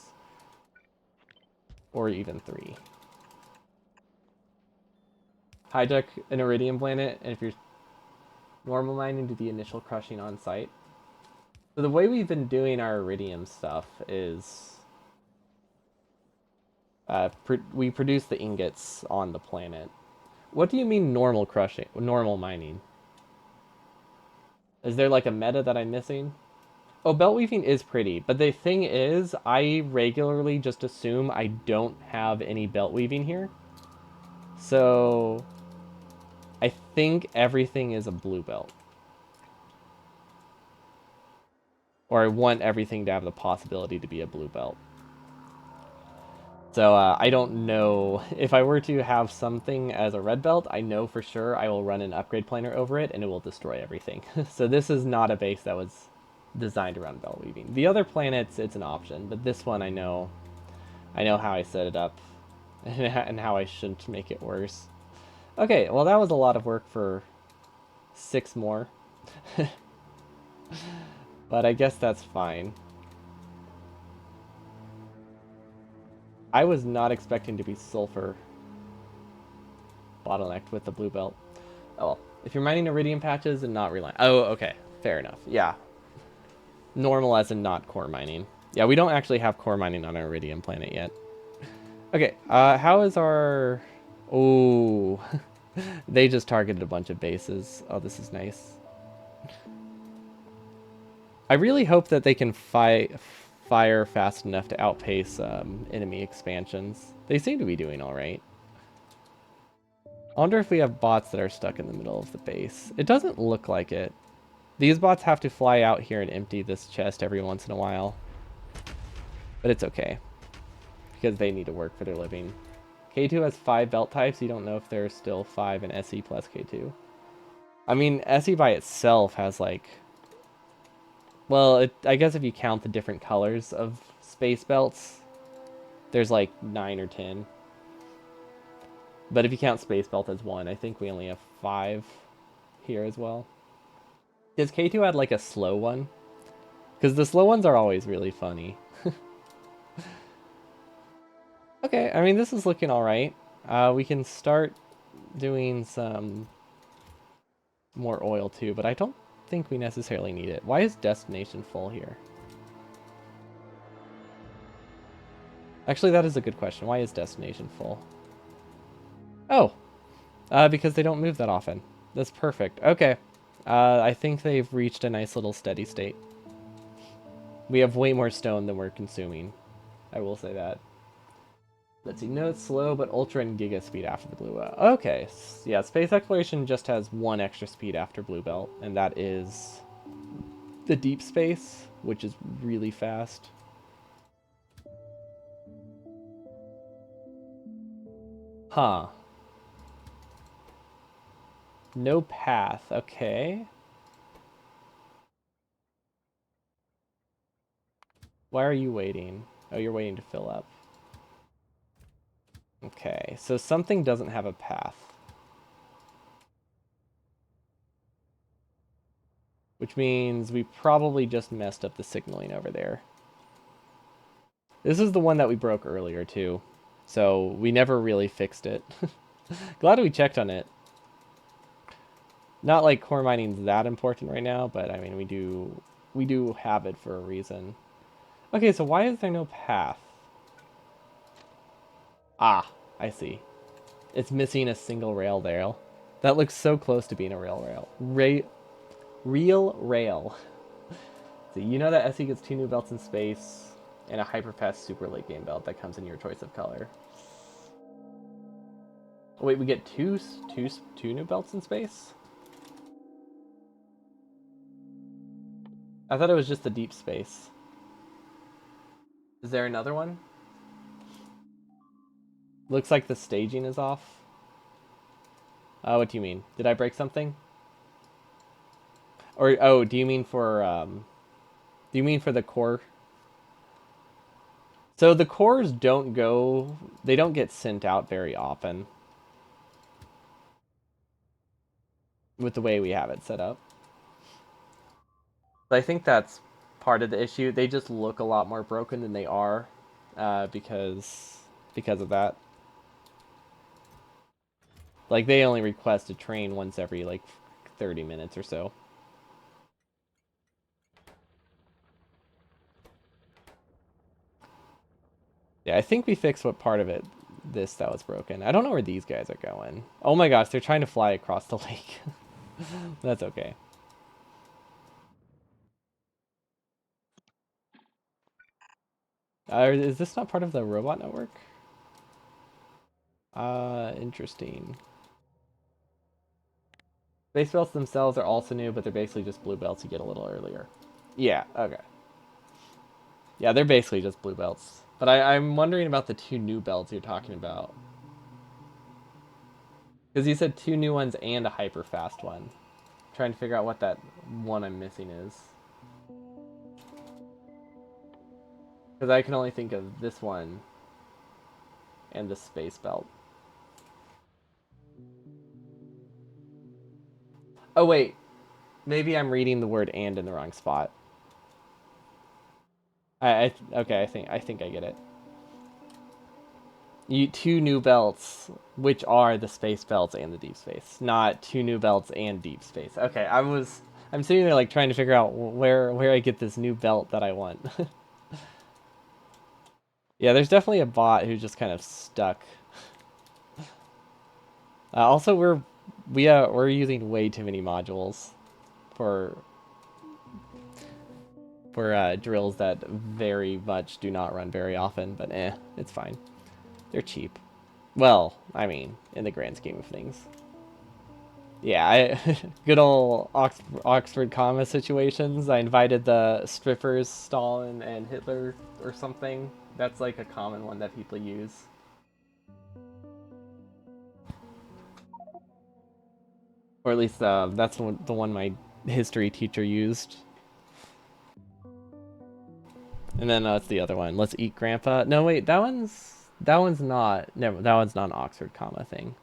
Speaker 1: Or even 3. Hijack an iridium planet, and if you're normal mining, do the initial crushing on site. So the way we've been doing our iridium stuff is we produce the ingots on the planet. What do you mean normal crushing, normal mining? Is there like a meta that I'm missing? Oh, belt weaving is pretty, but the thing is, I regularly just assume I don't have any belt weaving here. So I think everything is a blue belt. Or I want everything to have the possibility to be a blue belt. So I don't know. If I were to have something as a red belt, I know for sure I will run an upgrade planer over it and it will destroy everything. So this is not a base that was... designed around belt weaving. The other planets, it's an option, but this one I know how I set it up, and how I shouldn't make it worse. Okay, well that was a lot of work for 6 more, but I guess that's fine. I was not expecting to be sulfur bottlenecked with the blue belt. Oh well, if you're mining iridium patches and not relying. Oh, okay, fair enough. Yeah, normal as in not core mining. Yeah, we don't actually have core mining on our iridium planet yet. Okay, how is our... Oh, they just targeted a bunch of bases. Oh, this is nice. I really hope that they can fire fast enough to outpace enemy expansions. They seem to be doing all right. I wonder if we have bots that are stuck in the middle of the base. It doesn't look like it. These bots have to fly out here and empty this chest every once in a while. But it's okay, because they need to work for their living. K2 has 5 belt types. You don't know if there's still 5 in SE plus K2. I mean, SE by itself has like... Well, I guess if you count the different colors of space belts, there's like 9 or 10. But if you count space belt as 1, I think we only have 5 here as well. Does K2 add like a slow one? Because the slow ones are always really funny. Okay, I mean, this is looking alright. We can start doing some more oil too, but I don't think we necessarily need it. Why is destination full here? Actually, that is a good question. Why is destination full? Oh, because they don't move that often. That's perfect. Okay. I think they've reached a nice little steady state. We have way more stone than we're consuming. I will say that. Let's see. No, it's slow, but ultra and giga speed after the blue belt. Okay. Yeah, space exploration just has 1 extra speed after blue belt, and that is the deep space, which is really fast. Huh. No path. Okay. Why are you waiting? Oh, you're waiting to fill up. Okay, so something doesn't have a path. Which means we probably just messed up the signaling over there. This is the one that we broke earlier, too. So we never really fixed it. Glad we checked on it. Not like core mining's that important right now, but I mean, we do have it for a reason. Okay, so why is there no path? Ah, I see. It's missing a single rail there. That looks so close to being a real rail. So you know that SE gets 2 new belts in space and a hyperfast super late game belt that comes in your choice of color. Oh, wait, we get two new belts in space? I thought it was just the deep space. Is there another one? Looks like the staging is off. What do you mean? Did I break something? Or oh, do you mean for the core? So the cores they don't get sent out very often with the way we have it set up. But I think that's part of the issue. They just look a lot more broken than they are, because of that. Like they only request a train once every like 30 minutes or so. Yeah, I think we fixed what part of it that was broken. I don't know where these guys are going. Oh my gosh, they're trying to fly across the lake. That's okay. Is this not part of the robot network? Interesting. Base belts themselves are also new, but they're basically just blue belts you get a little earlier. Yeah, okay. Yeah, they're basically just blue belts. But I'm wondering about the 2 new belts you're talking about. Because you said 2 new ones and a hyper fast one. I'm trying to figure out what that one I'm missing is. Because I can only think of this one and the space belt. Oh wait, maybe I'm reading the word "and" in the wrong spot. Okay, I think I get it. You two new belts, which are the space belts and the deep space, not two new belts and deep space. Okay, I'm sitting there like trying to figure out where I get this new belt that I want. Yeah, there's definitely a bot who's just kind of stuck. Also, we're using way too many modules for drills that very much do not run very often. But it's fine. They're cheap. Well, I mean, in the grand scheme of things. Yeah, good old Oxford comma situations. I invited the strippers, Stalin and Hitler or something. That's like a common one that people use. Or at least that's the one my history teacher used. And then it's the other one. Let's eat grandpa. No, wait, that one's not. Never. That one's not an Oxford comma thing.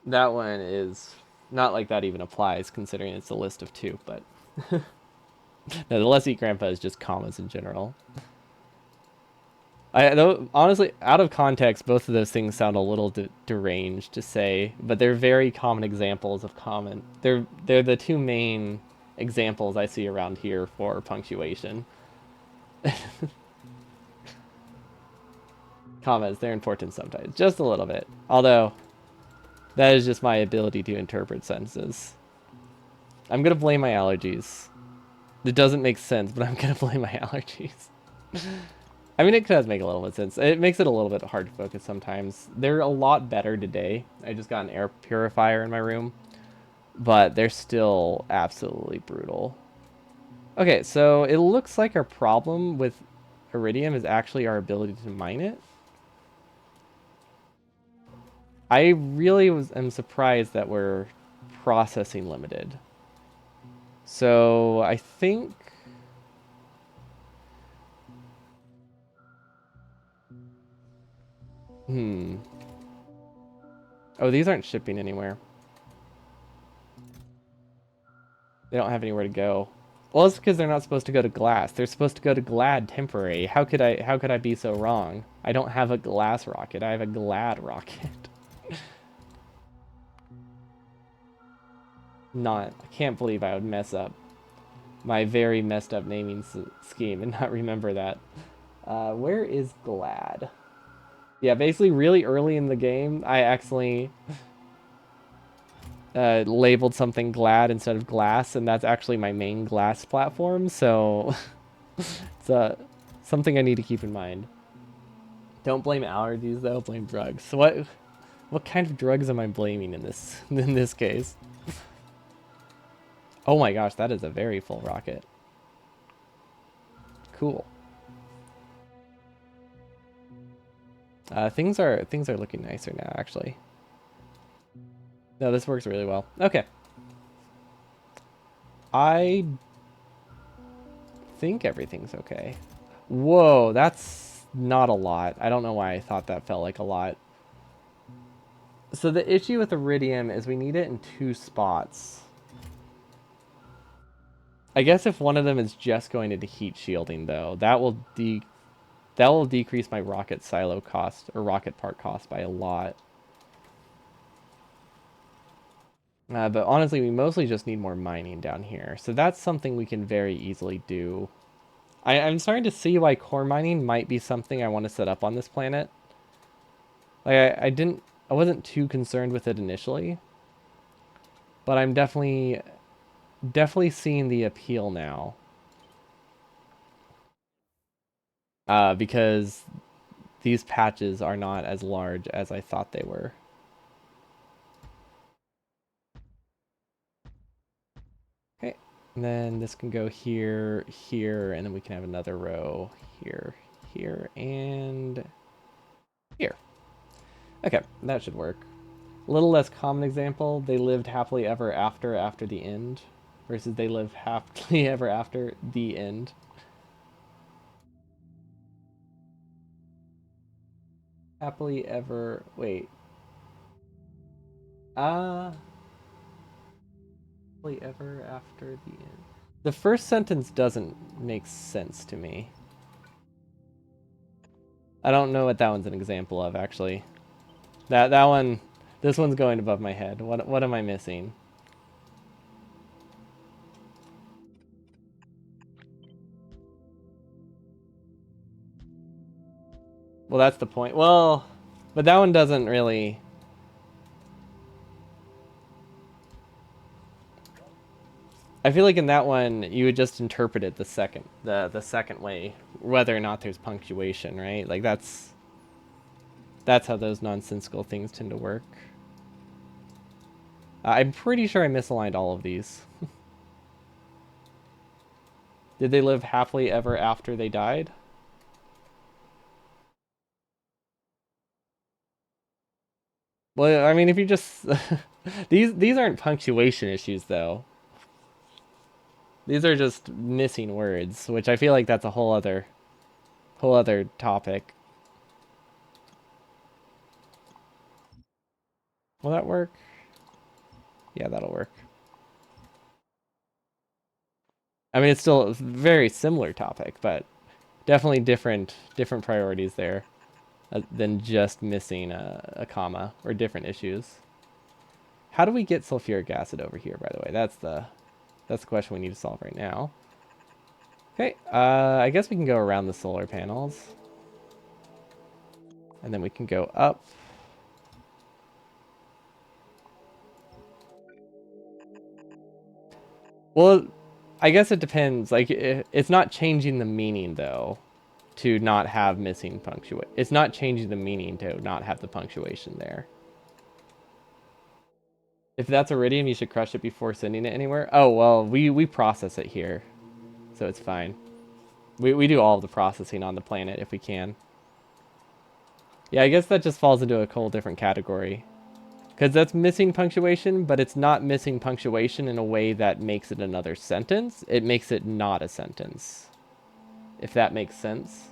Speaker 1: That one is not like that even applies considering it's a list of two. But no, the let's eat grandpa is just commas in general. Though, honestly, out of context, both of those things sound a little deranged to say, but they're very common examples of common. They're the two main examples I see around here for punctuation. Commas, they're important sometimes, just a little bit. Although that is just my ability to interpret sentences. I'm gonna blame my allergies. It doesn't make sense, but I'm gonna blame my allergies. I mean, it does make a little bit of sense. It makes it a little bit hard to focus sometimes. They're a lot better today. I just got an air purifier in my room, but they're still absolutely brutal. Okay, so it looks like our problem with iridium is actually our ability to mine it. I really am surprised that we're processing limited. So I think hmm. Oh, these aren't shipping anywhere. They don't have anywhere to go. Well, it's because they're not supposed to go to glass. They're supposed to go to glad temporary. How could I be so wrong? I don't have a glass rocket. I have a glad rocket. Not. I can't believe I would mess up my very messed up naming scheme and not remember that. Where is glad? Yeah, basically really early in the game, I accidentally labeled something glad instead of glass, and that's actually my main glass platform, so it's something I need to keep in mind. Don't blame allergies though, blame drugs. So what kind of drugs am I blaming in this in this case? Oh my gosh, that is a very full rocket. Cool. Things are looking nicer now, actually. No, this works really well. Okay. I think everything's okay. Whoa, that's not a lot. I don't know why I thought that felt like a lot. So the issue with iridium is we need it in two spots. I guess if one of them is just going into heat shielding, though, that will decrease my rocket silo cost or rocket part cost by a lot. But honestly, we mostly just need more mining down here. So that's something we can very easily do. I'm starting to see why core mining might be something I want to set up on this planet. Like I wasn't too concerned with it initially, but I'm definitely seeing the appeal now. Because these patches are not as large as I thought they were. Okay, and then this can go here, here, and then we can have another row here, here, and here. Okay, that should work. A little less common example, they lived happily ever after the end, versus they live happily ever after the end. Happily ever. Wait. Uh, happily ever after the end. The first sentence doesn't make sense to me. I don't know what that one's an example of, actually. That one, this one's going above my head. What am I missing? Well, that's the point. Well, but that one doesn't really. I feel like in that one you would just interpret it the second way, whether or not there's punctuation, right? Like that's how those nonsensical things tend to work. I'm pretty sure I misaligned all of these. Did they live happily ever after they died? Well, I mean, if you just these aren't punctuation issues though. These are just missing words, which I feel like that's a whole other topic. Will that work? Yeah, that'll work. I mean, it's still a very similar topic, but definitely different priorities there than just missing a comma or different issues. How do we get sulfuric acid over here, by the way? That's the question we need to solve right now. Okay, I guess we can go around the solar panels. And then we can go up. Well, I guess it depends. Like, it's not changing the meaning, though, to not have missing punctuation. It's not changing the meaning to not have the punctuation there. If that's iridium, you should crush it before sending it anywhere. Oh, well, we process it here, so it's fine. We do all of the processing on the planet if we can. Yeah, I guess that just falls into a whole different category. Because that's missing punctuation, but it's not missing punctuation in a way that makes it another sentence. It makes it not a sentence. If that makes sense.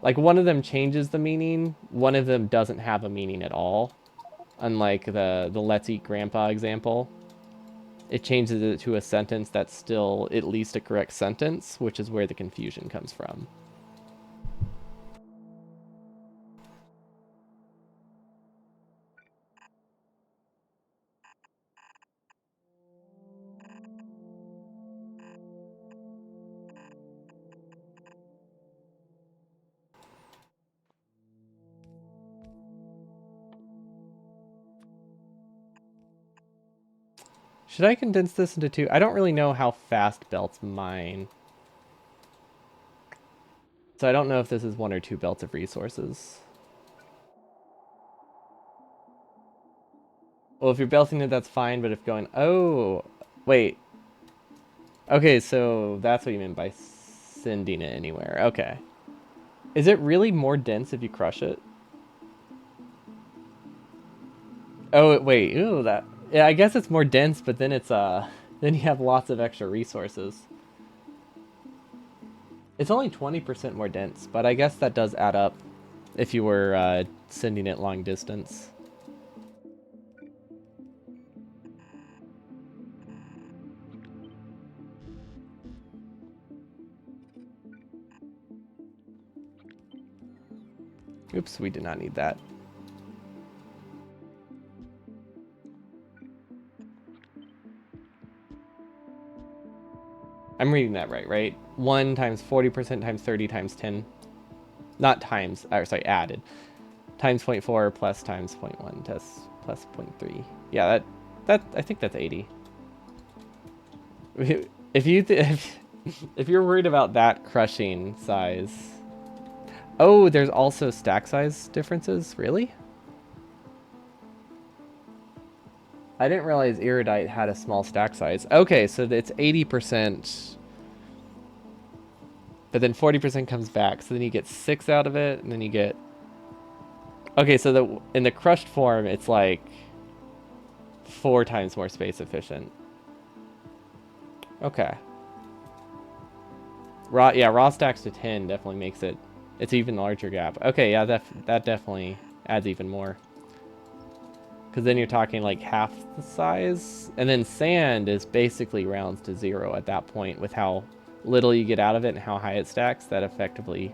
Speaker 1: Like, one of them changes the meaning, one of them doesn't have a meaning at all. Unlike the let's eat grandpa example. It changes it to a sentence that's still at least a correct sentence, which is where the confusion comes from. Should I condense this into two? I don't really know how fast belts mine. So I don't know if this is one or two belts of resources. Well, if you're belting it, that's fine, but if going... Oh, wait. Okay, so that's what you meant by sending it anywhere. Okay. Is it really more dense if you crush it? Oh, wait. Ooh, that... Yeah, I guess it's more dense, but then it's, then you have lots of extra resources. It's only 20% more dense, but I guess that does add up if you were sending it long distance. Oops, we did not need that. I'm reading that right? 1 times 40% times 30 times 10. Not times, or sorry, added. Times 0.4 plus times 0.1 plus 0.3. Yeah, I think that's 80. If you if you're worried about that crushing size. Oh, there's also stack size differences? Really? I didn't realize iridite had a small stack size. Okay, so it's 80%, but then 40% comes back. So then you get 6 out of it, and then you get... Okay, so in the crushed form, it's like 4 times more space efficient. Okay. Raw stacks to 10 definitely makes it It's even larger gap. Okay, yeah, that definitely adds even more. Because then you're talking like half the size. And then sand is basically rounds to zero at that point with how little you get out of it and how high it stacks. That effectively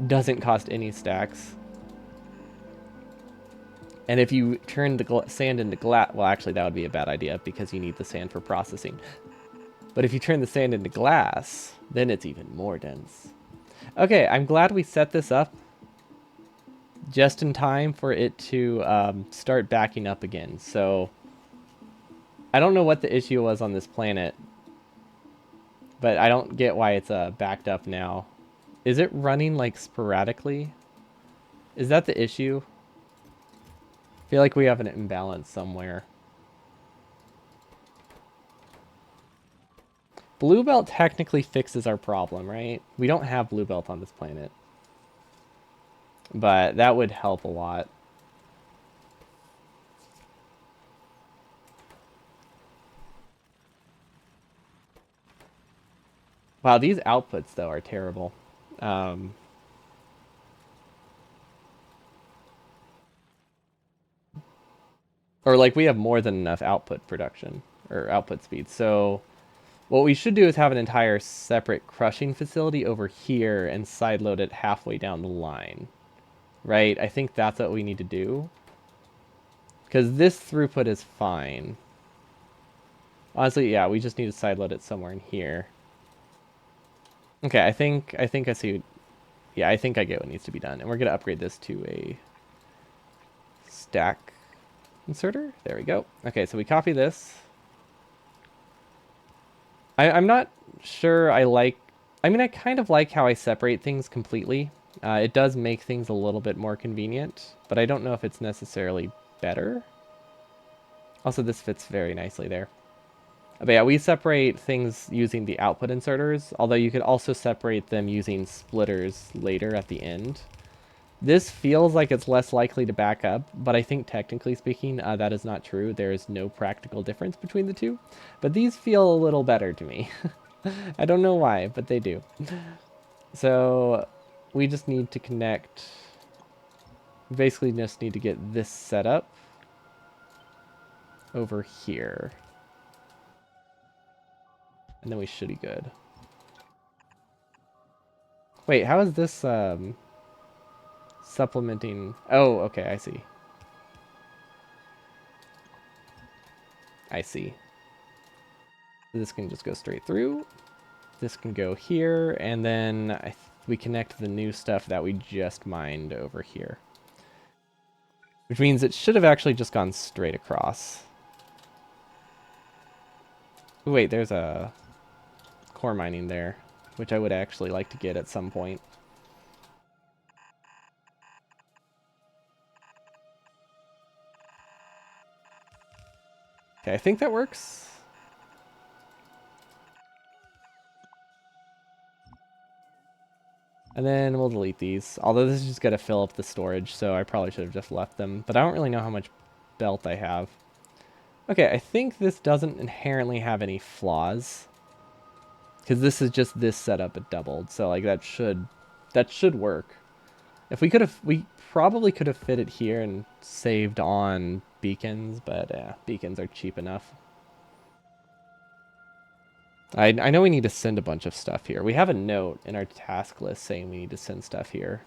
Speaker 1: doesn't cost any stacks. And if you turn the sand into glass, well, actually, that would be a bad idea because you need the sand for processing. But if you turn the sand into glass, then it's even more dense. Okay, I'm glad we set this up just in time for it to start backing up again. So I don't know what the issue was on this planet, but I don't get why it's backed up now. Is it running like sporadically? Is that the issue? I feel like we have an imbalance somewhere. Blue belt technically fixes our problem, right? We don't have blue belt on this planet, but that would help a lot. Wow, these outputs though are terrible. Um, or like we have more than enough output production or output speed. So what we should do is have an entire separate crushing facility over here and sideload it halfway down the line, right? I think that's what we need to do because this throughput is fine. Honestly, yeah, we just need to sideload it somewhere in here. Okay, I think I see. Yeah, I think I get what needs to be done, and we're gonna upgrade this to a stack inserter. There we go. Okay, so we copy this. I'm not sure I like... I mean, I kind of like how I separate things completely. It does make things a little bit more convenient, but I don't know if it's necessarily better. Also, this fits very nicely there. But yeah, we separate things using the output inserters, although you could also separate them using splitters later at the end. This feels like it's less likely to back up, but I think technically speaking, that is not true. There is no practical difference between the two, but these feel a little better to me. I don't know why, but they do. So we just need to connect, basically just need to get this set up over here. And then we should be good. Wait, how is this supplementing? Oh, okay, I see. I see. This can just go straight through. This can go here, and then we connect the new stuff that we just mined over here. Which means it should have actually just gone straight across. Ooh, wait, there's a core mining there, which I would actually like to get at some point. Okay, I think that works. And then we'll delete these. Although this is just going to fill up the storage, so I probably should have just left them. But I don't really know how much belt I have. Okay, I think this doesn't inherently have any flaws. Because this is just this setup it doubled. So like that should work. If we probably could have fit it here and saved on beacons, but beacons are cheap enough. I know we need to send a bunch of stuff here. We have a note in our task list saying we need to send stuff here.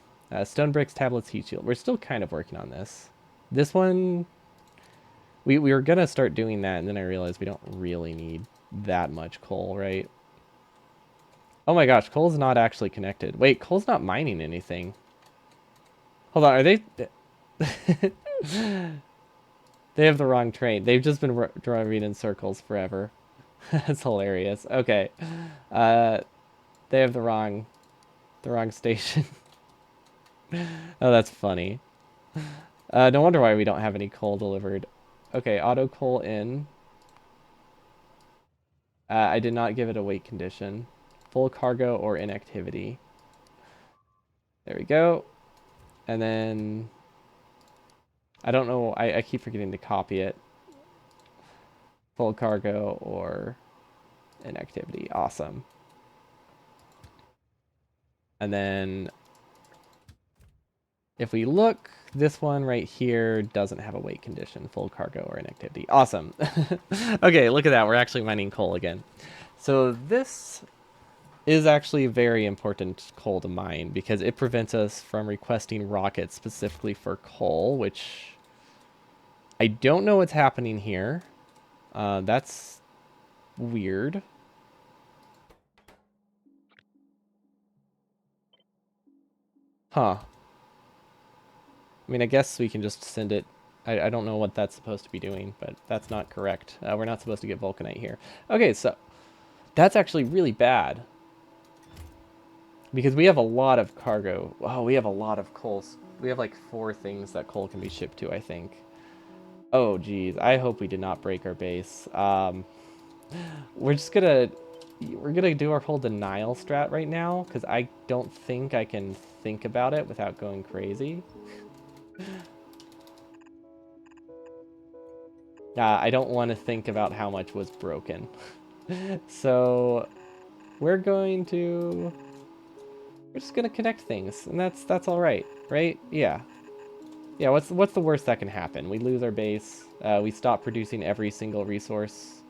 Speaker 1: Stone bricks, tablets, heat shield. We're still kind of working on this. This one, we were going to start doing that, and then I realized we don't really need that much coal, right? Oh my gosh, coal's not actually connected. Wait, coal's not mining anything. Hold on, are they... They have the wrong train. They've just been driving in circles forever. That's hilarious. Okay. They have the wrong station. Oh, that's funny. No wonder why we don't have any coal delivered. Okay, auto coal in. I did not give it a weight condition. Full cargo or inactivity. There we go. And then I don't know. I keep forgetting to copy it. Full cargo or inactivity. Awesome. And then If we look, this one right here doesn't have a weight condition, full cargo or inactivity. Awesome. Okay, look at that. We're actually mining coal again. So this is actually very important coal to mine because it prevents us from requesting rockets specifically for coal, which I don't know what's happening here. That's weird. Huh. I mean, I guess we can just send it. I don't know what that's supposed to be doing, but that's not correct. We're not supposed to get vulcanite here. Okay, so that's actually really bad. Because we have a lot of cargo. Oh, we have a lot of coal. We have like 4 things that coal can be shipped to, I think. Oh, geez. I hope we did not break our base. We're just gonna... We're gonna do our whole denial strat right now, because I don't think I can think about it without going crazy. I don't want to think about how much was broken. So, we're going to... We're just gonna connect things, and that's all right, right? Yeah. Yeah, what's the worst that can happen? We lose our base. We stop producing every single resource.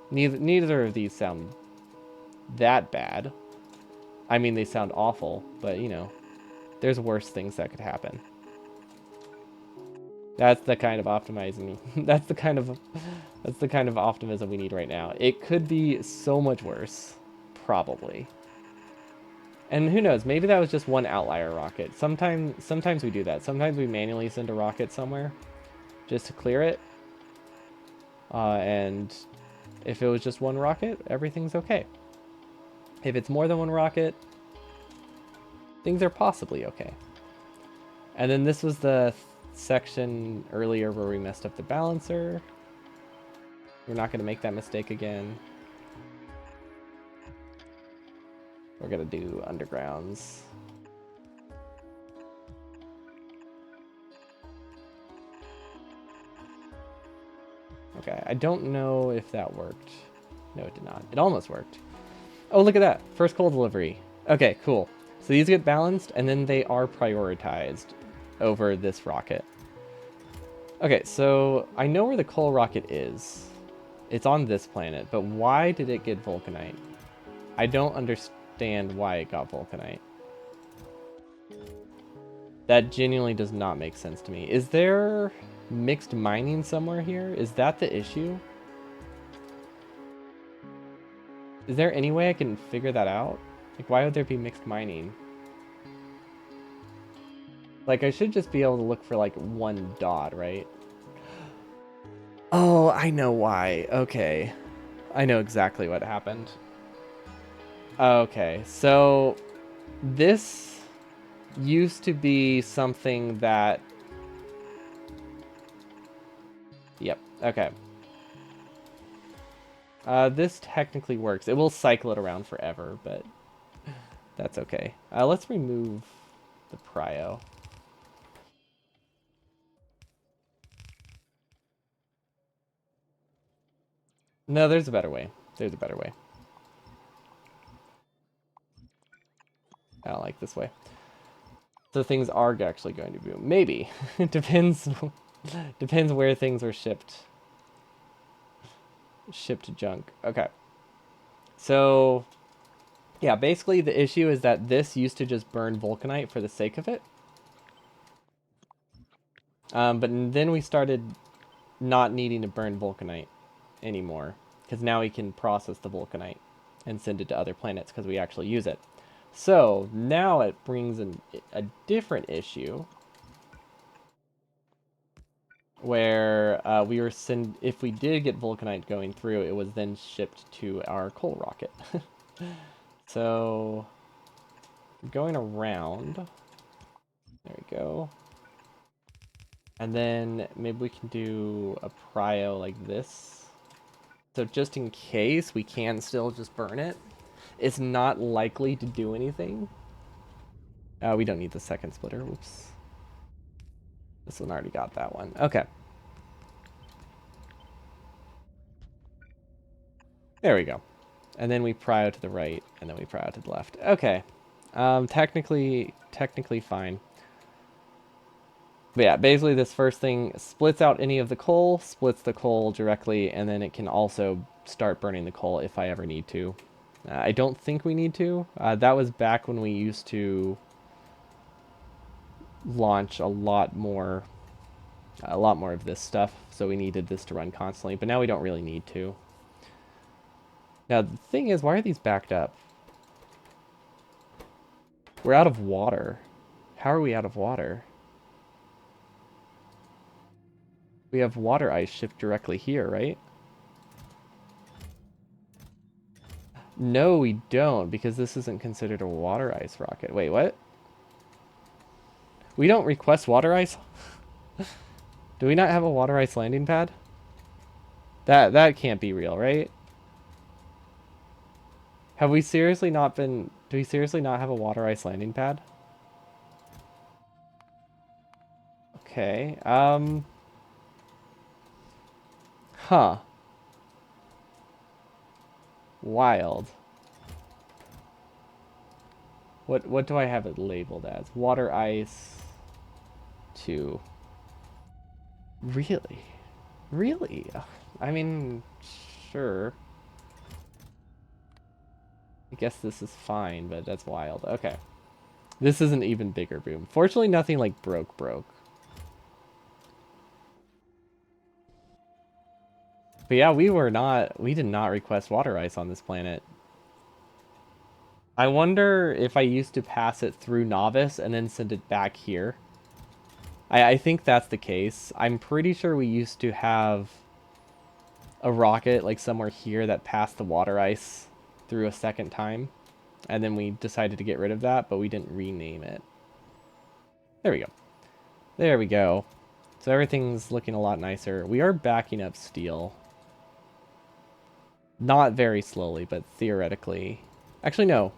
Speaker 1: Neither of these sound that bad. I mean, they sound awful, but you know, there's worse things that could happen. That's the kind of optimizing. That's the kind of optimism we need right now. It could be so much worse, probably. And who knows? Maybe that was just one outlier rocket. Sometimes we do that. Sometimes we manually send a rocket somewhere just to clear it. And if it was just one rocket, everything's okay. If it's more than one rocket, things are possibly okay. And then this was the section earlier where we messed up the balancer. We're not going to make that mistake again. We're going to do undergrounds. Okay, I don't know if that worked. No, it did not. It almost worked. Oh, look at that. First coal delivery. Okay, cool. So these get balanced, and then they are prioritized over this rocket. Okay, so I know where the coal rocket is. It's on this planet, but why did it get vulcanite? I don't understand why it got vulcanite. That genuinely does not make sense to me. Is there mixed mining somewhere here? Is that the issue? Is there any way I can figure that out? Like, why would there be mixed mining? Like, I should just be able to look for, like, one dot, right? Oh, I know why. Okay. I know exactly what happened. Okay, so this used to be something that... Yep, okay. This technically works. It will cycle it around forever, but that's okay. Let's remove the prio. No, there's a better way. There's a better way. I don't like this way. So things are actually going to boom. Maybe. It depends. Depends where things are shipped. Shipped junk. Okay. So, yeah, basically the issue is that this used to just burn vulcanite for the sake of it. But then we started not needing to burn vulcanite anymore, because now we can process the vulcanite and send it to other planets because we actually use it. So now it brings in a different issue where if we did get vulcanite going through, it was then shipped to our coal rocket. So going around, there we go. And then maybe we can do a prio like this. So just in case, we can still just burn it. It's not likely to do anything. We don't need the second splitter. Oops. This one already got that one. Okay. There we go. And then we prio to the right, and then we prio to the left. Okay. Technically fine. But yeah, basically this first thing splits out any of the coal, splits the coal directly, and then it can also start burning the coal if I ever need to. I don't think we need to. That was back when we used to launch a lot more of this stuff, so we needed this to run constantly, but now we don't really need to. Now, the thing is, why are these backed up? We're out of water. How are we out of water? We have water ice shipped directly here, right? No, we don't, because this isn't considered a water ice rocket. Wait, what? We don't request water ice? Do we not have a water ice landing pad? That can't be real, right? Have we seriously not been... Do we seriously not have a water ice landing pad? Okay, Huh. Wild. What do I have it labeled as? Water ice 2. Really? Really? I mean, sure. I guess this is fine, but that's wild. Okay. This is an even bigger boom. Fortunately, nothing like broke. But yeah, we did not request water ice on this planet. I wonder if I used to pass it through Novice and then send it back here. I think that's the case. I'm pretty sure we used to have a rocket like somewhere here that passed the water ice through a second time. And then we decided to get rid of that, but we didn't rename it. There we go. There we go. So everything's looking a lot nicer. We are backing up steel. Not very slowly, but theoretically. Actually, no.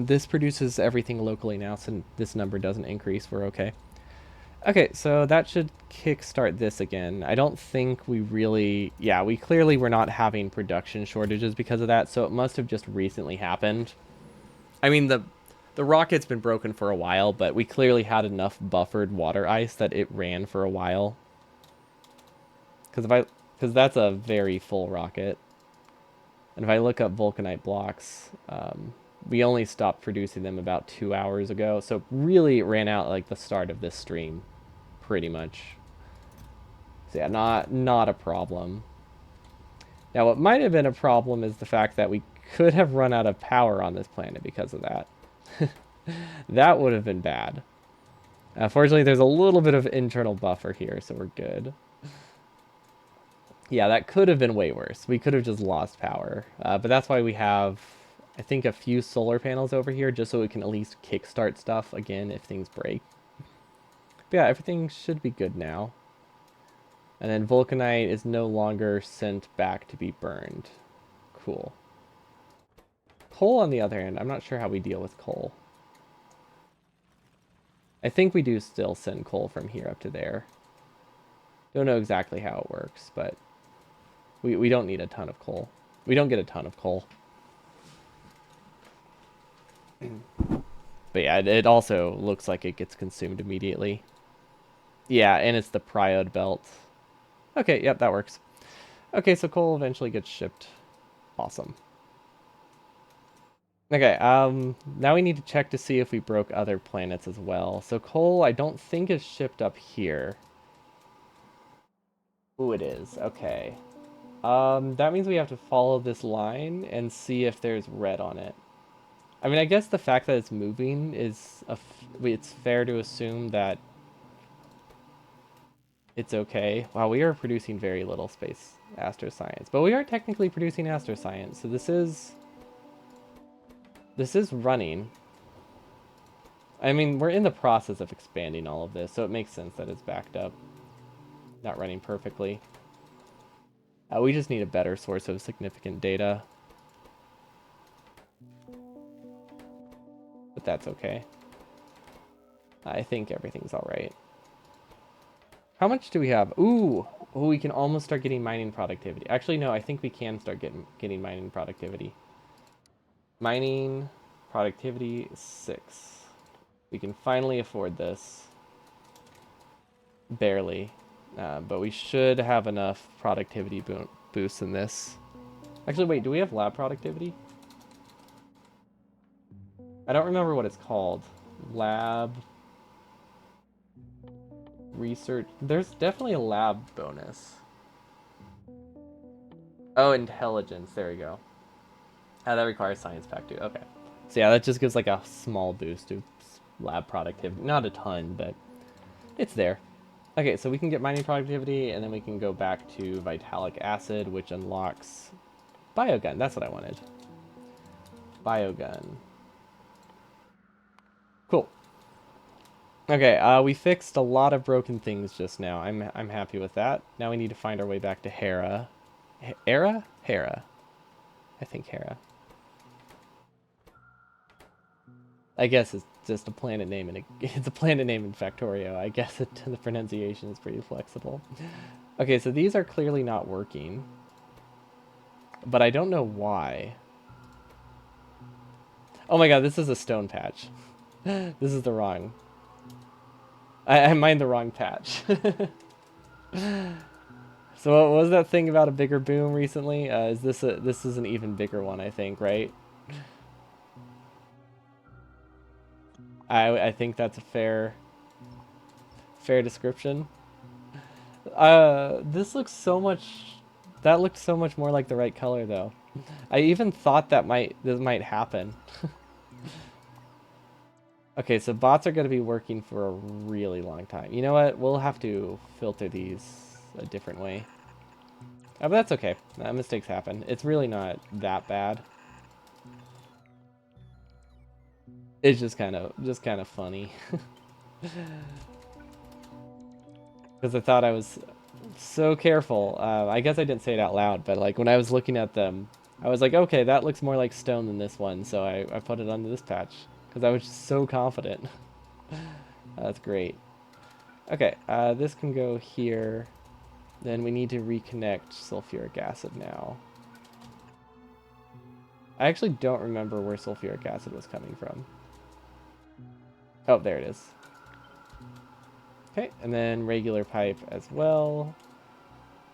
Speaker 1: This produces everything locally now, so this number doesn't increase. We're okay. Okay, so that should kickstart this again. I don't think we really... Yeah, we clearly were not having production shortages because of that, so it must have just recently happened. I mean, the rocket's been broken for a while, but we clearly had enough buffered water ice that it ran for a while. Because that's a very full rocket. And if I look up vulcanite blocks, we only stopped producing them about 2 hours ago. So really it ran out like the start of this stream, pretty much. So yeah, not a problem. Now what might have been a problem is the fact that we could have run out of power on this planet because of that. That would have been bad. Fortunately, there's a little bit of internal buffer here, so we're good. Yeah, that could have been way worse. We could have just lost power. But that's why we have, I think, a few solar panels over here, just so we can at least kickstart stuff again if things break. But yeah, everything should be good now. And then vulcanite is no longer sent back to be burned. Cool. Coal, on the other hand, I'm not sure how we deal with coal. I think we do still send coal from here up to there. Don't know exactly how it works, but we don't need a ton of coal. We don't get a ton of coal. But yeah, it also looks like it gets consumed immediately. Yeah, and it's the Priode belt. Okay, yep, that works. Okay, so coal eventually gets shipped. Awesome. Okay, now we need to check to see if we broke other planets as well. So coal, I don't think is shipped up here. Ooh, it is. Okay. That means we have to follow this line and see if there's red on it. I mean, I guess the fact that it's moving is it's fair to assume that it's okay. Wow, we are producing very little space astroscience, but we are technically producing astroscience, so this is running. I mean, we're in the process of expanding all of this, so it makes sense that it's backed up, not running perfectly. We just need a better source of significant data. But that's okay. I think everything's alright. How much do we have? Ooh, we can almost start getting mining productivity. Actually, no, I think we can start getting mining productivity. Mining productivity 6. We can finally afford this. Barely. But we should have enough productivity boosts in this. Actually, wait, do we have lab productivity? I don't remember what it's called. Lab research. There's definitely a lab bonus. Oh, intelligence. There we go. That requires science pack too. Okay. So yeah, that just gives like a small boost to lab productivity. Not a ton, but it's there. Okay, so we can get mining productivity, and then we can go back to vitalic acid, which unlocks biogun. That's what I wanted. Biogun. Cool. Okay, we fixed a lot of broken things just now. I'm happy with that. Now we need to find our way back to Hera. Hera? Hera. I think Hera. I guess it's just a planet name, and it's a planet name in Factorio. I guess the pronunciation is pretty flexible. Okay, so these are clearly not working, but I don't know why. Oh my god, this is a stone patch. This is the wrong. I mined the wrong patch. So what was that thing about a bigger boom recently? This is an even bigger one, I think, right? I think that's a fair description. This looks so much. That looked so much more like the right color, though. I even thought this might happen. Okay, so bots are going to be working for a really long time. You know what? We'll have to filter these a different way. Oh, but that's okay. Mistakes happen. It's really not that bad. It's just kind of funny. Because I thought I was so careful. I guess I didn't say it out loud, but like when I was looking at them, I was like, okay, that looks more like stone than this one, so I put it onto this patch because I was just so confident. That's great. Okay, this can go here. Then we need to reconnect sulfuric acid now. I actually don't remember where sulfuric acid was coming from. Oh, there it is. Okay, and then regular pipe as well.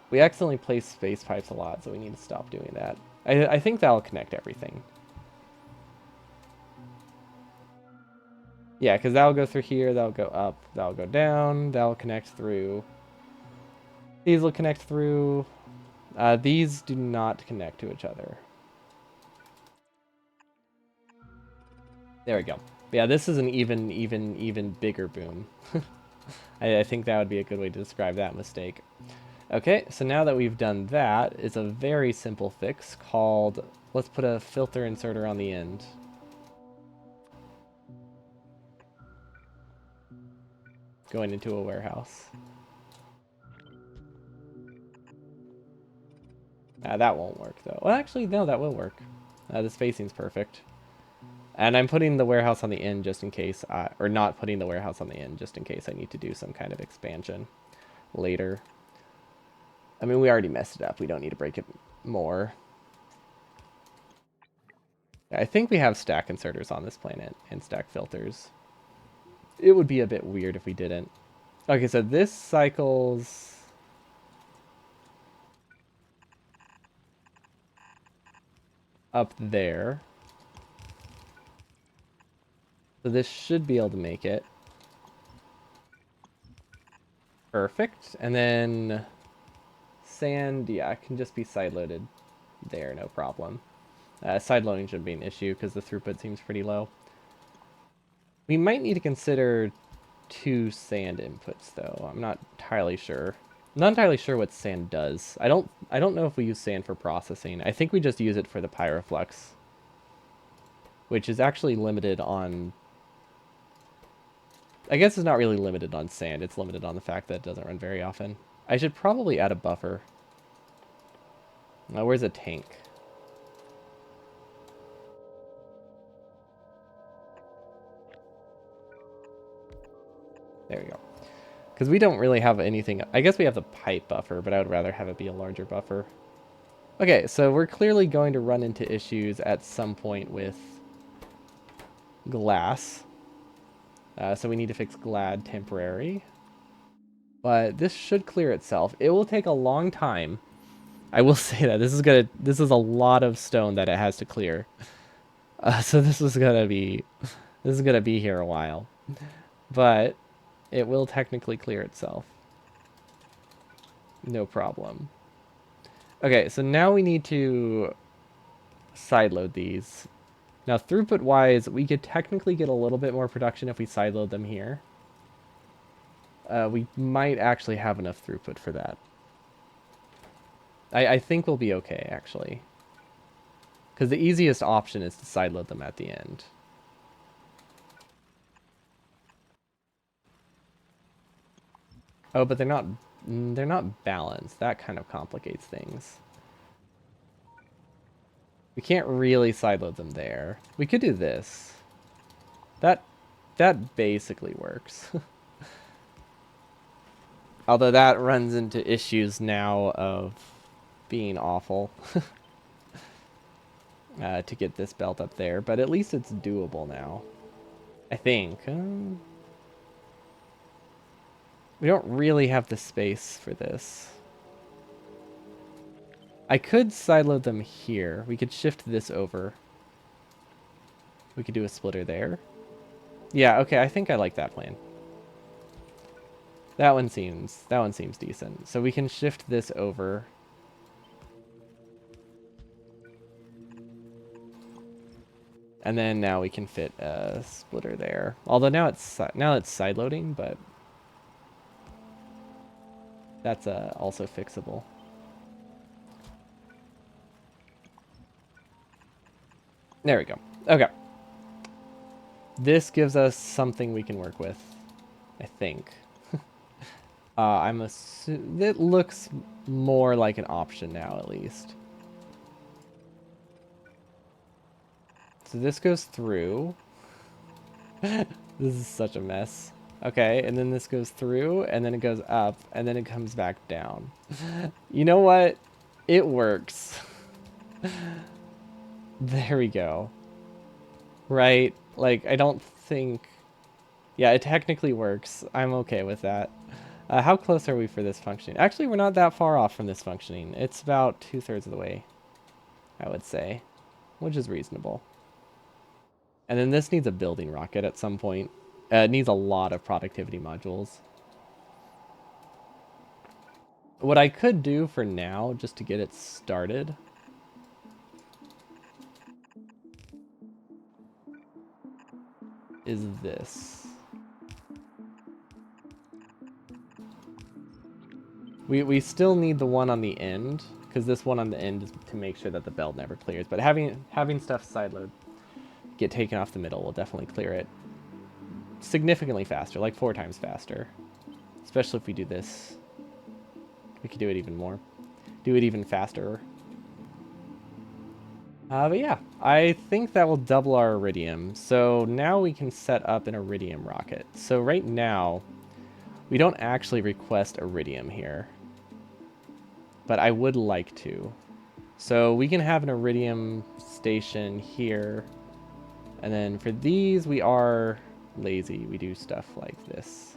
Speaker 1: We accidentally place space pipes a lot, so we need to stop doing that. I think that'll connect everything. Yeah, because that'll go through here, that'll go up, that'll go down, that'll connect through. These will connect through. These do not connect to each other. There we go. Yeah, this is an even bigger boom. I think that would be a good way to describe that mistake. Okay, so now that we've done that, it's a very simple fix called, let's put a filter inserter on the end. Going into a warehouse. That won't work though. Well, actually, no, that will work. The spacing's perfect. And I'm putting the warehouse on the end just in case, or not putting the warehouse on the end just in case I need to do some kind of expansion later. I mean, we already messed it up. We don't need to break it more. I think we have stack inserters on this planet and stack filters. It would be a bit weird if we didn't. Okay, so this cycles up there. So this should be able to make it. Perfect. And then sand, yeah, can just be side-loaded there, no problem. Side loading shouldn't be an issue because the throughput seems pretty low. We might need to consider 2 sand inputs though. I'm not entirely sure. I'm not entirely sure what sand does. I don't know if we use sand for processing. I think we just use it for the pyroflux, which is actually limited on. I guess it's not really limited on sand. It's limited on the fact that it doesn't run very often. I should probably add a buffer. Where's a tank? There we go. Because we don't really have anything. I guess we have the pipe buffer, but I would rather have it be a larger buffer. Okay, so we're clearly going to run into issues at some point with glass. So we need to fix glad temporary. But this should clear itself. It will take a long time. I will say that this is a lot of stone that it has to clear. So this is gonna be here a while. But it will technically clear itself. No problem. Okay, so now we need to sideload these. Now, throughput-wise, we could technically get a little bit more production if we sideload them here. We might actually have enough throughput for that. I think we'll be okay, actually. Because the easiest option is to sideload them at the end. Oh, but they're not balanced. That kind of complicates things. We can't really sideload them there. We could do this. That that basically works. Although that runs into issues now of being awful to get this belt up there, but at least it's doable now. I think. We don't really have the space for this. I could sideload them here. We could shift this over. We could do a splitter there. Yeah, okay, I think I like that plan. That one seems decent. So we can shift this over. And then now we can fit a splitter there. Although now it's side loading, but that's also fixable. There we go. Okay. This gives us something we can work with, I think. It looks more like an option now, at least. So this goes through. This is such a mess. Okay, and then this goes through, and then it goes up, and then it comes back down. You know what? It works. There we go. Right? Like, I don't think... Yeah, it technically works. I'm okay with that. How close are we for this functioning? Actually, we're not that far off from this functioning. It's about 2/3 of the way, I would say, which is reasonable. And then this needs a building rocket at some point. It needs a lot of productivity modules. What I could do for now, just to get it started, is this. We still need the one on the end, because this one on the end is to make sure that the belt never clears. But having stuff sideload get taken off the middle will definitely clear it significantly faster, like 4 times faster. Especially if we do this. We could do it even more. Do it even faster. But yeah, I think that will double our iridium. So now we can set up an iridium rocket. So right now, we don't actually request iridium here. But I would like to. So we can have an iridium station here. And then for these, we are lazy. We do stuff like this.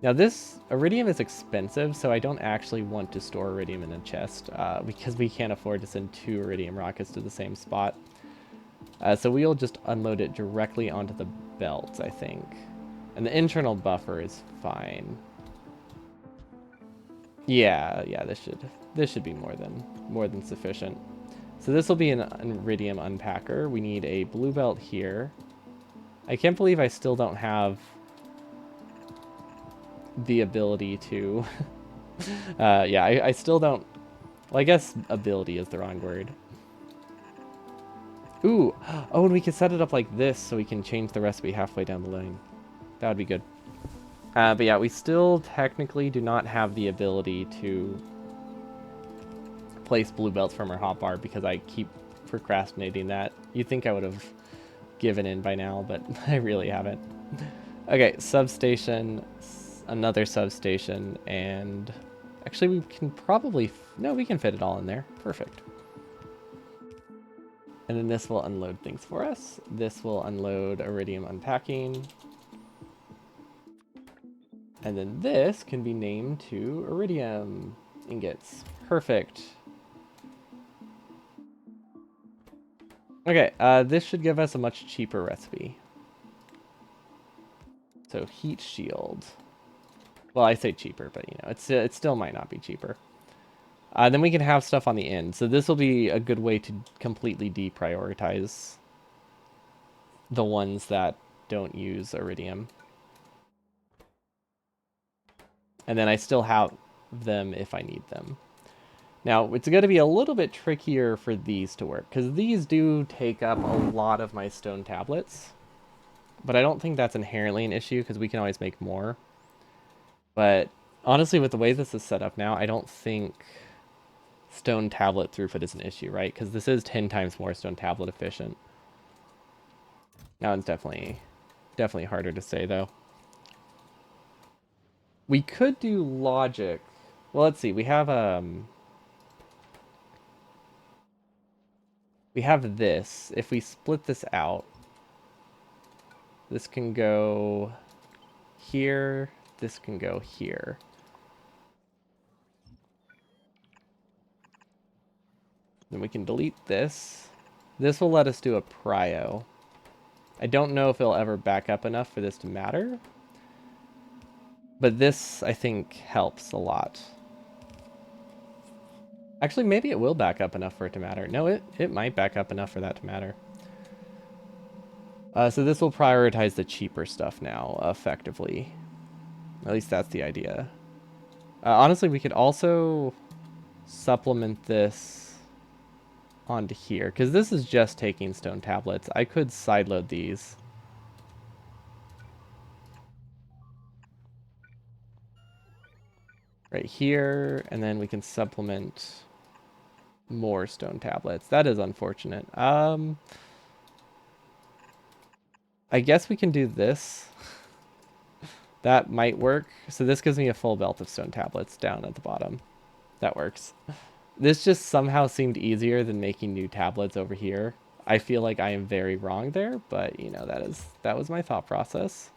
Speaker 1: Now this iridium is expensive, so I don't actually want to store iridium in a chest because we can't afford to send 2 iridium rockets to the same spot. So we'll just unload it directly onto the belt, I think. And the internal buffer is fine. Yeah, this should be more than sufficient. So this will be an iridium unpacker. We need a blue belt here. I can't believe I still don't have the ability to... yeah, I still don't... Well, I guess ability is the wrong word. Ooh! Oh, and we can set it up like this so we can change the recipe halfway down the line. That would be good. But yeah, we still technically do not have the ability to place blue belts from our hotbar because I keep procrastinating that. You'd think I would have given in by now, but I really haven't. Okay, substation, another substation, and actually we can probably... No, we can fit it all in there. Perfect. And then this will unload things for us. This will unload iridium unpacking. And then this can be named to iridium ingots. Perfect. Okay, this should give us a much cheaper recipe. So heat shield. Well, I say cheaper, but you know, it still might not be cheaper. Then we can have stuff on the end. So this will be a good way to completely deprioritize the ones that don't use iridium. And then I still have them if I need them. Now, it's going to be a little bit trickier for these to work, because these do take up a lot of my stone tablets. But I don't think that's inherently an issue, because we can always make more. But honestly, with the way this is set up now, I don't think stone tablet throughput is an issue, right? Because this is 10 times more stone tablet efficient. Now it's definitely harder to say, though. We could do logic. Well, let's see. We have this. If we split this out, this can go here, this can go here. Then we can delete this. This will let us do a prio. I don't know if it'll ever back up enough for this to matter, but this, I think, helps a lot. Actually, maybe it will back up enough for it to matter. No, it might back up enough for that to matter. So this will prioritize the cheaper stuff now, effectively. At least that's the idea. Honestly, we could also supplement this onto here, because this is just taking stone tablets. I could sideload these. Right here, and then we can supplement more stone tablets. That is unfortunate. I guess we can do this. That might work. So this gives me a full belt of stone tablets down at the bottom. That works. This just somehow seemed easier than making new tablets over here. I feel like I am very wrong there, but you know, that was my thought process.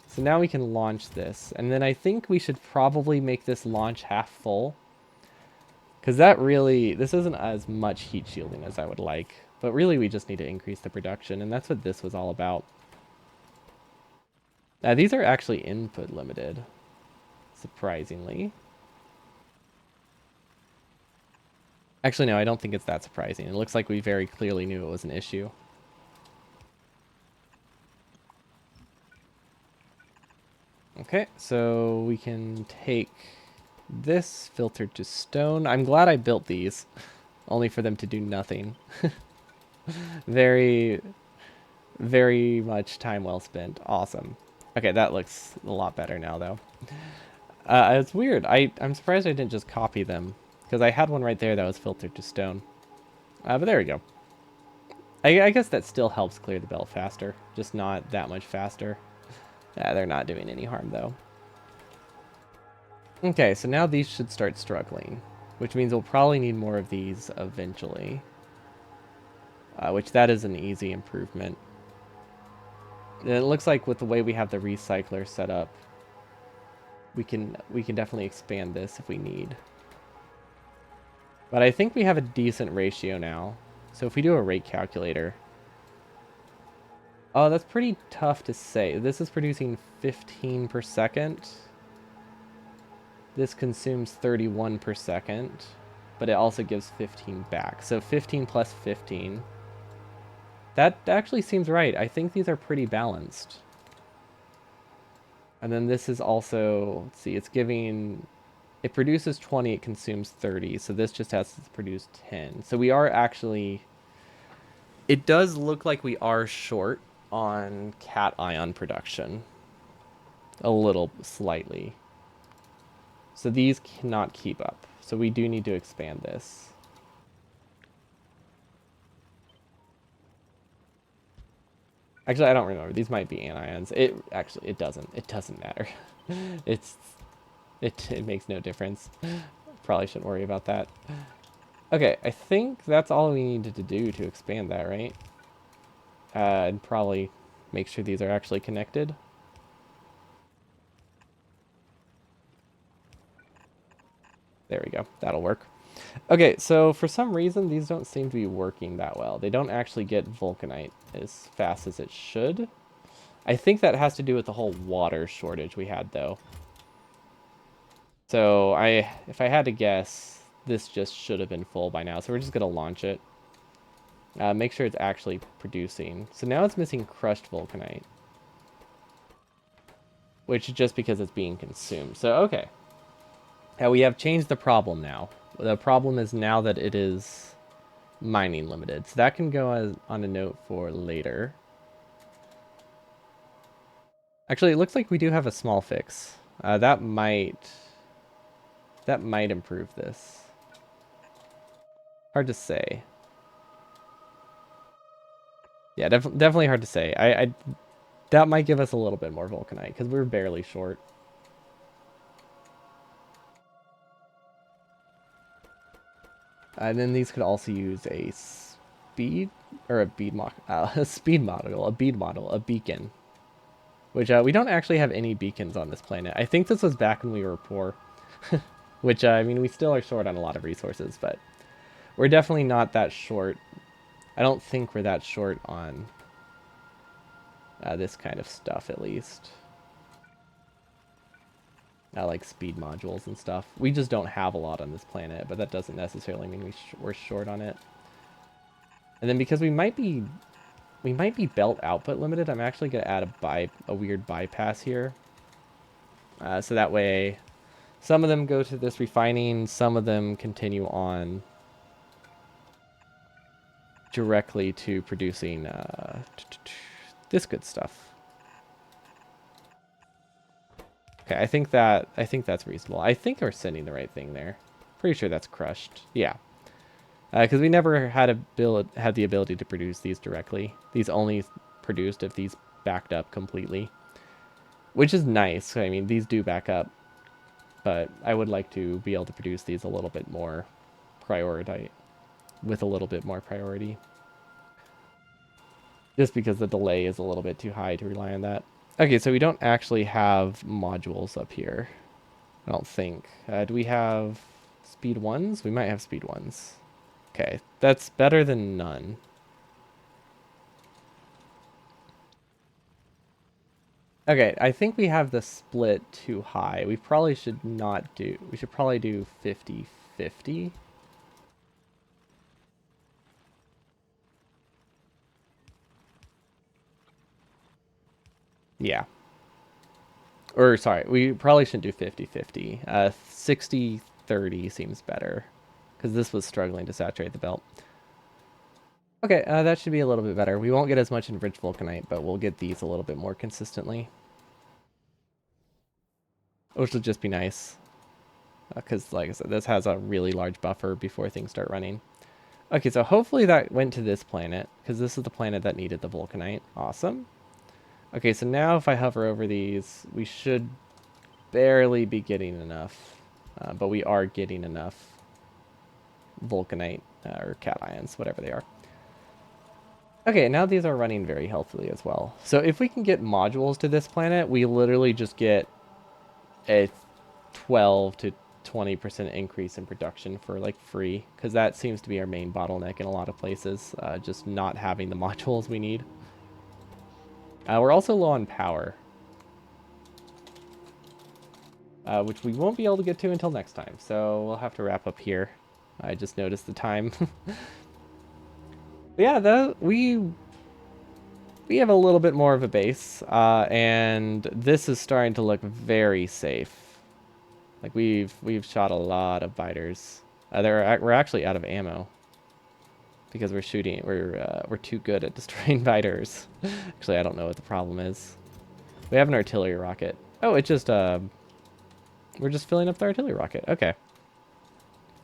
Speaker 1: So now we can launch this, and then I think we should probably make this launch half full. Because this isn't as much heat shielding as I would like, but really we just need to increase the production, and that's what this was all about. Now these are actually input limited, surprisingly. Actually, no, I don't think it's that surprising. It looks like we very clearly knew it was an issue. Okay, so we can take this filtered to stone. I'm glad I built these, only for them to do nothing. Very, very much time well spent. Awesome. Okay, that looks a lot better now, though. It's weird. I'm surprised I didn't just copy them, because I had one right there that was filtered to stone. But there we go. I guess that still helps clear the belt faster, just not that much faster. They're not doing any harm, though. Okay, so now these should start struggling, which means we'll probably need more of these eventually. Which that is an easy improvement. And it looks like with the way we have the recycler set up, we can definitely expand this if we need. But I think we have a decent ratio now. So if we do a rate calculator, oh, that's pretty tough to say. This is producing 15 per second. This consumes 31 per second, but it also gives 15 back. So 15 plus 15. That actually seems right. I think these are pretty balanced. And then this is also, let's see, it produces 20, it consumes 30. So this just has to produce 10. So we are actually, it does look like we are short on cation production. A little, slightly. So these cannot keep up. So we do need to expand this. Actually, I don't remember. These might be anions. It doesn't. It doesn't matter. It makes no difference. Probably shouldn't worry about that. Okay, I think that's all we needed to do to expand that, right? And probably make sure these are actually connected. There we go. That'll work. Okay, so for some reason, these don't seem to be working that well. They don't actually get vulcanite as fast as it should. I think that has to do with the whole water shortage we had, though. So if I had to guess, this just should have been full by now. So we're just going to launch it. Make sure it's actually producing. So now it's missing crushed vulcanite, which is just because it's being consumed. So, okay. Now we have changed the problem now. The problem is now that it is mining limited. So that can go as, on a note for later. Actually, it looks like we do have a small fix. That might improve this. Hard to say. Yeah, definitely hard to say. That might give us a little bit more vulcanite because we're barely short. And then these could also use a speed or a bead a speed model, a bead model, a beacon. Which we don't actually have any beacons on this planet. I think this was back when we were poor. Which, I mean, we still are short on a lot of resources, but we're definitely not that short. I don't think we're that short on this kind of stuff, at least. Like speed modules and stuff. We just don't have a lot on this planet, but that doesn't necessarily mean we're short on it. And then because we might be belt output limited, I'm actually going to add a weird bypass here. So that way, some of them go to this refining, some of them continue on directly to producing this good stuff. Okay, I think that's reasonable. I think we're sending the right thing there. Pretty sure that's crushed. Yeah. Because we never had the ability to produce these directly. These only produced if these backed up completely. Which is nice. I mean, these do back up. But I would like to be able to produce these a little bit more with a little bit more priority. Just because the delay is a little bit too high to rely on that. Okay, so we don't actually have modules up here. I don't think. Do we have speed 1s? We might have speed 1s. Okay, that's better than none. Okay, I think we have the split too high. We probably should not do... We should probably do 50-50. Yeah. Or, sorry, we probably shouldn't do 50-50. 60-30 seems better. Because this was struggling to saturate the belt. Okay, that should be a little bit better. We won't get as much enriched vulcanite, but we'll get these a little bit more consistently. Which will just be nice. Because, like I said, this has a really large buffer before things start running. Okay, so hopefully that went to this planet, because this is the planet that needed the vulcanite. Awesome. Okay, so now if I hover over these, we should barely be getting enough. But we are getting enough vulcanite, or cations, whatever they are. Okay, now these are running very healthily as well. So if we can get modules to this planet, we literally just get a 12 to 20% increase in production for like free, because that seems to be our main bottleneck in a lot of places, just not having the modules we need. We're also low on power, which we won't be able to get to until next time, so we'll have to wrap up here. I just noticed the time. Yeah, we have a little bit more of a base, and this is starting to look very safe. Like we've shot a lot of biters. We're actually out of ammo because we're too good at destroying biters. Actually, I don't know what the problem is. We have an artillery rocket. Oh, it just we're just filling up the artillery rocket. Okay.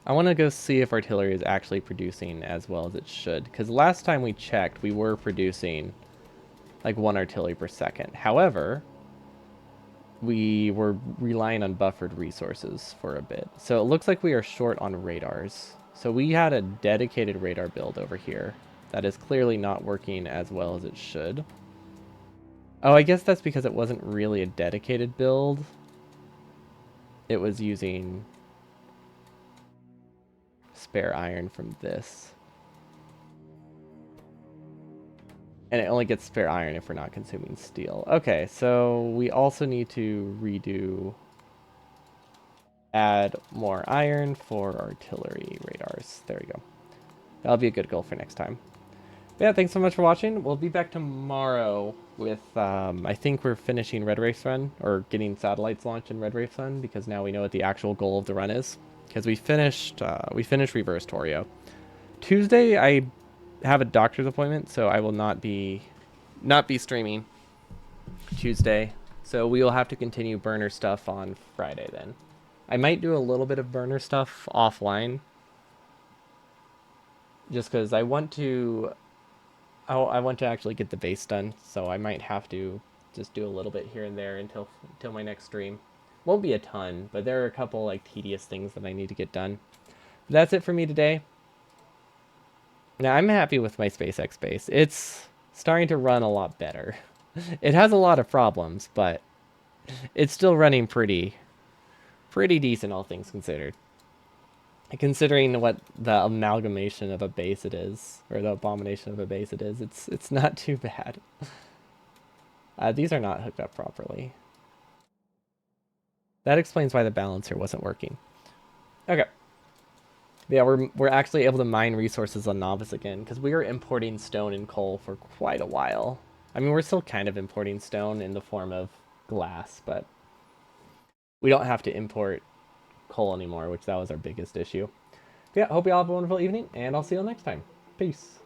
Speaker 1: I want to go see if artillery is actually producing as well as it should, because last time we checked, we were producing like 1 artillery per second. However, we were relying on buffered resources for a bit. So it looks like we are short on radars. So we had a dedicated radar build over here that is clearly not working as well as it should. Oh, I guess that's because it wasn't really a dedicated build. It was using spare iron from this. And it only gets spare iron if we're not consuming steel. Okay, so we also need to add more iron for artillery radars. There we go. That'll be a good goal for next time. Yeah, thanks so much for watching. We'll be back tomorrow with, I think we're finishing Red Race Run, or getting satellites launched in Red Race Run, because now we know what the actual goal of the run is. Because we finished Reverse Torio. Tuesday, I have a doctor's appointment, so I will not be streaming Tuesday. So we will have to continue burner stuff on Friday then. I might do a little bit of burner stuff offline, just because I want to actually get the base done, so I might have to just do a little bit here and there until my next stream. Won't be a ton, but there are a couple like tedious things that I need to get done. But that's it for me today. Now I'm happy with my SpaceX base. It's starting to run a lot better. It has a lot of problems, but it's still running pretty decent, all things considered. Considering what the amalgamation of a base it is, or the abomination of a base it is, it's not too bad. These are not hooked up properly. That explains why the balancer wasn't working. Okay. Yeah, we're actually able to mine resources on Novice again, because we were importing stone and coal for quite a while. I mean, we're still kind of importing stone in the form of glass, but we don't have to import coal anymore, which that was our biggest issue. Yeah, hope you all have a wonderful evening, and I'll see you all next time. Peace.